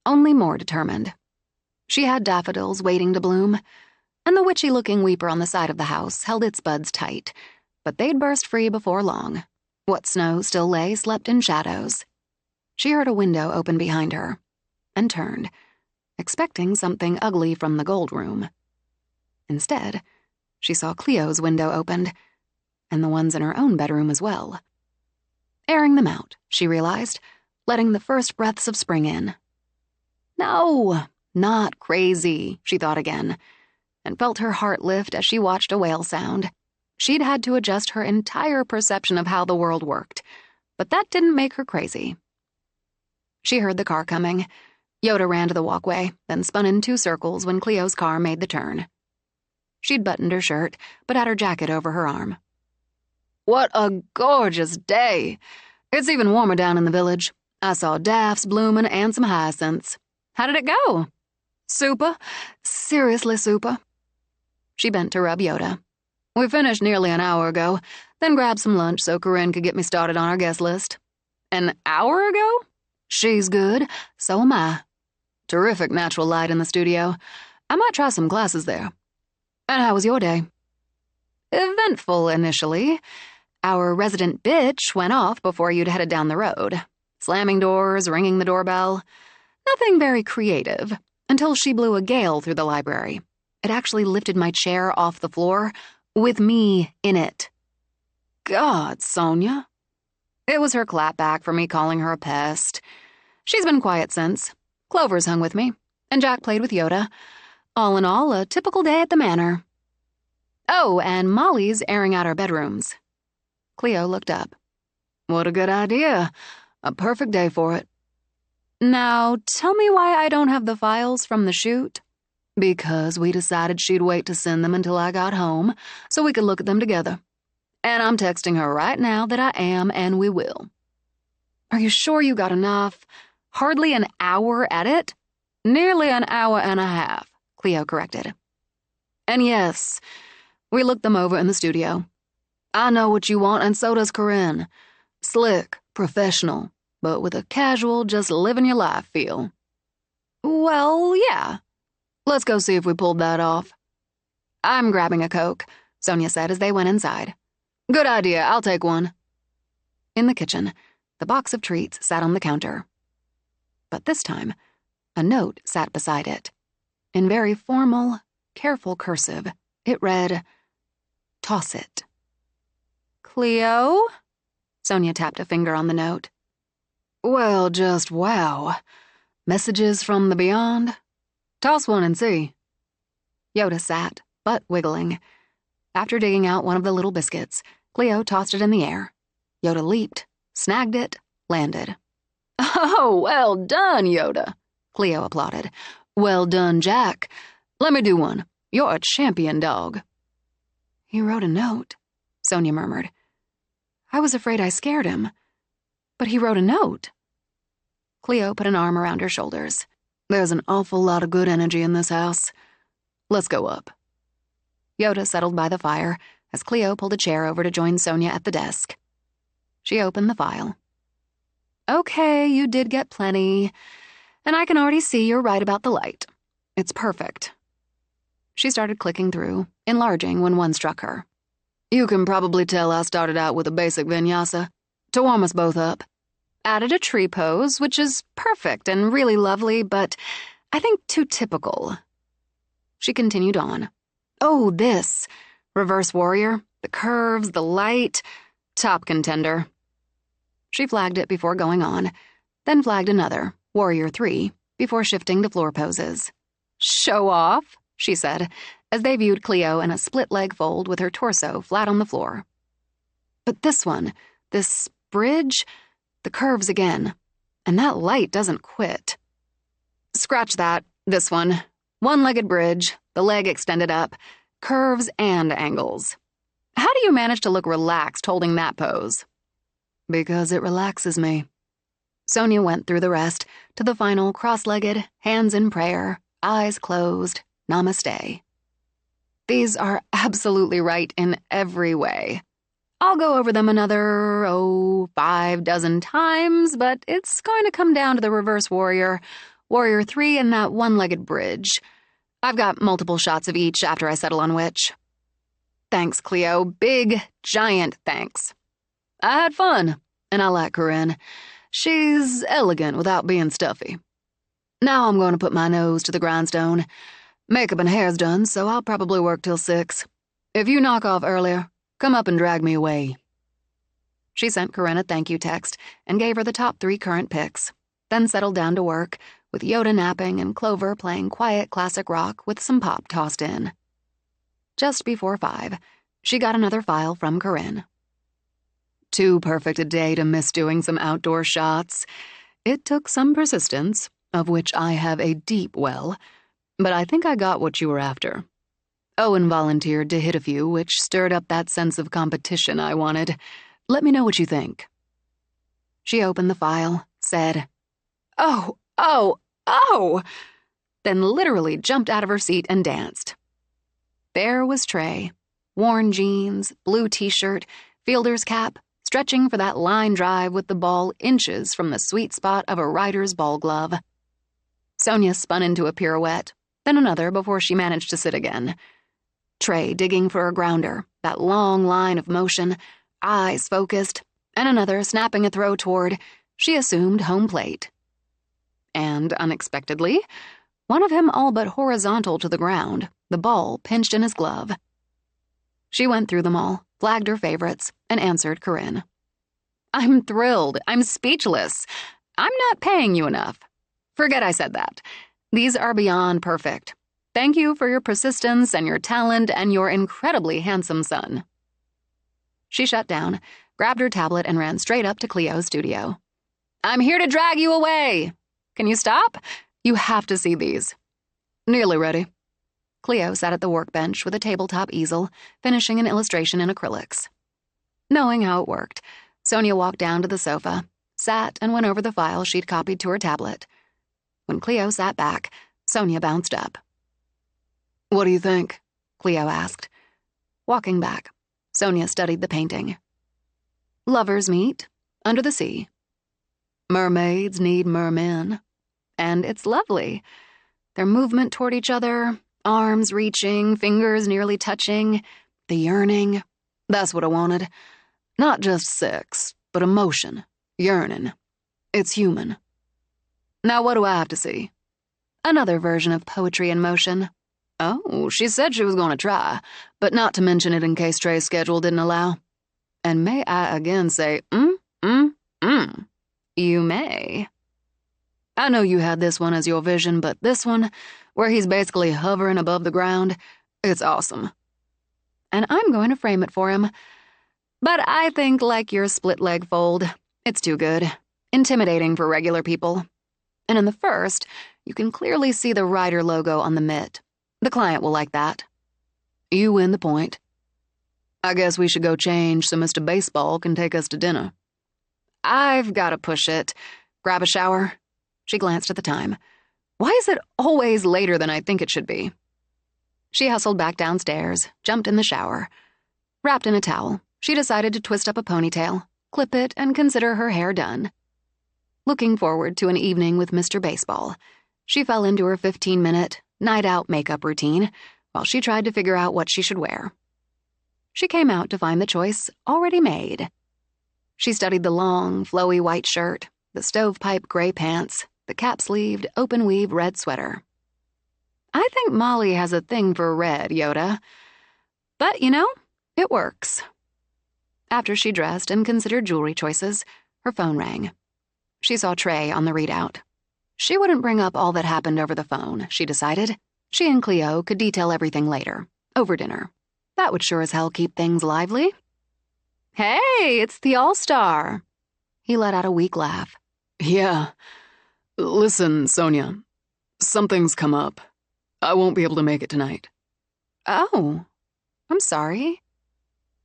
only more determined. She had daffodils waiting to bloom, and the witchy-looking weeper on the side of the house held its buds tight, but they'd burst free before long. What snow still lay slept in shadows. She heard a window open behind her, and turned, expecting something ugly from the gold room. Instead, she saw Cleo's window opened, and the ones in her own bedroom as well. Airing them out, she realized, letting the first breaths of spring in. No, not crazy, she thought again, and felt her heart lift as she watched a whale sound. She'd had to adjust her entire perception of how the world worked, but that didn't make her crazy. She heard the car coming. Yoda ran to the walkway, then spun in 2 circles when Cleo's car made the turn. She'd buttoned her shirt, but had her jacket over her arm. What a gorgeous day! It's even warmer down in the village. I saw daffs blooming and some hyacinths. How did it go? Super. Seriously super. She bent to rub Yoda. We finished nearly an hour ago, then grabbed some lunch so Corinne could get me started on our guest list. An hour ago? She's good. So am I. Terrific natural light in the studio. I might try some classes there. And how was your day? Eventful initially. Our resident bitch went off before you'd headed down the road. Slamming doors, ringing the doorbell. Nothing very creative, until she blew a gale through the library. It actually lifted my chair off the floor, with me in it. God, Sonia. It was her clapback for me calling her a pest. She's been quiet since. Clover's hung with me, and Jack played with Yoda. All in all, a typical day at the manor. Oh, and Molly's airing out our bedrooms. Cleo looked up. What a good idea. A perfect day for it. Now, tell me why I don't have the files from the shoot. Because we decided she'd wait to send them until I got home, so we could look at them together. And I'm texting her right now that I am, and we will. Are you sure you got enough? Hardly an hour at it? Nearly an hour and a half, Cleo corrected. And yes, we looked them over in the studio. I know what you want, and so does Corinne. Slick, professional, but with a casual, just living your life feel. Well, yeah. Let's go see if we pulled that off. I'm grabbing a Coke, Sonia said as they went inside. Good idea, I'll take one. In the kitchen, the box of treats sat on the counter. But this time, a note sat beside it. In very formal, careful cursive, it read, Toss it. Cleo? Sonia tapped a finger on the note. Well, just wow. Messages from the beyond? Toss one and see. Yoda sat, butt wiggling. After digging out one of the little biscuits, Cleo tossed it in the air. Yoda leaped, snagged it, landed. Oh, well done, Yoda, Cleo applauded. Well done, Jack. Let me do one. You're a champion dog. He wrote a note, Sonia murmured. I was afraid I scared him. But he wrote a note. Cleo put an arm around her shoulders. There's an awful lot of good energy in this house. Let's go up. Yoda settled by the fire as Cleo pulled a chair over to join Sonia at the desk. She opened the file. Okay, you did get plenty, and I can already see you're right about the light. It's perfect. She started clicking through, enlarging when one struck her. You can probably tell I started out with a basic vinyasa, to warm us both up. Added a tree pose, which is perfect and really lovely, but I think too typical. She continued on. Oh, this. Reverse warrior, the curves, the light. Top contender. She flagged it before going on, then flagged another, Warrior 3, before shifting to floor poses. Show off, she said, as they viewed Cleo in a split-leg fold with her torso flat on the floor. But this one, this bridge, the curves again, and that light doesn't quit. Scratch that, this one. One-legged bridge, the leg extended up, curves and angles. How do you manage to look relaxed holding that pose? Because it relaxes me. Sonia went through the rest to the final cross-legged, hands in prayer, eyes closed, namaste. These are absolutely right in every way. I'll go over them another, 5 dozen times, but it's going to come down to the reverse warrior, Warrior 3, and that one-legged bridge. I've got multiple shots of each after I settle on which. Thanks, Cleo. Big, giant thanks. I had fun, and I like Corinne. She's elegant without being stuffy. Now I'm going to put my nose to the grindstone. Makeup and hair's done, so I'll probably work till 6. If you knock off earlier, come up and drag me away. She sent Corinne a thank you text and gave her the top 3 current picks, then settled down to work, with Yoda napping and Clover playing quiet classic rock with some pop tossed in. Just before 5, she got another file from Corinne. Too perfect a day to miss doing some outdoor shots. It took some persistence, of which I have a deep well, but I think I got what you were after. Owen volunteered to hit a few, which stirred up that sense of competition I wanted. Let me know what you think. She opened the file, said, Oh! Then literally jumped out of her seat and danced. There was Trey, worn jeans, blue t-shirt, fielder's cap, stretching for that line drive with the ball inches from the sweet spot of a rider's ball glove. Sonia spun into a pirouette, then another before she managed to sit again. Trey digging for a grounder, that long line of motion, eyes focused, and another snapping a throw toward, she assumed, home plate. And, unexpectedly, one of him all but horizontal to the ground, the ball pinched in his glove. She went through them all, flagged her favorites, and answered Corinne. I'm thrilled. I'm speechless. I'm not paying you enough. Forget I said that. These are beyond perfect. Thank you for your persistence and your talent and your incredibly handsome son. She shut down, grabbed her tablet, and ran straight up to Cleo's studio. I'm here to drag you away. Can you stop? You have to see these. Nearly ready. Cleo sat at the workbench with a tabletop easel, finishing an illustration in acrylics. Knowing how it worked, Sonia walked down to the sofa, sat, and went over the file she'd copied to her tablet. When Cleo sat back, Sonia bounced up. What do you think? Cleo asked. Walking back, Sonia studied the painting. Lovers meet under the sea. Mermaids need mermen. And it's lovely. Their movement toward each other, arms reaching, fingers nearly touching, the yearning. That's what I wanted. Not just sex, but emotion, yearning. It's human. Now what do I have to see? Another version of poetry in motion. Oh, she said she was going to try, but not to mention it in case Trey's schedule didn't allow. And may I again say, You may. I know you had this one as your vision, but this one, where he's basically hovering above the ground, it's awesome. And I'm going to frame it for him. But I think like your split leg fold, it's too good. Intimidating for regular people. And in the first, you can clearly see the rider logo on the mitt. The client will like that. You win the point. I guess we should go change so Mr. Baseball can take us to dinner. I've got to push it. Grab a shower. She glanced at the time. Why is it always later than I think it should be? She hustled back downstairs, jumped in the shower. Wrapped in a towel, she decided to twist up a ponytail, clip it, and consider her hair done. Looking forward to an evening with Mr. Baseball, she fell into her 15-minute, night-out makeup routine while she tried to figure out what she should wear. She came out to find the choice already made. She studied the long, flowy white shirt, the stovepipe gray pants, the cap-sleeved, open-weave red sweater. I think Molly has a thing for red, Yoda. But, it works. After she dressed and considered jewelry choices, her phone rang. She saw Trey on the readout. She wouldn't bring up all that happened over the phone, she decided. She and Cleo could detail everything later, over dinner. That would sure as hell keep things lively. Hey, it's the All-Star. He let out a weak laugh. Yeah. Listen, Sonia. Something's come up. I won't be able to make it tonight. Oh, I'm sorry.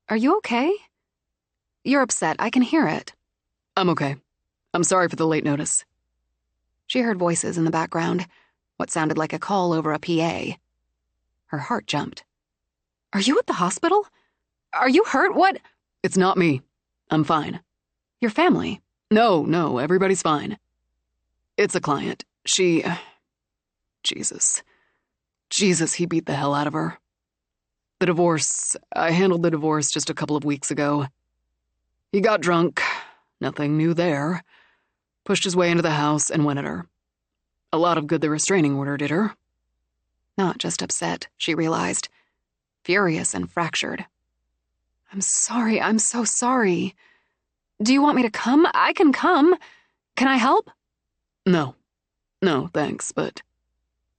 Are you okay? You're upset. I can hear it. I'm okay. I'm sorry for the late notice. She heard voices in the background, what sounded like a call over a PA. Her heart jumped. Are you at the hospital? Are you hurt? What? It's not me. I'm fine. Your family? No, everybody's fine. It's a client. Jesus, he beat the hell out of her. I handled the divorce just a couple of weeks ago. He got drunk. Nothing new there. Pushed his way into the house and went at her. A lot of good the restraining order did her. Not just upset, she realized. Furious and fractured. I'm sorry, I'm so sorry. Do you want me to come? I can come. Can I help? No, thanks, but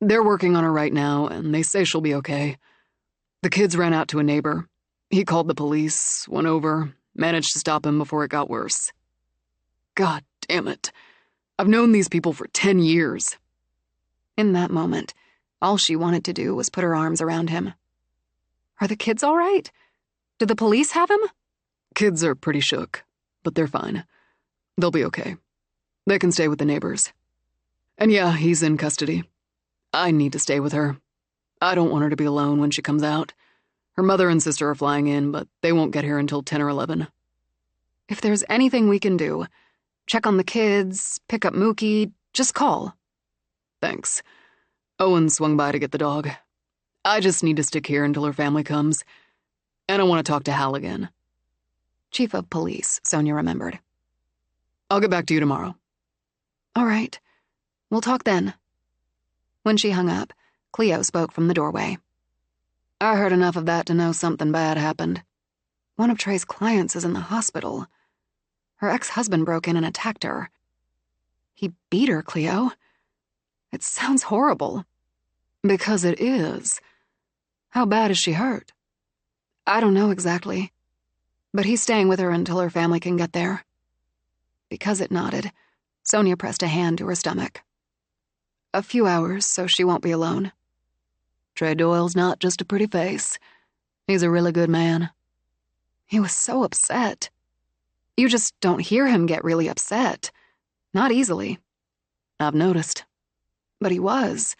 they're working on her right now, and they say she'll be okay. The kids ran out to a neighbor. He called the police, went over, managed to stop him before it got worse. God damn it. I've known these people for 10 years. In that moment, all she wanted to do was put her arms around him. Are the kids all right? Did the police have him? Kids are pretty shook, but they're fine. They'll be okay. They can stay with the neighbors. And yeah, he's in custody. I need to stay with her. I don't want her to be alone when she comes out. Her mother and sister are flying in, but they won't get here until 10 or 11. If there's anything we can do, check on the kids, pick up Mookie, just call. Thanks. Owen swung by to get the dog. I just need to stick here until her family comes. And I want to talk to Hal again. Chief of Police, Sonia remembered. I'll get back to you tomorrow. All right. We'll talk then. When she hung up, Cleo spoke from the doorway. I heard enough of that to know something bad happened. One of Trey's clients is in the hospital. Her ex-husband broke in and attacked her. He beat her, Cleo. It sounds horrible. Because it is. How bad is she hurt? I don't know exactly. But he's staying with her until her family can get there. Because it nodded, Sonia pressed a hand to her stomach. A few hours, so she won't be alone. Trey Doyle's not just a pretty face. He's a really good man. He was so upset. You just don't hear him get really upset. Not easily. I've noticed. But he was.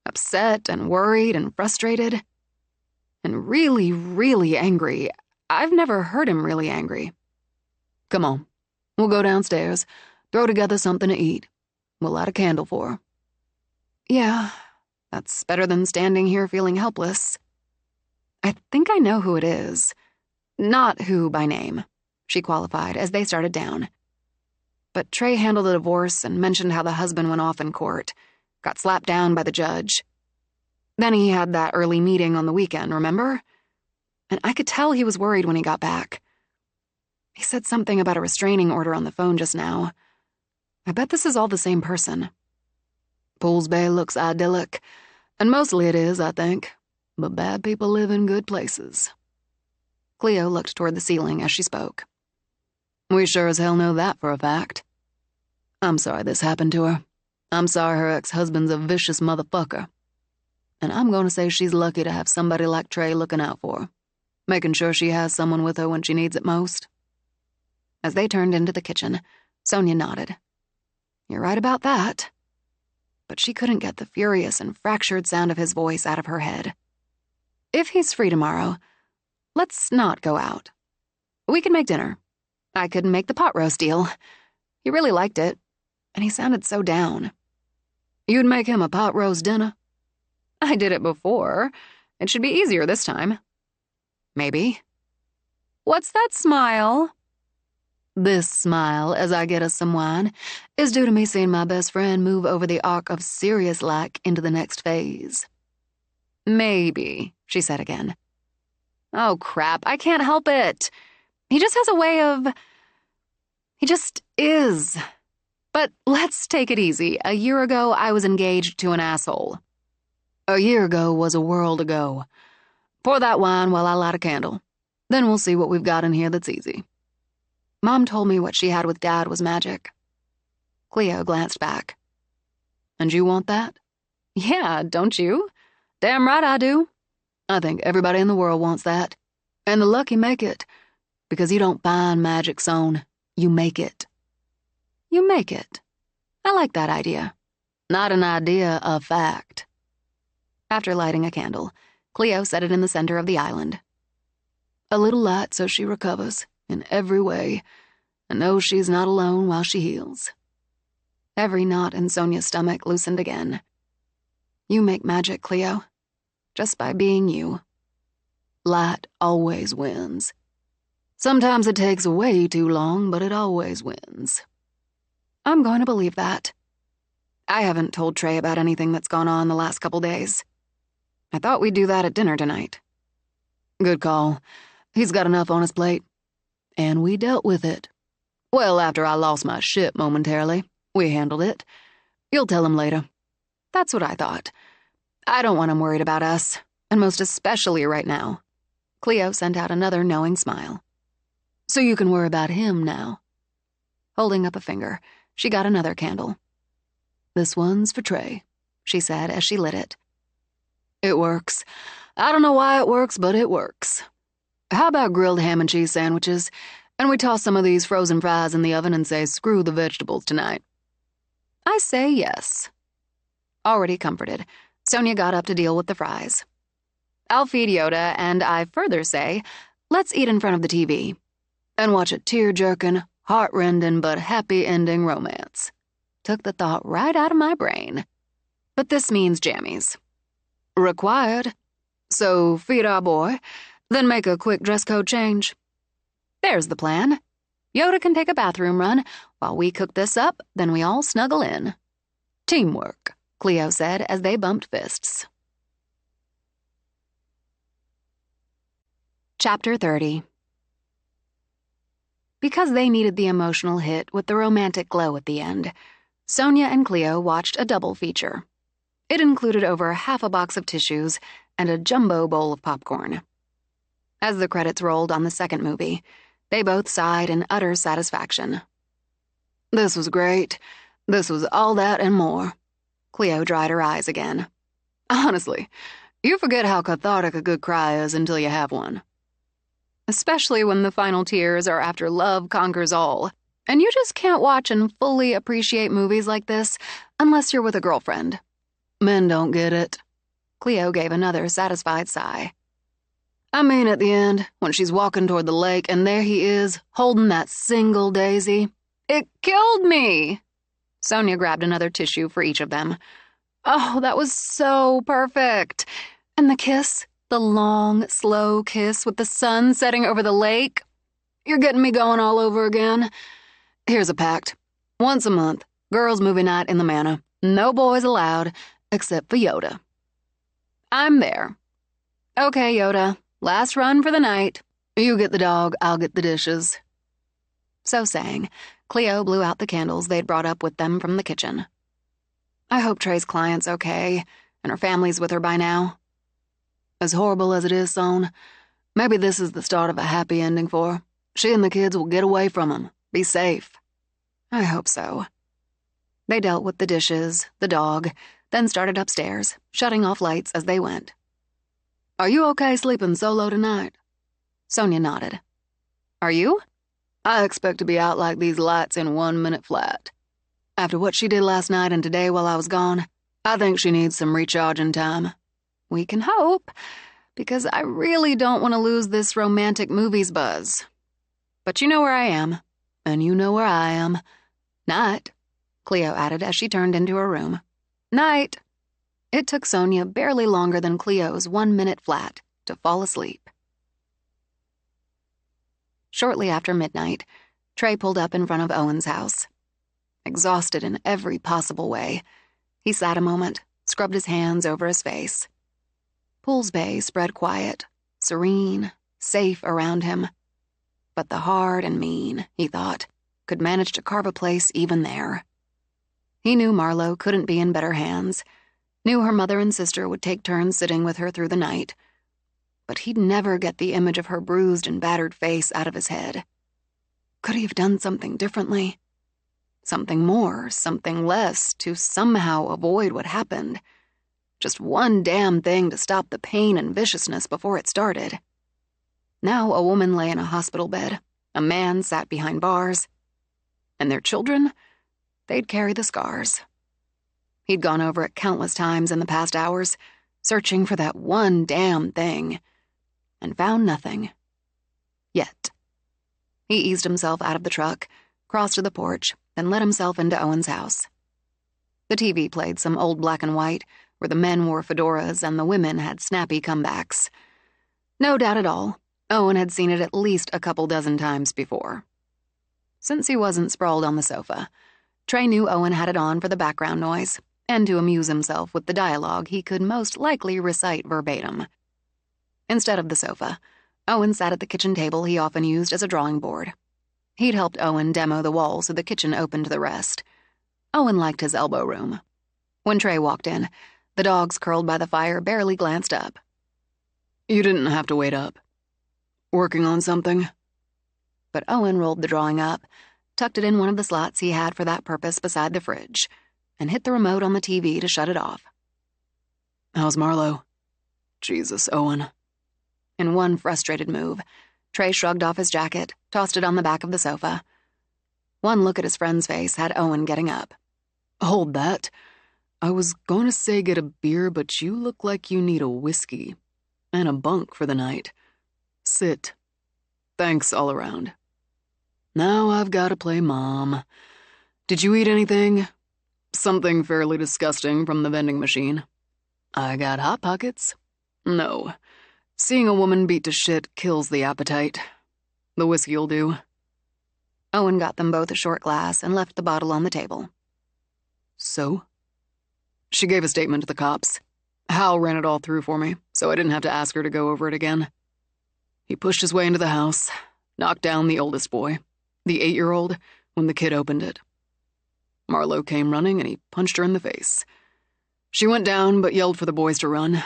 Upset and worried and frustrated. And really, really angry. I've never heard him really angry. Come on. We'll go downstairs, throw together something to eat. We'll light a candle for her. Yeah, that's better than standing here feeling helpless. I think I know who it is. Not who by name, she qualified as they started down. But Trey handled the divorce and mentioned how the husband went off in court, got slapped down by the judge. Then he had that early meeting on the weekend, remember? And I could tell he was worried when he got back. He said something about a restraining order on the phone just now. I bet this is all the same person. Pools Bay looks idyllic, and mostly it is, I think. But bad people live in good places. Cleo looked toward the ceiling as she spoke. We sure as hell know that for a fact. I'm sorry this happened to her. I'm sorry her ex-husband's a vicious motherfucker. And I'm gonna say she's lucky to have somebody like Trey looking out for her, making sure she has someone with her when she needs it most. As they turned into the kitchen, Sonia nodded. You're right about that. But she couldn't get the furious and fractured sound of his voice out of her head. If he's free tomorrow, let's not go out. We can make dinner. I could make the pot roast deal. He really liked it, and he sounded so down. You'd make him a pot roast dinner? I did it before. It should be easier this time. Maybe. What's that smile? This smile, as I get us some wine, is due to me seeing my best friend move over the arc of serious-like into the next phase. Maybe, she said again. Oh, crap, I can't help it. He just has a way of... He just is. But let's take it easy. A year ago, I was engaged to an asshole. A year ago was a world ago. Pour that wine while I light a candle. Then we'll see what we've got in here that's easy. Mom told me what she had with Dad was magic. Cleo glanced back. And you want that? Yeah, don't you? Damn right I do. I think everybody in the world wants that. And the lucky make it. Because you don't find magic, Son. You make it. You make it. I like that idea. Not an idea, a fact. After lighting a candle, Cleo set it in the center of the island. A little light so she recovers, in every way, and knows she's not alone while she heals. Every knot in Sonia's stomach loosened again. You make magic, Cleo. Just by being you. Light always wins. Sometimes it takes way too long, but it always wins. I'm going to believe that. I haven't told Trey about anything that's gone on the last couple days. I thought we'd do that at dinner tonight. Good call. He's got enough on his plate. And we dealt with it. Well, after I lost my shit momentarily, we handled it. You'll tell him later. That's what I thought. I don't want him worried about us, and most especially right now. Cleo sent out another knowing smile. So you can worry about him now. Holding up a finger, she got another candle. This one's for Trey, she said as she lit it. It works. I don't know why it works, but it works. How about grilled ham and cheese sandwiches, and we toss some of these frozen fries in the oven and say screw the vegetables tonight? I say yes. Already comforted, Sonia got up to deal with the fries. I'll feed Yoda, and I further say, let's eat in front of the TV. And watch a tear-jerking, heart-rending but happy-ending romance. Took the thought right out of my brain. But this means jammies. Required. So feed our boy, then make a quick dress code change. There's the plan. Yoda can take a bathroom run while we cook this up, then we all snuggle in. Teamwork, Cleo said as they bumped fists. Chapter 30. Because they needed the emotional hit with the romantic glow at the end, Sonia and Cleo watched a double feature. It included over half a box of tissues and a jumbo bowl of popcorn. As the credits rolled on the second movie, they both sighed in utter satisfaction. This was great. This was all that and more. Cleo dried her eyes again. Honestly, you forget how cathartic a good cry is until you have one. Especially when the final tears are after love conquers all, and you just can't watch and fully appreciate movies like this unless you're with a girlfriend. Men don't get it. Cleo gave another satisfied sigh. I mean, at the end, when she's walking toward the lake and there he is, holding that single daisy. It killed me! Sonia grabbed another tissue for each of them. Oh, that was so perfect. And the kiss, the long, slow kiss with the sun setting over the lake. You're getting me going all over again. Here's a pact. Once a month, girls' movie night in the manor. No boys allowed, except for Yoda. I'm there. Okay, Yoda. Last run for the night. You get the dog, I'll get the dishes. So saying, Cleo blew out the candles they'd brought up with them from the kitchen. I hope Trey's client's okay, and her family's with her by now. As horrible as it is, Son, maybe this is the start of a happy ending for her. She and the kids will get away from him. Be safe. I hope so. They dealt with the dishes, the dog, then started upstairs, shutting off lights as they went. Are you okay sleeping solo tonight? Sonia nodded. Are you? I expect to be out like these lights in 1 minute flat. After what she did last night and today while I was gone, I think she needs some recharging time. We can hope, because I really don't want to lose this romantic movies buzz. But you know where I am. And you know where I am. Night, Cleo added as she turned into her room. Night. It took Sonia barely longer than Cleo's 1 minute flat to fall asleep. Shortly after midnight, Trey pulled up in front of Owen's house. Exhausted in every possible way, he sat a moment, scrubbed his hands over his face. Pool's Bay spread quiet, serene, safe around him. But the hard and mean, he thought, could manage to carve a place even there. He knew Marlo couldn't be in better hands, knew her mother and sister would take turns sitting with her through the night. But he'd never get the image of her bruised and battered face out of his head. Could he have done something differently? Something more, something less, to somehow avoid what happened. Just one damn thing to stop the pain and viciousness before it started. Now a woman lay in a hospital bed, a man sat behind bars. And their children? They'd carry the scars. He'd gone over it countless times in the past hours, searching for that one damn thing, and found nothing. Yet. He eased himself out of the truck, crossed to the porch, then let himself into Owen's house. The TV played some old black and white, where the men wore fedoras and the women had snappy comebacks. No doubt at all, Owen had seen it at least a couple dozen times before. Since he wasn't sprawled on the sofa, Trey knew Owen had it on for the background noise, and to amuse himself with the dialogue he could most likely recite verbatim. Instead of the sofa, Owen sat at the kitchen table he often used as a drawing board. He'd helped Owen demo the wall so the kitchen opened to the rest. Owen liked his elbow room. When Trey walked in, the dogs curled by the fire barely glanced up. You didn't have to wait up. Working on something? But Owen rolled the drawing up, tucked it in one of the slots he had for that purpose beside the fridge, and hit the remote on the TV to shut it off. How's Marlo? Jesus, Owen. In one frustrated move, Trey shrugged off his jacket, tossed it on the back of the sofa. One look at his friend's face had Owen getting up. Hold that. I was going to say get a beer, but you look like you need a whiskey. And a bunk for the night. Sit. Thanks all around. Now I've got to play mom. Did you eat anything? Something fairly disgusting from the vending machine. I got Hot Pockets. No. Seeing a woman beat to shit kills the appetite. The whiskey'll do. Owen got them both a short glass and left the bottle on the table. So? She gave a statement to the cops. Hal ran it all through for me, so I didn't have to ask her to go over it again. He pushed his way into the house, knocked down the oldest boy. the 8-year-old, when the kid opened it. Marlowe came running and he punched her in the face. She went down but yelled for the boys to run,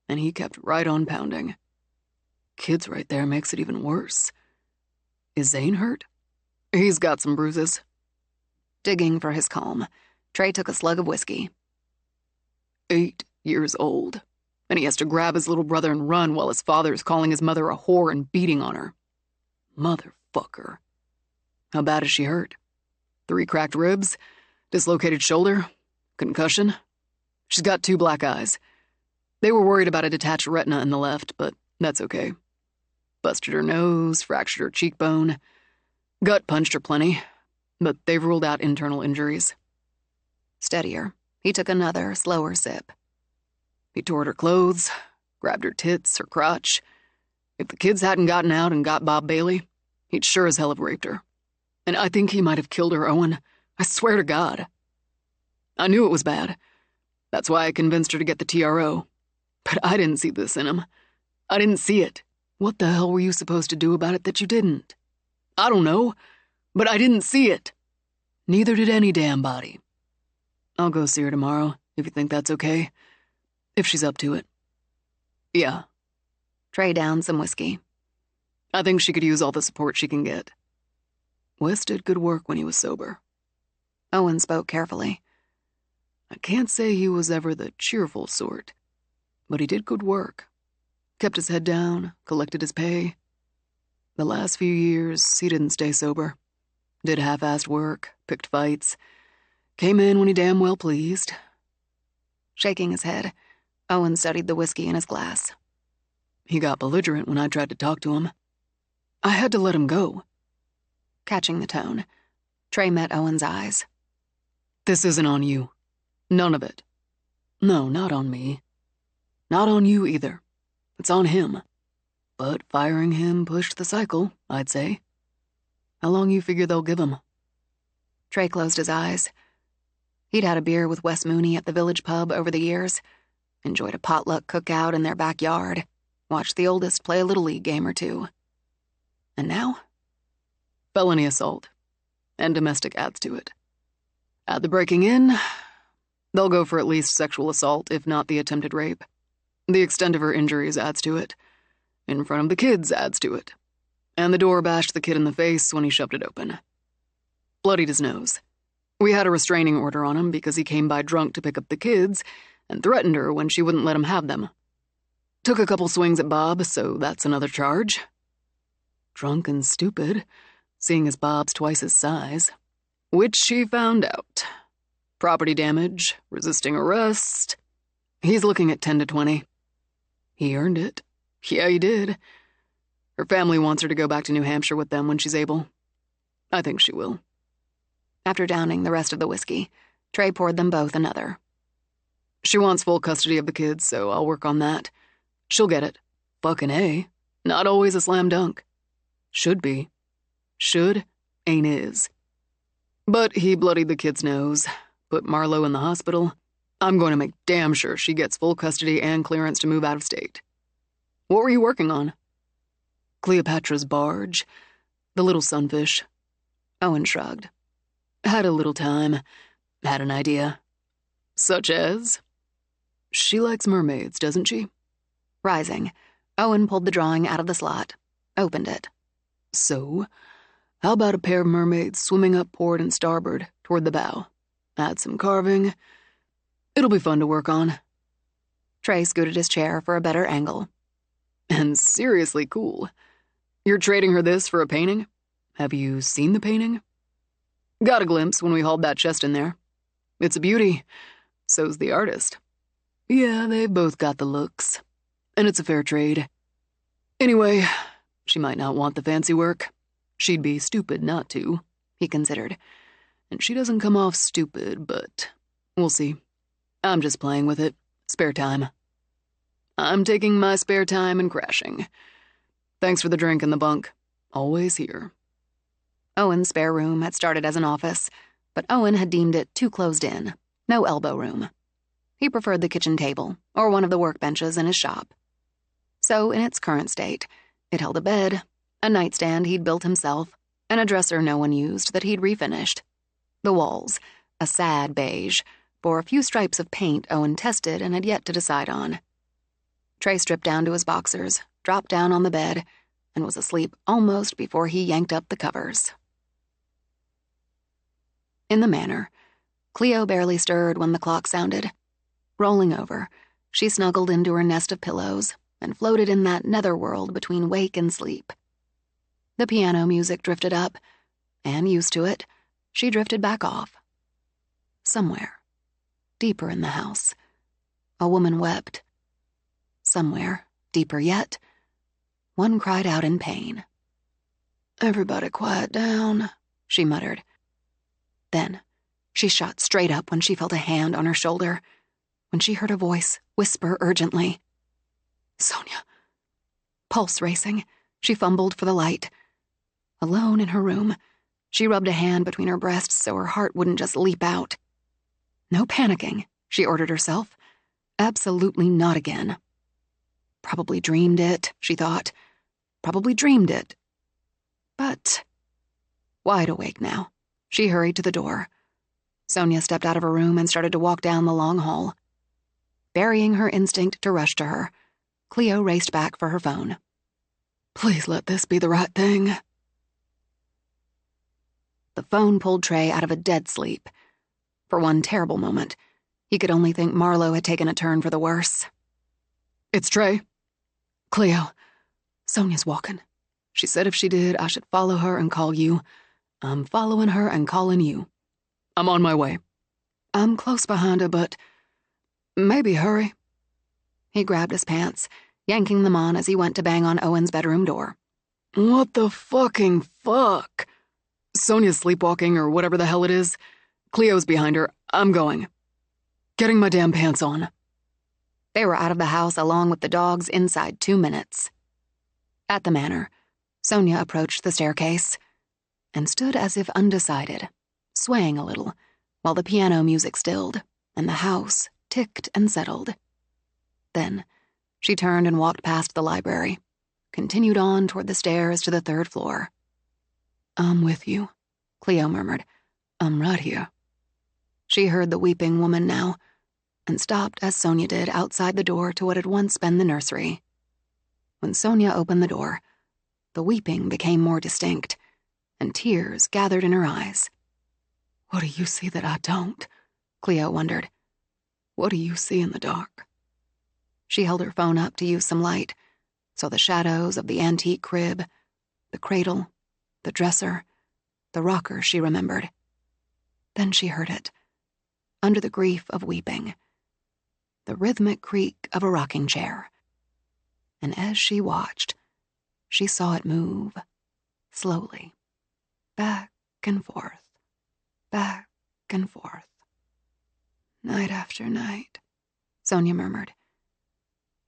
and he kept right on pounding. Kid's right there makes it even worse. Is Zane hurt? He's got some bruises. Digging for his calm, Trey took a slug of whiskey. 8 years old, and he has to grab his little brother and run while his father is calling his mother a whore and beating on her. Motherfucker. How bad is she hurt? 3 cracked ribs, dislocated shoulder, concussion. She's got 2 black eyes. They were worried about a detached retina in the left, but that's okay. Busted her nose, fractured her cheekbone, gut punched her plenty, but they've ruled out internal injuries. Steadier, he took another, slower sip. He tore at her clothes, grabbed her tits, her crotch. If the kids hadn't gotten out and got Bob Bailey, he'd sure as hell have raped her. And I think he might have killed her, Owen. I swear to God. I knew it was bad. That's why I convinced her to get the TRO. But I didn't see this in him. I didn't see it. What the hell were you supposed to do about it that you didn't? I don't know, but I didn't see it. Neither did any damn body. I'll go see her tomorrow, if you think that's okay. If she's up to it. Yeah. Trey downed some whiskey. I think she could use all the support she can get. Wes did good work when he was sober. Owen spoke carefully. I can't say he was ever the cheerful sort, but he did good work. Kept his head down, collected his pay. The last few years, he didn't stay sober. Did half-assed work, picked fights, came in when he damn well pleased. Shaking his head, Owen studied the whiskey in his glass. He got belligerent when I tried to talk to him. I had to let him go. Catching the tone, Trey met Owen's eyes. This isn't on you. None of it. No, not on me. Not on you either. It's on him. But firing him pushed the cycle, I'd say. How long you figure they'll give him? Trey closed his eyes. He'd had a beer with Wes Mooney at the village pub over the years, enjoyed a potluck cookout in their backyard, watched the oldest play a Little League game or two. And now? Felony assault. And domestic adds to it. Add the breaking in, they'll go for at least sexual assault, if not the attempted rape. The extent of her injuries adds to it. In front of the kids adds to it. And the door bashed the kid in the face when he shoved it open. Bloodied his nose. We had a restraining order on him because he came by drunk to pick up the kids and threatened her when she wouldn't let him have them. Took a couple swings at Bob, so that's another charge. Drunk and stupid, seeing as Bob's twice his size. Which she found out. Property damage, resisting arrest. He's looking at 10 to 20. He earned it. Yeah, he did. Her family wants her to go back to New Hampshire with them when she's able. I think she will. After downing the rest of the whiskey, Trey poured them both another. She wants full custody of the kids, so I'll work on that. She'll get it. Fucking A. Not always a slam dunk. Should be. Should ain't is. But he bloodied the kid's nose, put Marlowe in the hospital. I'm going to make damn sure she gets full custody and clearance to move out of state. What were you working on? Cleopatra's barge. The little sunfish. Owen shrugged. Had a little time. Had an idea. Such as? She likes mermaids, doesn't she? Rising, Owen pulled the drawing out of the slot, opened it. So, how about a pair of mermaids swimming up port and starboard toward the bow? Add some carving. It'll be fun to work on. Trey scooted his chair for a better angle. And seriously cool. You're trading her this for a painting? Have you seen the painting? Got a glimpse when we hauled that chest in there. It's a beauty. So's the artist. Yeah, they've both got the looks. And it's a fair trade. Anyway, she might not want the fancy work. She'd be stupid not to, he considered. And she doesn't come off stupid, but we'll see. I'm just playing with it. Spare time. I'm taking my spare time and crashing. Thanks for the drink in the bunk. Always here. Owen's spare room had started as an office, but Owen had deemed it too closed in. No elbow room. He preferred the kitchen table, or one of the workbenches in his shop. So, in its current state, it held a bed, a nightstand he'd built himself, and a dresser no one used that he'd refinished. The walls, a sad beige, bore a few stripes of paint Owen tested and had yet to decide on. Trey stripped down to his boxers, dropped down on the bed, and was asleep almost before he yanked up the covers. In the manor, Cleo barely stirred when the clock sounded. Rolling over, she snuggled into her nest of pillows and floated in that netherworld between wake and sleep. The piano music drifted up, and used to it, she drifted back off. Somewhere, deeper in the house, a woman wept. Somewhere, deeper yet, one cried out in pain. "Everybody quiet down," she muttered. Then, she shot straight up when she felt a hand on her shoulder, when she heard a voice whisper urgently, "Sonia." Pulse racing, she fumbled for the light. Alone in her room, she rubbed a hand between her breasts so her heart wouldn't just leap out. No panicking, she ordered herself. Absolutely not again. Probably dreamed it, she thought. Probably dreamed it. But, wide awake now, she hurried to the door. Sonia stepped out of her room and started to walk down the long hall. Burying her instinct to rush to her, Cleo raced back for her phone. "Please let this be the right thing." The phone pulled Trey out of a dead sleep. For one terrible moment, he could only think Marlowe had taken a turn for the worse. "It's Trey." "Cleo, Sonia's walking. She said if she did, I should follow her and call you. I'm following her and calling you. I'm on my way. I'm close behind her, but maybe hurry." He grabbed his pants, yanking them on as he went to bang on Owen's bedroom door. "What the fucking fuck?" "Sonia's sleepwalking or whatever the hell it is. Cleo's behind her. I'm going. Getting my damn pants on." They were out of the house along with the dogs inside 2 minutes. At the manor, Sonia approached the staircase and stood as if undecided, swaying a little, while the piano music stilled and the house ticked and settled. Then, she turned and walked past the library, continued on toward the stairs to the 3rd floor. "I'm with you," Cleo murmured. "I'm right here." She heard the weeping woman now, and stopped as Sonia did outside the door to what had once been the nursery. When Sonia opened the door, the weeping became more distinct, and tears gathered in her eyes. "What do you see that I don't?" Cleo wondered. "What do you see in the dark?" She held her phone up to use some light, saw the shadows of the antique crib, the cradle, the dresser, the rocker she remembered. Then she heard it, under the grief of weeping, the rhythmic creak of a rocking chair. And as she watched, she saw it move, slowly, back and forth, back and forth. "Night after night," Sonia murmured.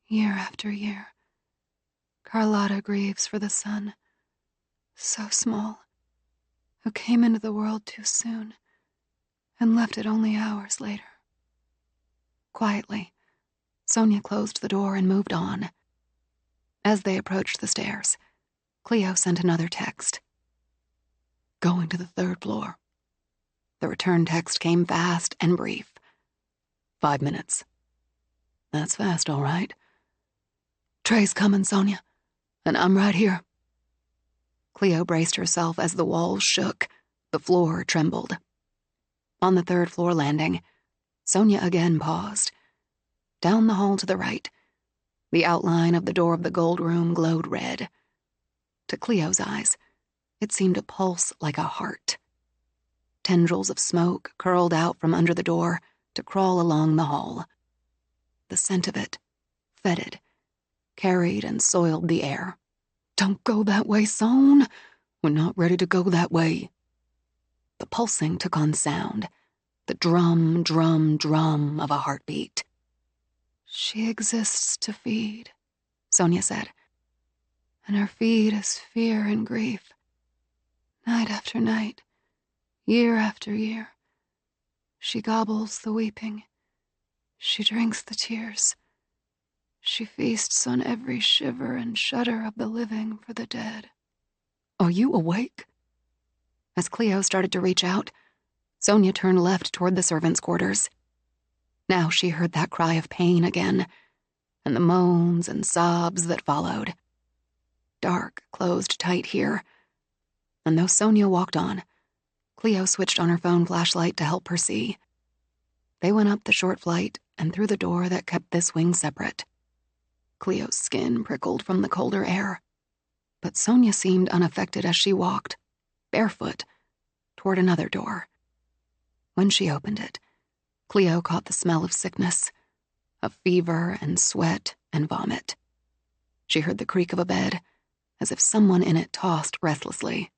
"Year after year, Carlotta grieves for the son, so small, who came into the world too soon and left it only hours later." Quietly, Sonia closed the door and moved on. As they approached the stairs, Cleo sent another text. "Going to the 3rd floor." The return text came fast and brief. 5 minutes. "That's fast, all right." "Trey's coming, Sonia, and I'm right here." Cleo braced herself as the walls shook, the floor trembled. On the 3rd floor landing, Sonia again paused. Down the hall to the right, the outline of the door of the gold room glowed red. To Cleo's eyes, it seemed to pulse like a heart. Tendrils of smoke curled out from under the door to crawl along the hall. The scent of it, fetid, carried and soiled the air. "Don't go that way, Son. We're not ready to go that way." The pulsing took on sound, the drum, drum, drum of a heartbeat. "She exists to feed," Sonia said. "And her feed is fear and grief. Night after night, year after year, she gobbles the weeping. She drinks the tears. She feasts on every shiver and shudder of the living for the dead." "Are you awake?" As Cleo started to reach out, Sonia turned left toward the servants' quarters. Now she heard that cry of pain again, and the moans and sobs that followed. Dark closed tight here, and though Sonia walked on, Cleo switched on her phone flashlight to help her see. They went up the short flight and through the door that kept this wing separate. Cleo's skin prickled from the colder air, but Sonia seemed unaffected as she walked, barefoot, toward another door. When she opened it, Cleo caught the smell of sickness, of fever and sweat and vomit. She heard the creak of a bed, as if someone in it tossed restlessly.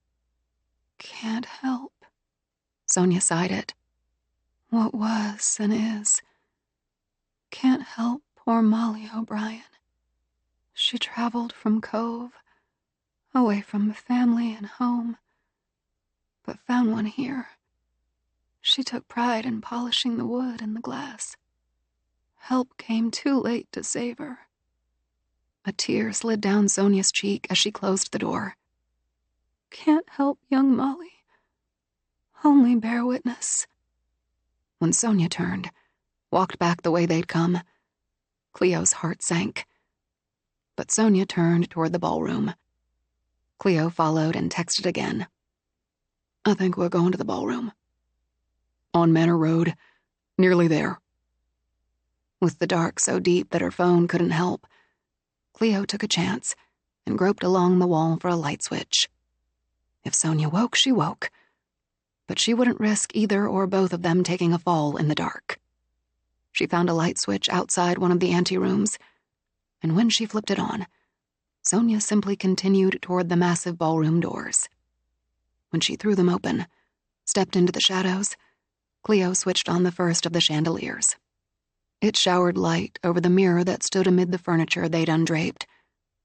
"Can't help," Sonia sighed it. "What was and is. Can't help poor Molly O'Brien. She traveled from Cove, away from family and home, but found one here. She took pride in polishing the wood and the glass. Help came too late to save her." A tear slid down Sonia's cheek as she closed the door. "Can't help young Molly. Only bear witness." When Sonia turned, walked back the way they'd come, Cleo's heart sank. But Sonia turned toward the ballroom. Cleo followed and texted again. "I think we're going to the ballroom. On Manor Road, nearly there." With the dark so deep that her phone couldn't help, Cleo took a chance and groped along the wall for a light switch. If Sonia woke, she woke. But she wouldn't risk either or both of them taking a fall in the dark. She found a light switch outside one of the anterooms, and when she flipped it on, Sonia simply continued toward the massive ballroom doors. When she threw them open, stepped into the shadows, Cleo switched on the first of the chandeliers. It showered light over the mirror that stood amid the furniture they'd undraped,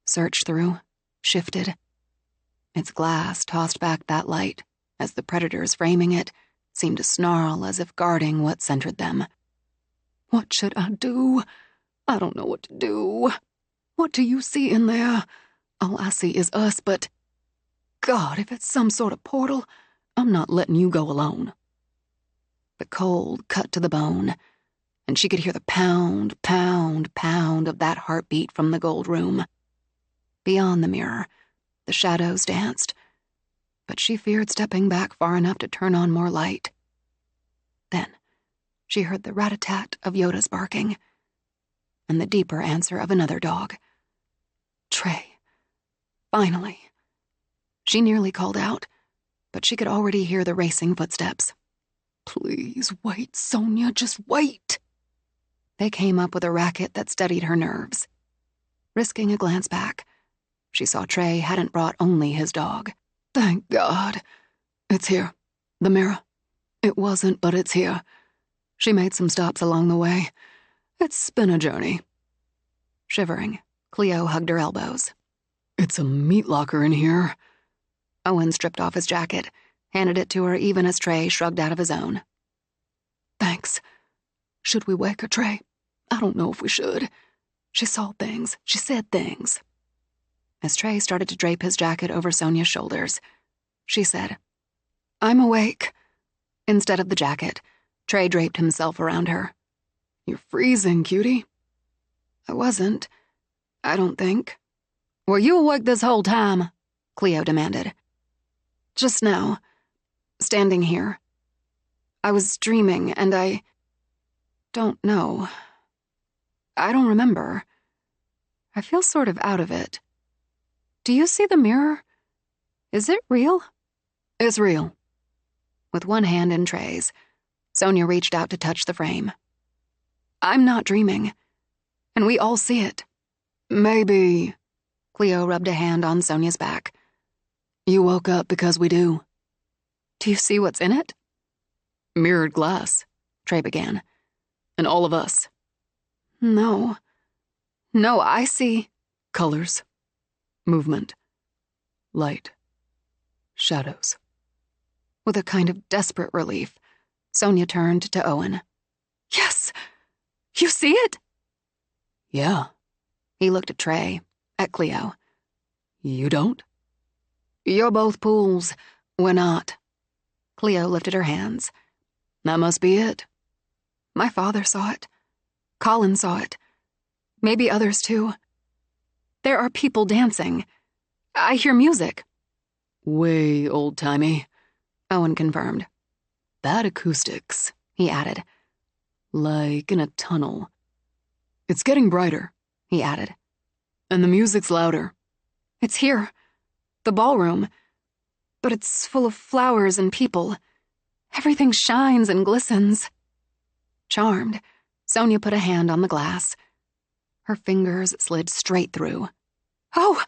searched through, shifted. Its glass tossed back that light as the predators framing it seemed to snarl as if guarding what centered them. "What should I do? I don't know what to do. What do you see in there? All I see is us, but God, if it's some sort of portal, I'm not letting you go alone." The cold cut to the bone, and she could hear the pound, pound, pound of that heartbeat from the gold room. Beyond the mirror, the shadows danced, but she feared stepping back far enough to turn on more light. Then she heard the rat-a-tat of Yoda's barking, and the deeper answer of another dog. Trey. Finally. She nearly called out, but she could already hear the racing footsteps. "Please wait, Sonia, just wait." They came up with a racket that steadied her nerves. Risking a glance back, she saw Trey hadn't brought only his dog. "Thank God. It's here. The mirror. It wasn't, but it's here. She made some stops along the way. It's been a journey." Shivering, Cleo hugged her elbows. "It's a meat locker in here." Owen stripped off his jacket, handed it to her even as Trey shrugged out of his own. "Thanks. Should we wake her, Trey? I don't know if we should. She saw things. She said things." As Trey started to drape his jacket over Sonia's shoulders, she said, "I'm awake." Instead of the jacket, Trey draped himself around her. "You're freezing, cutie." "I wasn't. I don't think." "Were you awake this whole time?" Cleo demanded. "Just now. Standing here. I was dreaming, and I don't know. I don't remember. I feel sort of out of it. Do you see the mirror? Is it real?" "It's real." With one hand in Trey's, Sonia reached out to touch the frame. "I'm not dreaming, and we all see it." "Maybe," Cleo rubbed a hand on Sonia's back. "You woke up because we do." "Do you see what's in it?" "Mirrored glass," Trey began. "And all of us." No, I see." "Colors. Movement. Light. Shadows." With a kind of desperate relief, Sonia turned to Owen. "Yes! You see it?" "Yeah." He looked at Trey, at Cleo. "You don't?" "You're both pools. We're not." Cleo lifted her hands. That must be it. My father saw it. Colin saw it. Maybe others too. There are people dancing. I hear music. Way old-timey, Owen confirmed. Bad acoustics, He added. like in a tunnel. It's getting brighter, He added. and the music's louder. It's here. The ballroom. But it's full of flowers and people. Everything shines and glistens. Charmed, Sonia put a hand on the glass. Her fingers slid straight through. Oh,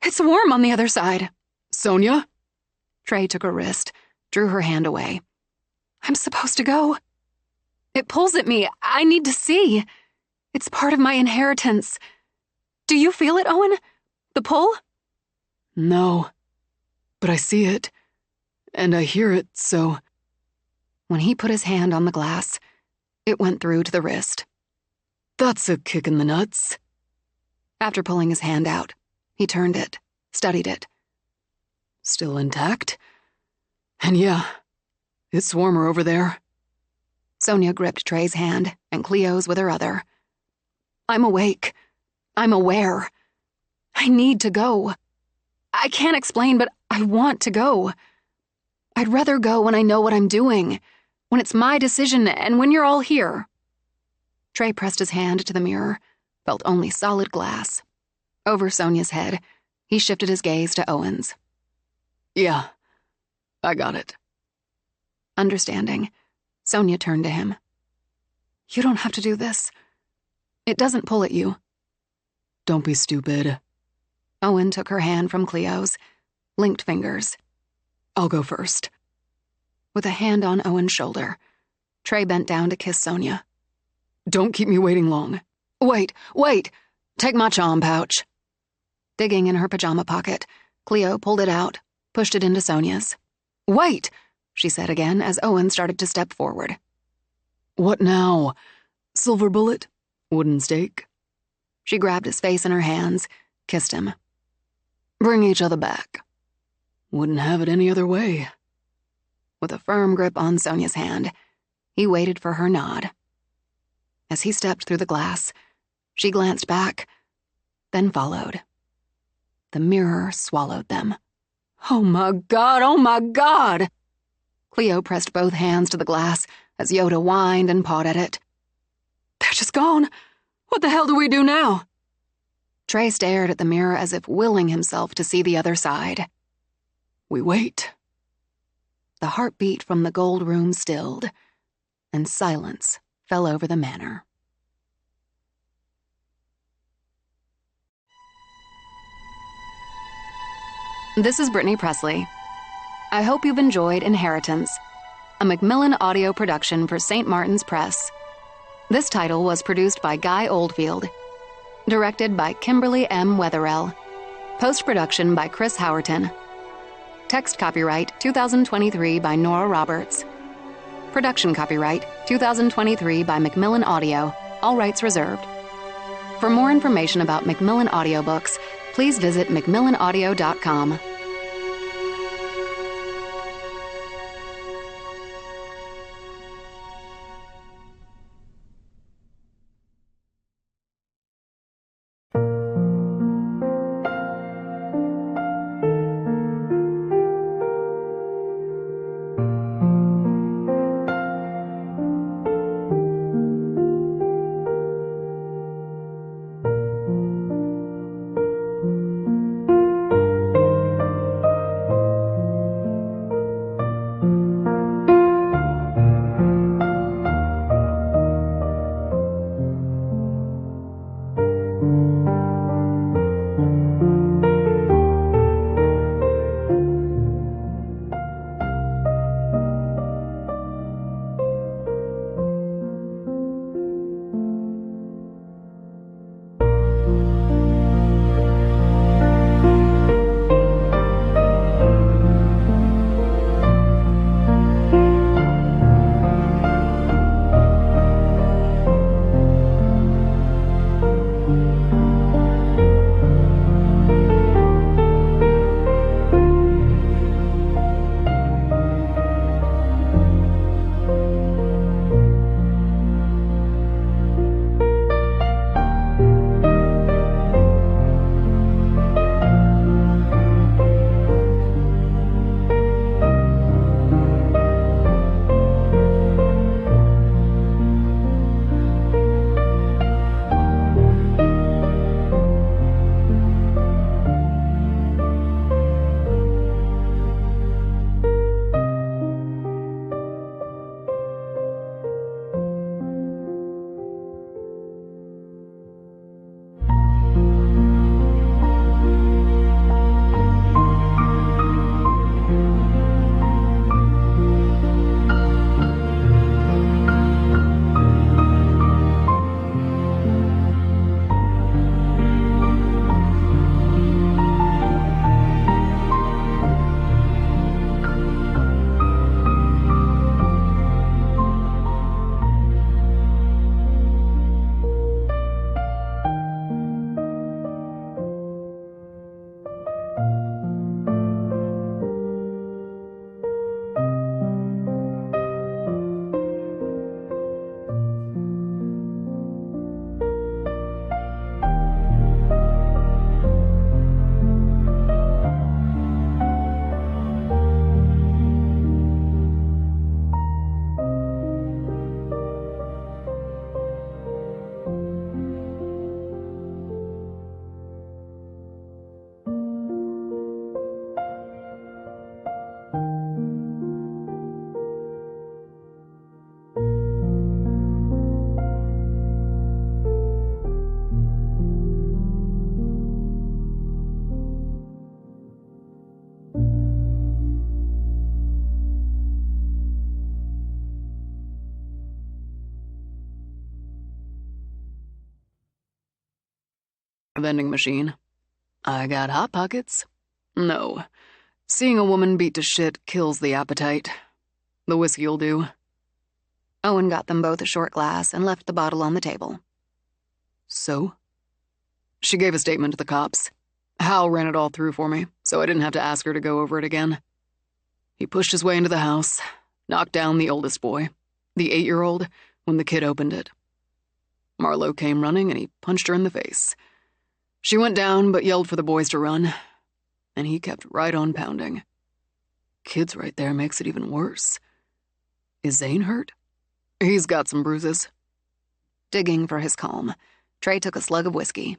it's warm on the other side. Sonia? Trey took her wrist, drew her hand away. I'm supposed to go. It pulls at me. I need to see. It's part of my inheritance. Do you feel it, Owen? The pull? No. But I see it. And I hear it, so... When he put his hand on the glass, it went through to the wrist. That's a kick in the nuts. After pulling his hand out, he turned it, studied it. Still intact? And yeah, it's warmer over there. Sonia gripped Trey's hand and Cleo's with her other. I'm awake. I'm aware. I need to go. I can't explain, but I want to go. I'd rather go when I know what I'm doing, when it's my decision and when you're all here. Trey pressed his hand to the mirror, felt only solid glass. Over Sonia's head, he shifted his gaze to Owen's. Yeah, I got it. Understanding, Sonia turned to him. You don't have to do this. It doesn't pull at you. Don't be stupid. Owen took her hand from Cleo's, linked fingers. I'll go first. With a hand on Owen's shoulder, Trey bent down to kiss Sonia. Don't keep me waiting long. Wait! Take my charm pouch. Digging in her pajama pocket, Cleo pulled it out, pushed it into Sonia's. Wait! She said again as Owen started to step forward. What now? Silver bullet? Wooden stake? She grabbed his face in her hands, kissed him. Bring each other back. Wouldn't have it any other way. With a firm grip on Sonia's hand, he waited for her nod. As he stepped through the glass, she glanced back, then followed. The mirror swallowed them. Oh my God, oh my God! Cleo pressed both hands to the glass as Yoda whined and pawed at it. They're just gone. What the hell do we do now? Trey stared at the mirror as if willing himself to see the other side. We wait. The heartbeat from the gold room stilled, and silence fell over the manor. This is Brittany Presley. I hope you've enjoyed Inheritance, a Macmillan audio production for St. Martin's Press. This title was produced by Guy Oldfield, directed by Kimberly M. Wetherell, post-production by Chris Howerton. Text copyright 2023 by Nora Roberts. Production copyright 2023 by Macmillan Audio, all rights reserved. For more information about Macmillan audiobooks, please visit macmillanaudio.com. vending machine. I got Hot Pockets. No. Seeing a woman beat to shit kills the appetite. The whiskey'll do. Owen got them both a short glass and left the bottle on the table. So? She gave a statement to the cops. Hal ran it all through for me, so I didn't have to ask her to go over it again. He pushed his way into the house, knocked down the oldest boy, the 8-year-old, when the kid opened it. Marlo came running and he punched her in the face. She went down but yelled for the boys to run, and he kept right on pounding. Kid's right there makes it even worse. Is Zane hurt? He's got some bruises. Digging for his calm, Trey took a slug of whiskey.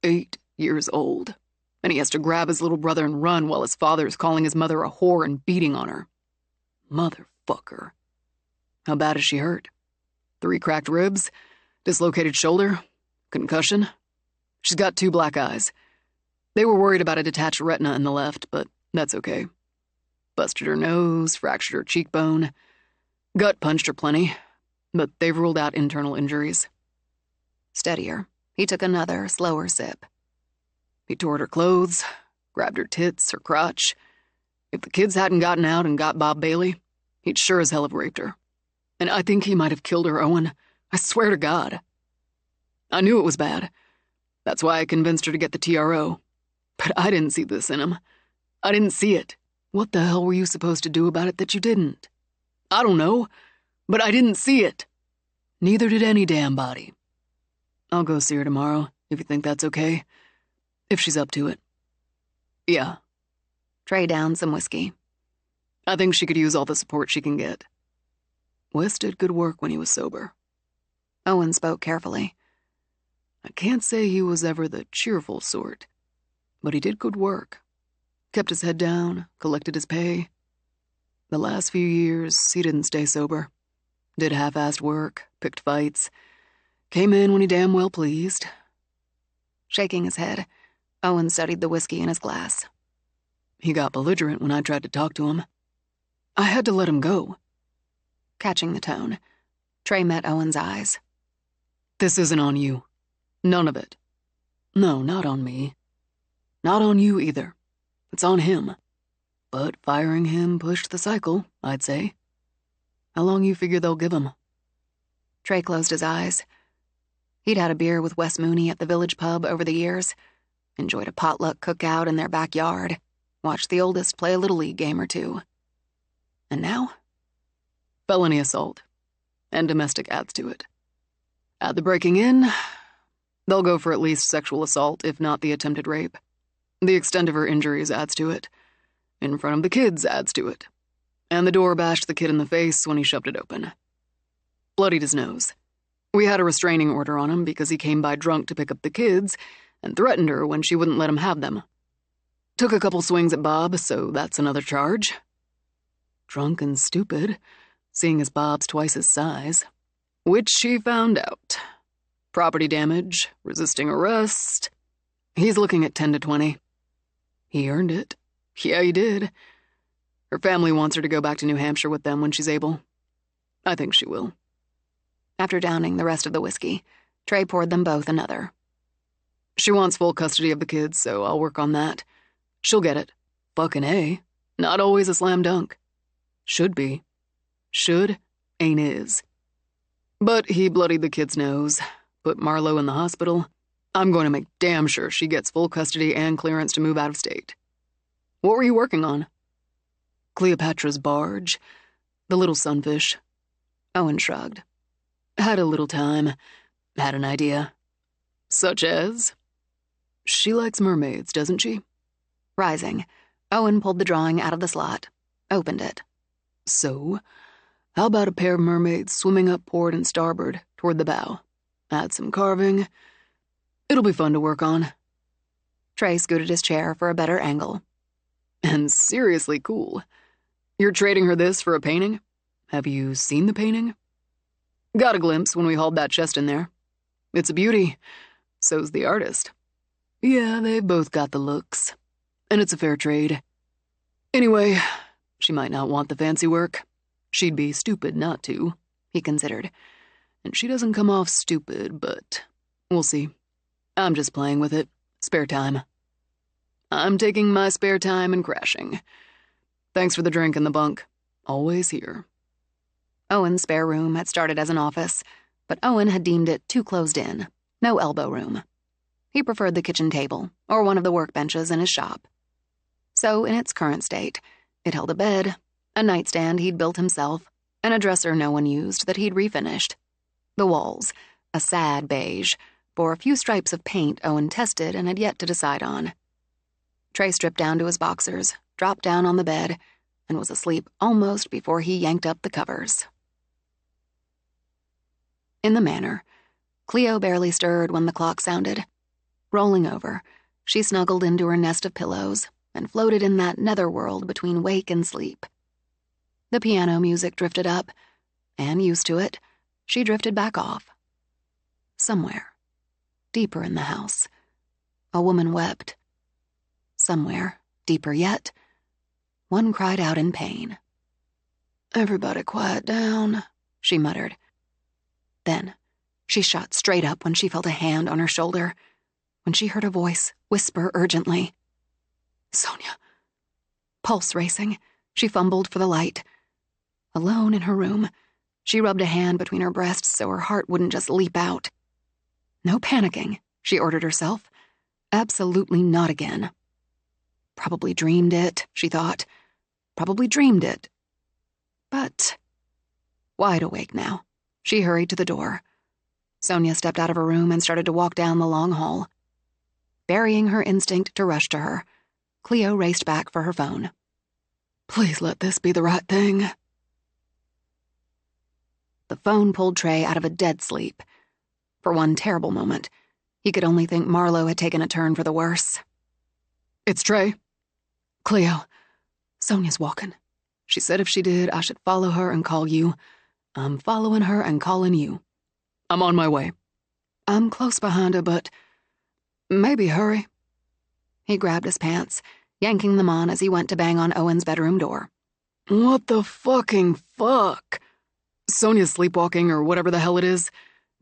8 years old, and he has to grab his little brother and run while his father's calling his mother a whore and beating on her. Motherfucker. How bad is she hurt? 3 cracked ribs, dislocated shoulder, concussion. She's got 2 black eyes. They were worried about a detached retina in the left, but that's okay. Busted her nose, fractured her cheekbone. Gut punched her plenty, but they've ruled out internal injuries. Steadier. He took another, slower sip. He tore at her clothes, grabbed her tits, her crotch. If the kids hadn't gotten out and got Bob Bailey, he'd sure as hell have raped her. And I think he might have killed her, Owen. I swear to God. I knew it was bad. That's why I convinced her to get the TRO. But I didn't see this in him. I didn't see it. What the hell were you supposed to do about it that you didn't? I don't know, but I didn't see it. Neither did any damn body. I'll go see her tomorrow, if you think that's okay. If she's up to it. Yeah. Trey downed some whiskey. I think she could use all the support she can get. Wes did good work when he was sober. Owen spoke carefully. I can't say he was ever the cheerful sort, but he did good work. Kept his head down, collected his pay. The last few years, he didn't stay sober. Did half-assed work, picked fights. Came in when he damn well pleased. Shaking his head, Owen studied the whiskey in his glass. He got belligerent when I tried to talk to him. I had to let him go. Catching the tone, Trey met Owen's eyes. This isn't on you. None of it. No, not on me. Not on you either. It's on him. But firing him pushed the cycle, I'd say. How long you figure they'll give him? Trey closed his eyes. He'd had a beer with Wes Mooney at the village pub over the years, enjoyed a potluck cookout in their backyard, watched the oldest play a Little League game or 2. And now? Felony assault. And domestic adds to it. Add the breaking in, they'll go for at least sexual assault, if not the attempted rape. The extent of her injuries adds to it. In front of the kids adds to it. And the door bashed the kid in the face when he shoved it open. Bloodied his nose. We had a restraining order on him because he came by drunk to pick up the kids and threatened her when she wouldn't let him have them. Took a couple swings at Bob, so that's another charge. Drunk and stupid, seeing as Bob's twice his size. Which she found out. Property damage, resisting arrest. He's looking at 10 to 20. He earned it. Yeah, he did. Her family wants her to go back to New Hampshire with them when she's able. I think she will. After downing the rest of the whiskey, Trey poured them both another. She wants full custody of the kids, so I'll work on that. She'll get it. Fucking A. Not always a slam dunk. Should be. Should ain't is. But he bloodied the kid's nose, put Marlo in the hospital. I'm going to make damn sure she gets full custody and clearance to move out of state. What were you working on? Cleopatra's barge. The little sunfish. Owen shrugged. Had a little time. Had an idea. Such as? She likes mermaids, doesn't she? Rising, Owen pulled the drawing out of the slot, opened it. So, how about a pair of mermaids swimming up port and starboard toward the bow? Add some carving. It'll be fun to work on. Trey scooted his chair for a better angle. And seriously cool. You're trading her this for a painting? Have you seen the painting? Got a glimpse when we hauled that chest in there. It's a beauty. So's the artist. Yeah, they both got the looks. And it's a fair trade. Anyway, she might not want the fancy work. She'd be stupid not to, he considered. And she doesn't come off stupid, but we'll see. I'm just playing with it. Spare time. I'm taking my spare time and crashing. Thanks for the drink in the bunk. Always here. Owen's spare room had started as an office, but Owen had deemed it too closed in. No elbow room. He preferred the kitchen table, or one of the workbenches in his shop. So, in its current state, it held a bed, a nightstand he'd built himself, and a dresser no one used that he'd refinished. The walls, a sad beige, bore a few stripes of paint Owen tested and had yet to decide on. Trey stripped down to his boxers, dropped down on the bed, and was asleep almost before he yanked up the covers. In the manor, Cleo barely stirred when the clock sounded. Rolling over, she snuggled into her nest of pillows and floated in that netherworld between wake and sleep. The piano music drifted up, and, used to it, she drifted back off. Somewhere, deeper in the house, a woman wept. Somewhere, deeper yet, one cried out in pain. "Everybody quiet down," she muttered. Then, she shot straight up when she felt a hand on her shoulder, when she heard a voice whisper urgently. "Sonia." Pulse racing, she fumbled for the light. Alone in her room, she rubbed a hand between her breasts so her heart wouldn't just leap out. No panicking, she ordered herself. Absolutely not again. Probably dreamed it, she thought. Probably dreamed it. But, wide awake now, she hurried to the door. Sonia stepped out of her room and started to walk down the long hall. Burying her instinct to rush to her, Cleo raced back for her phone. "Please let this be the right thing." The phone pulled Trey out of a dead sleep. For one terrible moment, he could only think Marlowe had taken a turn for the worse. "It's Trey." "Cleo, Sonia's walking. She said if she did, I should follow her and call you. I'm following her and calling you. I'm on my way. I'm close behind her, but maybe hurry." He grabbed his pants, yanking them on as he went to bang on Owen's bedroom door. "What the fucking fuck?" "Sonia's sleepwalking or whatever the hell it is.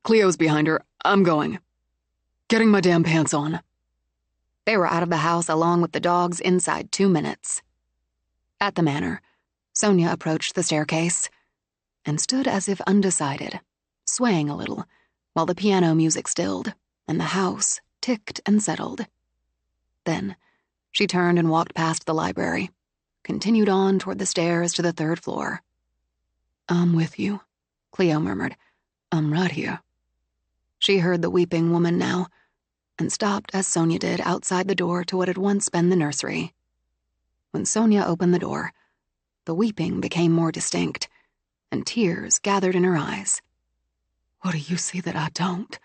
Cleo's behind her. I'm going. Getting my damn pants on." They were out of the house along with the dogs inside 2 minutes. At the manor, Sonia approached the staircase and stood as if undecided, swaying a little, while the piano music stilled and the house ticked and settled. Then, she turned and walked past the library, continued on toward the stairs to the 3rd floor. "I'm with you," Cleo murmured. "I'm right here." She heard the weeping woman now, and stopped as Sonia did outside the door to what had once been the nursery. When Sonia opened the door, the weeping became more distinct, and tears gathered in her eyes. "What do you see that I don't?"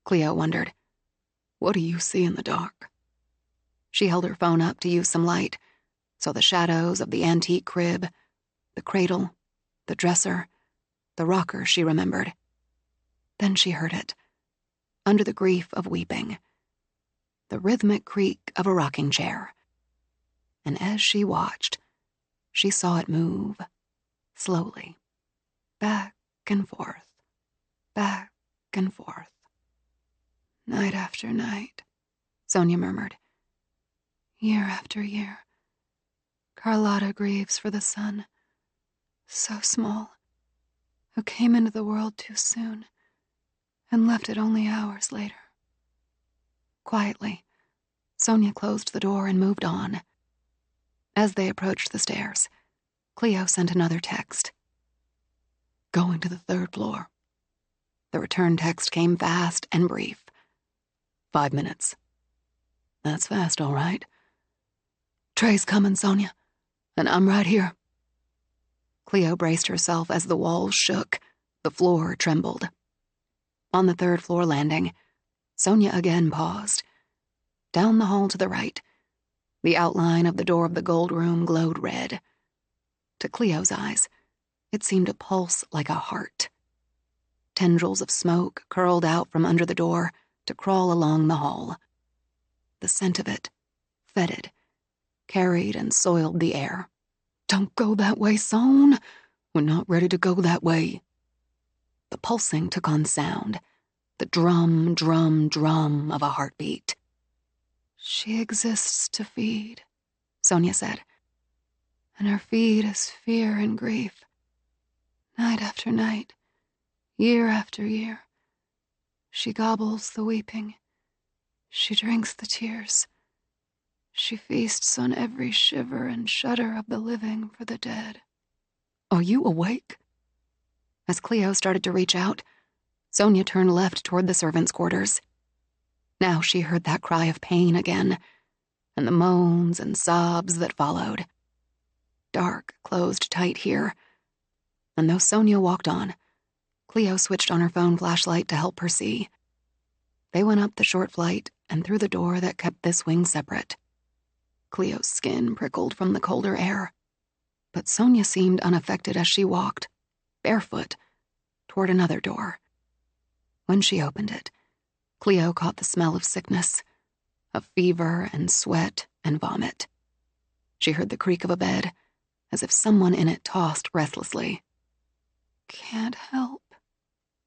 Cleo wondered. "What do you see in the dark?" She held her phone up to use some light, saw the shadows of the antique crib, the cradle, the dresser, the rocker she remembered. Then she heard it, under the grief of weeping, the rhythmic creak of a rocking chair. And as she watched, she saw it move, slowly, back and forth, back and forth. "Night after night," Sonia murmured. "Year after year, Carlotta grieves for the son, so small, who came into the world too soon and left it only hours later." Quietly, Sonia closed the door and moved on. As they approached the stairs, Cleo sent another text. "Going to the 3rd floor." The return text came fast and brief. 5 minutes. "That's fast, all right." "Trey's coming, Sonia, and I'm right here." Cleo braced herself as the walls shook, the floor trembled. On the 3rd floor landing, Sonia again paused. Down the hall to the right, the outline of the door of the gold room glowed red. To Cleo's eyes, it seemed to pulse like a heart. Tendrils of smoke curled out from under the door to crawl along the hall. The scent of it, fetid, carried and soiled the air. "Don't go that way, Son. We're not ready to go that way." The pulsing took on sound, The drum, drum, drum of a heartbeat. "She exists to feed," Sonia said. "And her feed is fear and grief. Night after night, year after year. She gobbles the weeping. She drinks the tears. She feasts on every shiver and shudder of the living for the dead." "Are you awake?" As Cleo started to reach out, Sonia turned left toward the servants' quarters. Now she heard that cry of pain again, and the moans and sobs that followed. Dark closed tight here, and though Sonia walked on, Cleo switched on her phone flashlight to help her see. They went up the short flight and through the door that kept this wing separate. Cleo's skin prickled from the colder air, but Sonia seemed unaffected as she walked, barefoot, toward another door. When she opened it, Cleo caught the smell of sickness, of fever and sweat and vomit. She heard the creak of a bed, as if someone in it tossed restlessly. "Can't help,"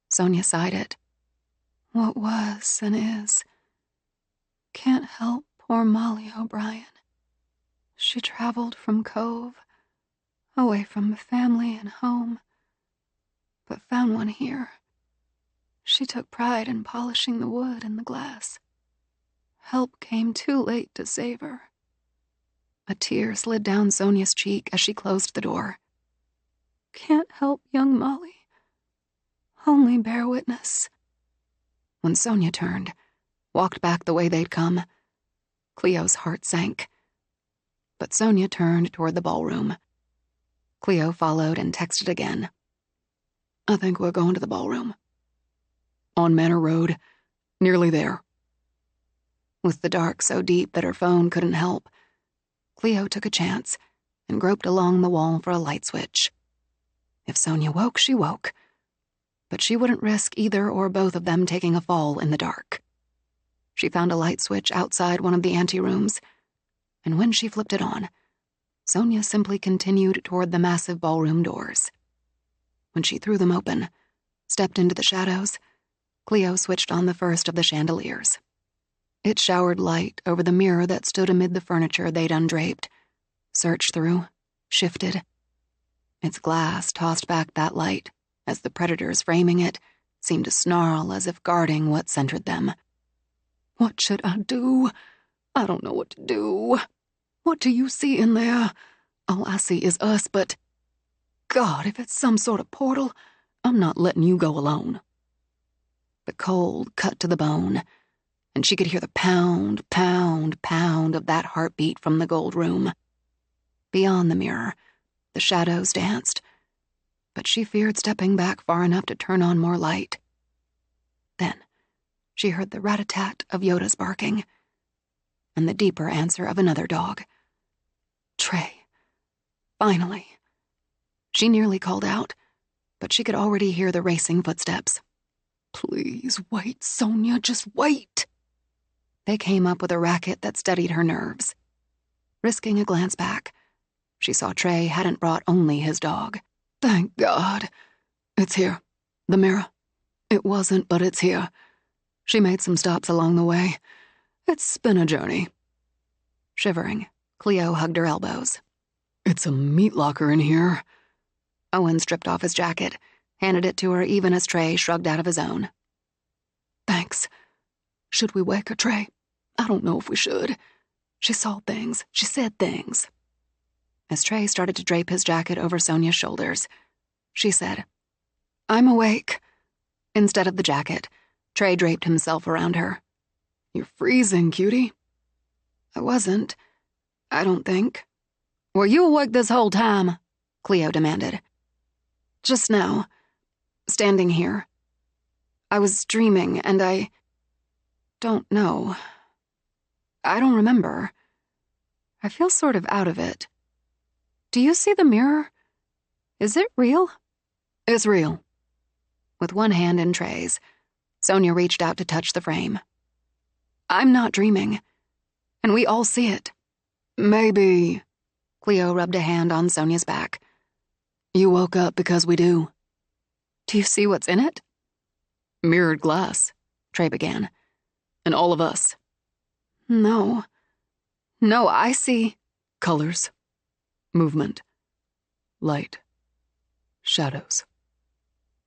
Sonia sighed it. "What was and is. Can't help poor Molly O'Brien. She traveled from Cove, away from family and home, but found one here. She took pride in polishing the wood and the glass. Help came too late to save her." A tear slid down Sonia's cheek as she closed the door. "Can't help young Molly. Only bear witness." When Sonia turned, walked back the way they'd come, Cleo's heart sank. But Sonia turned toward the ballroom. Cleo followed and texted again. "I think we're going to the ballroom. On Manor Road, nearly there." With the dark so deep that her phone couldn't help, Cleo took a chance and groped along the wall for a light switch. If Sonia woke, she woke. But she wouldn't risk either or both of them taking a fall in the dark. She found a light switch outside one of the anterooms, and when she flipped it on, Sonia simply continued toward the massive ballroom doors. When she threw them open, stepped into the shadows, Cleo switched on the first of the chandeliers. It showered light over the mirror that stood amid the furniture they'd undraped, searched through, shifted. Its glass tossed back that light as the predators framing it seemed to snarl as if guarding what centered them. "What should I do? I don't know what to do. What do you see in there? All I see is us, but... God, if it's some sort of portal, I'm not letting you go alone." The cold cut to the bone, and she could hear the pound, pound, pound of that heartbeat from the gold room. Beyond the mirror, the shadows danced, but she feared stepping back far enough to turn on more light. Then she heard the rat-a-tat of Yoda's barking, and the deeper answer of another dog. Trey. Finally. She nearly called out, but she could already hear the racing footsteps. "Please wait, Sonia, just wait." They came up with a racket that steadied her nerves. Risking a glance back, she saw Trey hadn't brought only his dog. "Thank God. It's here. The mirror. It wasn't, but it's here. She made some stops along the way. It's been a journey." Shivering, Cleo hugged her elbows. "It's a meat locker in here." Owen stripped off his jacket, handed it to her even as Trey shrugged out of his own. "Thanks. Should we wake her, Trey? I don't know if we should. She saw things. She said things." As Trey started to drape his jacket over Sonia's shoulders, she said, "I'm awake." Instead of the jacket, Trey draped himself around her. "You're freezing, cutie." "I wasn't. I don't think." "Were you awake this whole time?" Cleo demanded. "Just now. Standing here. I was dreaming, and I don't know. I don't remember. I feel sort of out of it. Do you see the mirror? Is it real?" "It's real." With one hand in Trey's, Sonia reached out to touch the frame. "I'm not dreaming, and we all see it." "Maybe," Cleo rubbed a hand on Sonia's back. "You woke up because we do." "Do you see what's in it?" "Mirrored glass. Trey began. And all of us. No, I see. Colors. Movement. Light. Shadows.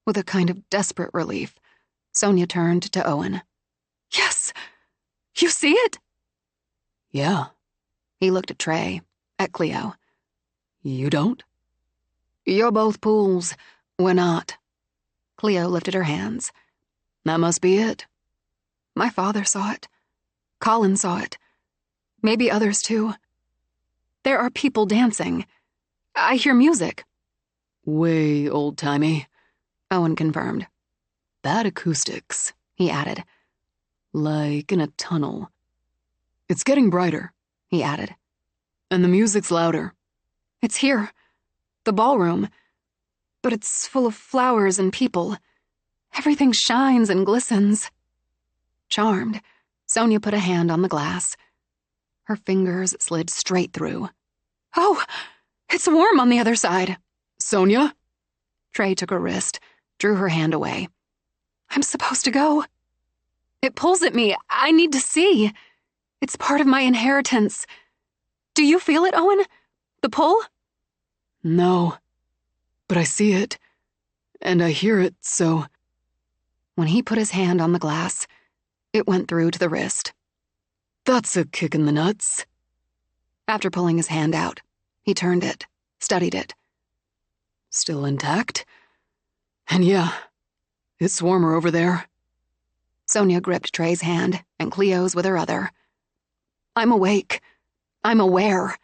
With a kind of desperate relief, Sonia turned to Owen. Yes! You see it? Yeah. He looked at Trey, at Cleo. You don't? You're both pools. We're not. Cleo lifted her hands. That must be it. My father saw it. Colin saw it. Maybe others too. There are people dancing. I hear music. Way old-timey, Owen confirmed. Bad acoustics, he added. Like in a tunnel. It's getting brighter, he added. And the music's louder. It's here. The ballroom. But it's full of flowers and people. Everything shines and glistens. Charmed, Sonia put a hand on the glass. Her fingers slid straight through. Oh, it's warm on the other side. Sonia? Trey took her wrist, drew her hand away. I'm supposed to go. It pulls at me. I need to see. It's part of my inheritance. Do you feel it, Owen? The pull? No, but I see it, and I hear it, so... When he put his hand on the glass, it went through to the wrist. That's a kick in the nuts. After pulling his hand out, he turned it, studied it. Still intact? And yeah, it's warmer over there. Sonia gripped Trey's hand and Cleo's with her other. I'm awake. I'm aware.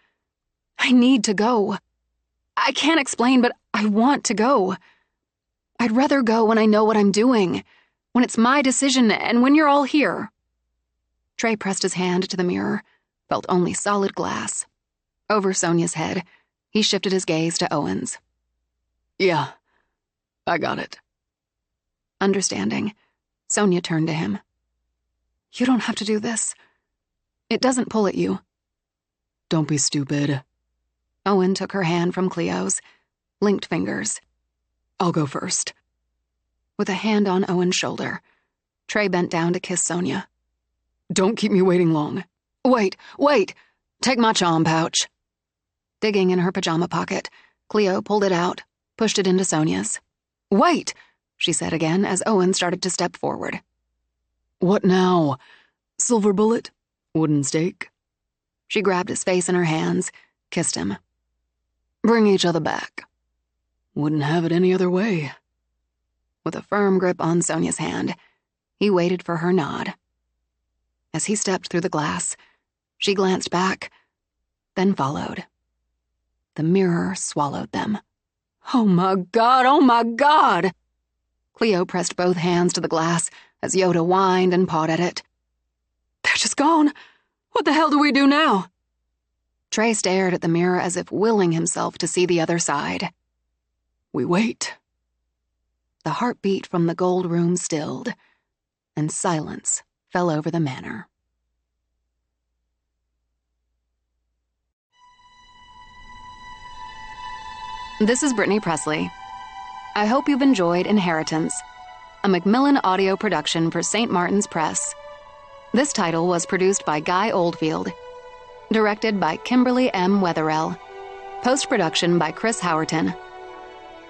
I need to go. I can't explain, but I want to go. I'd rather go when I know what I'm doing, when it's my decision, and when you're all here. Trey pressed his hand to the mirror, felt only solid glass. Over Sonia's head, he shifted his gaze to Owen's. Yeah, I got it. Understanding, Sonia turned to him. You don't have to do this. It doesn't pull at you. Don't be stupid. Owen took her hand from Cleo's, linked fingers. I'll go first. With a hand on Owen's shoulder, Trey bent down to kiss Sonia. Don't keep me waiting long. Wait. Take my charm pouch. Digging in her pajama pocket, Cleo pulled it out, pushed it into Sonia's. Wait, she said again as Owen started to step forward. What now? Silver bullet? Wooden stake? She grabbed his face in her hands, kissed him. Bring each other back. Wouldn't have it any other way. With a firm grip on Sonia's hand, he waited for her nod. As he stepped through the glass, she glanced back, then followed. The mirror swallowed them. Oh my God! Cleo pressed both hands to the glass as Yoda whined and pawed at it. They're just gone. What the hell do we do now? Trey stared at the mirror as if willing himself to see the other side. We wait. The heartbeat from the gold room stilled, and silence fell over the manor. This is Brittany Presley. I hope you've enjoyed Inheritance, a Macmillan audio production for St. Martin's Press. This title was produced by Guy Oldfield, directed by Kimberly M. Wetherell, post-production by Chris Howerton.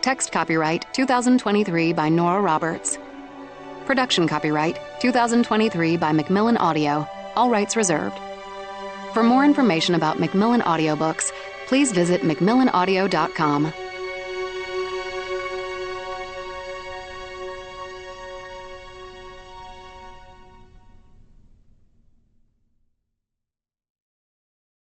Text copyright 2023 by Nora Roberts. Production copyright 2023 by Macmillan Audio, all rights reserved. For more information about Macmillan audiobooks, please visit macmillanaudio.com.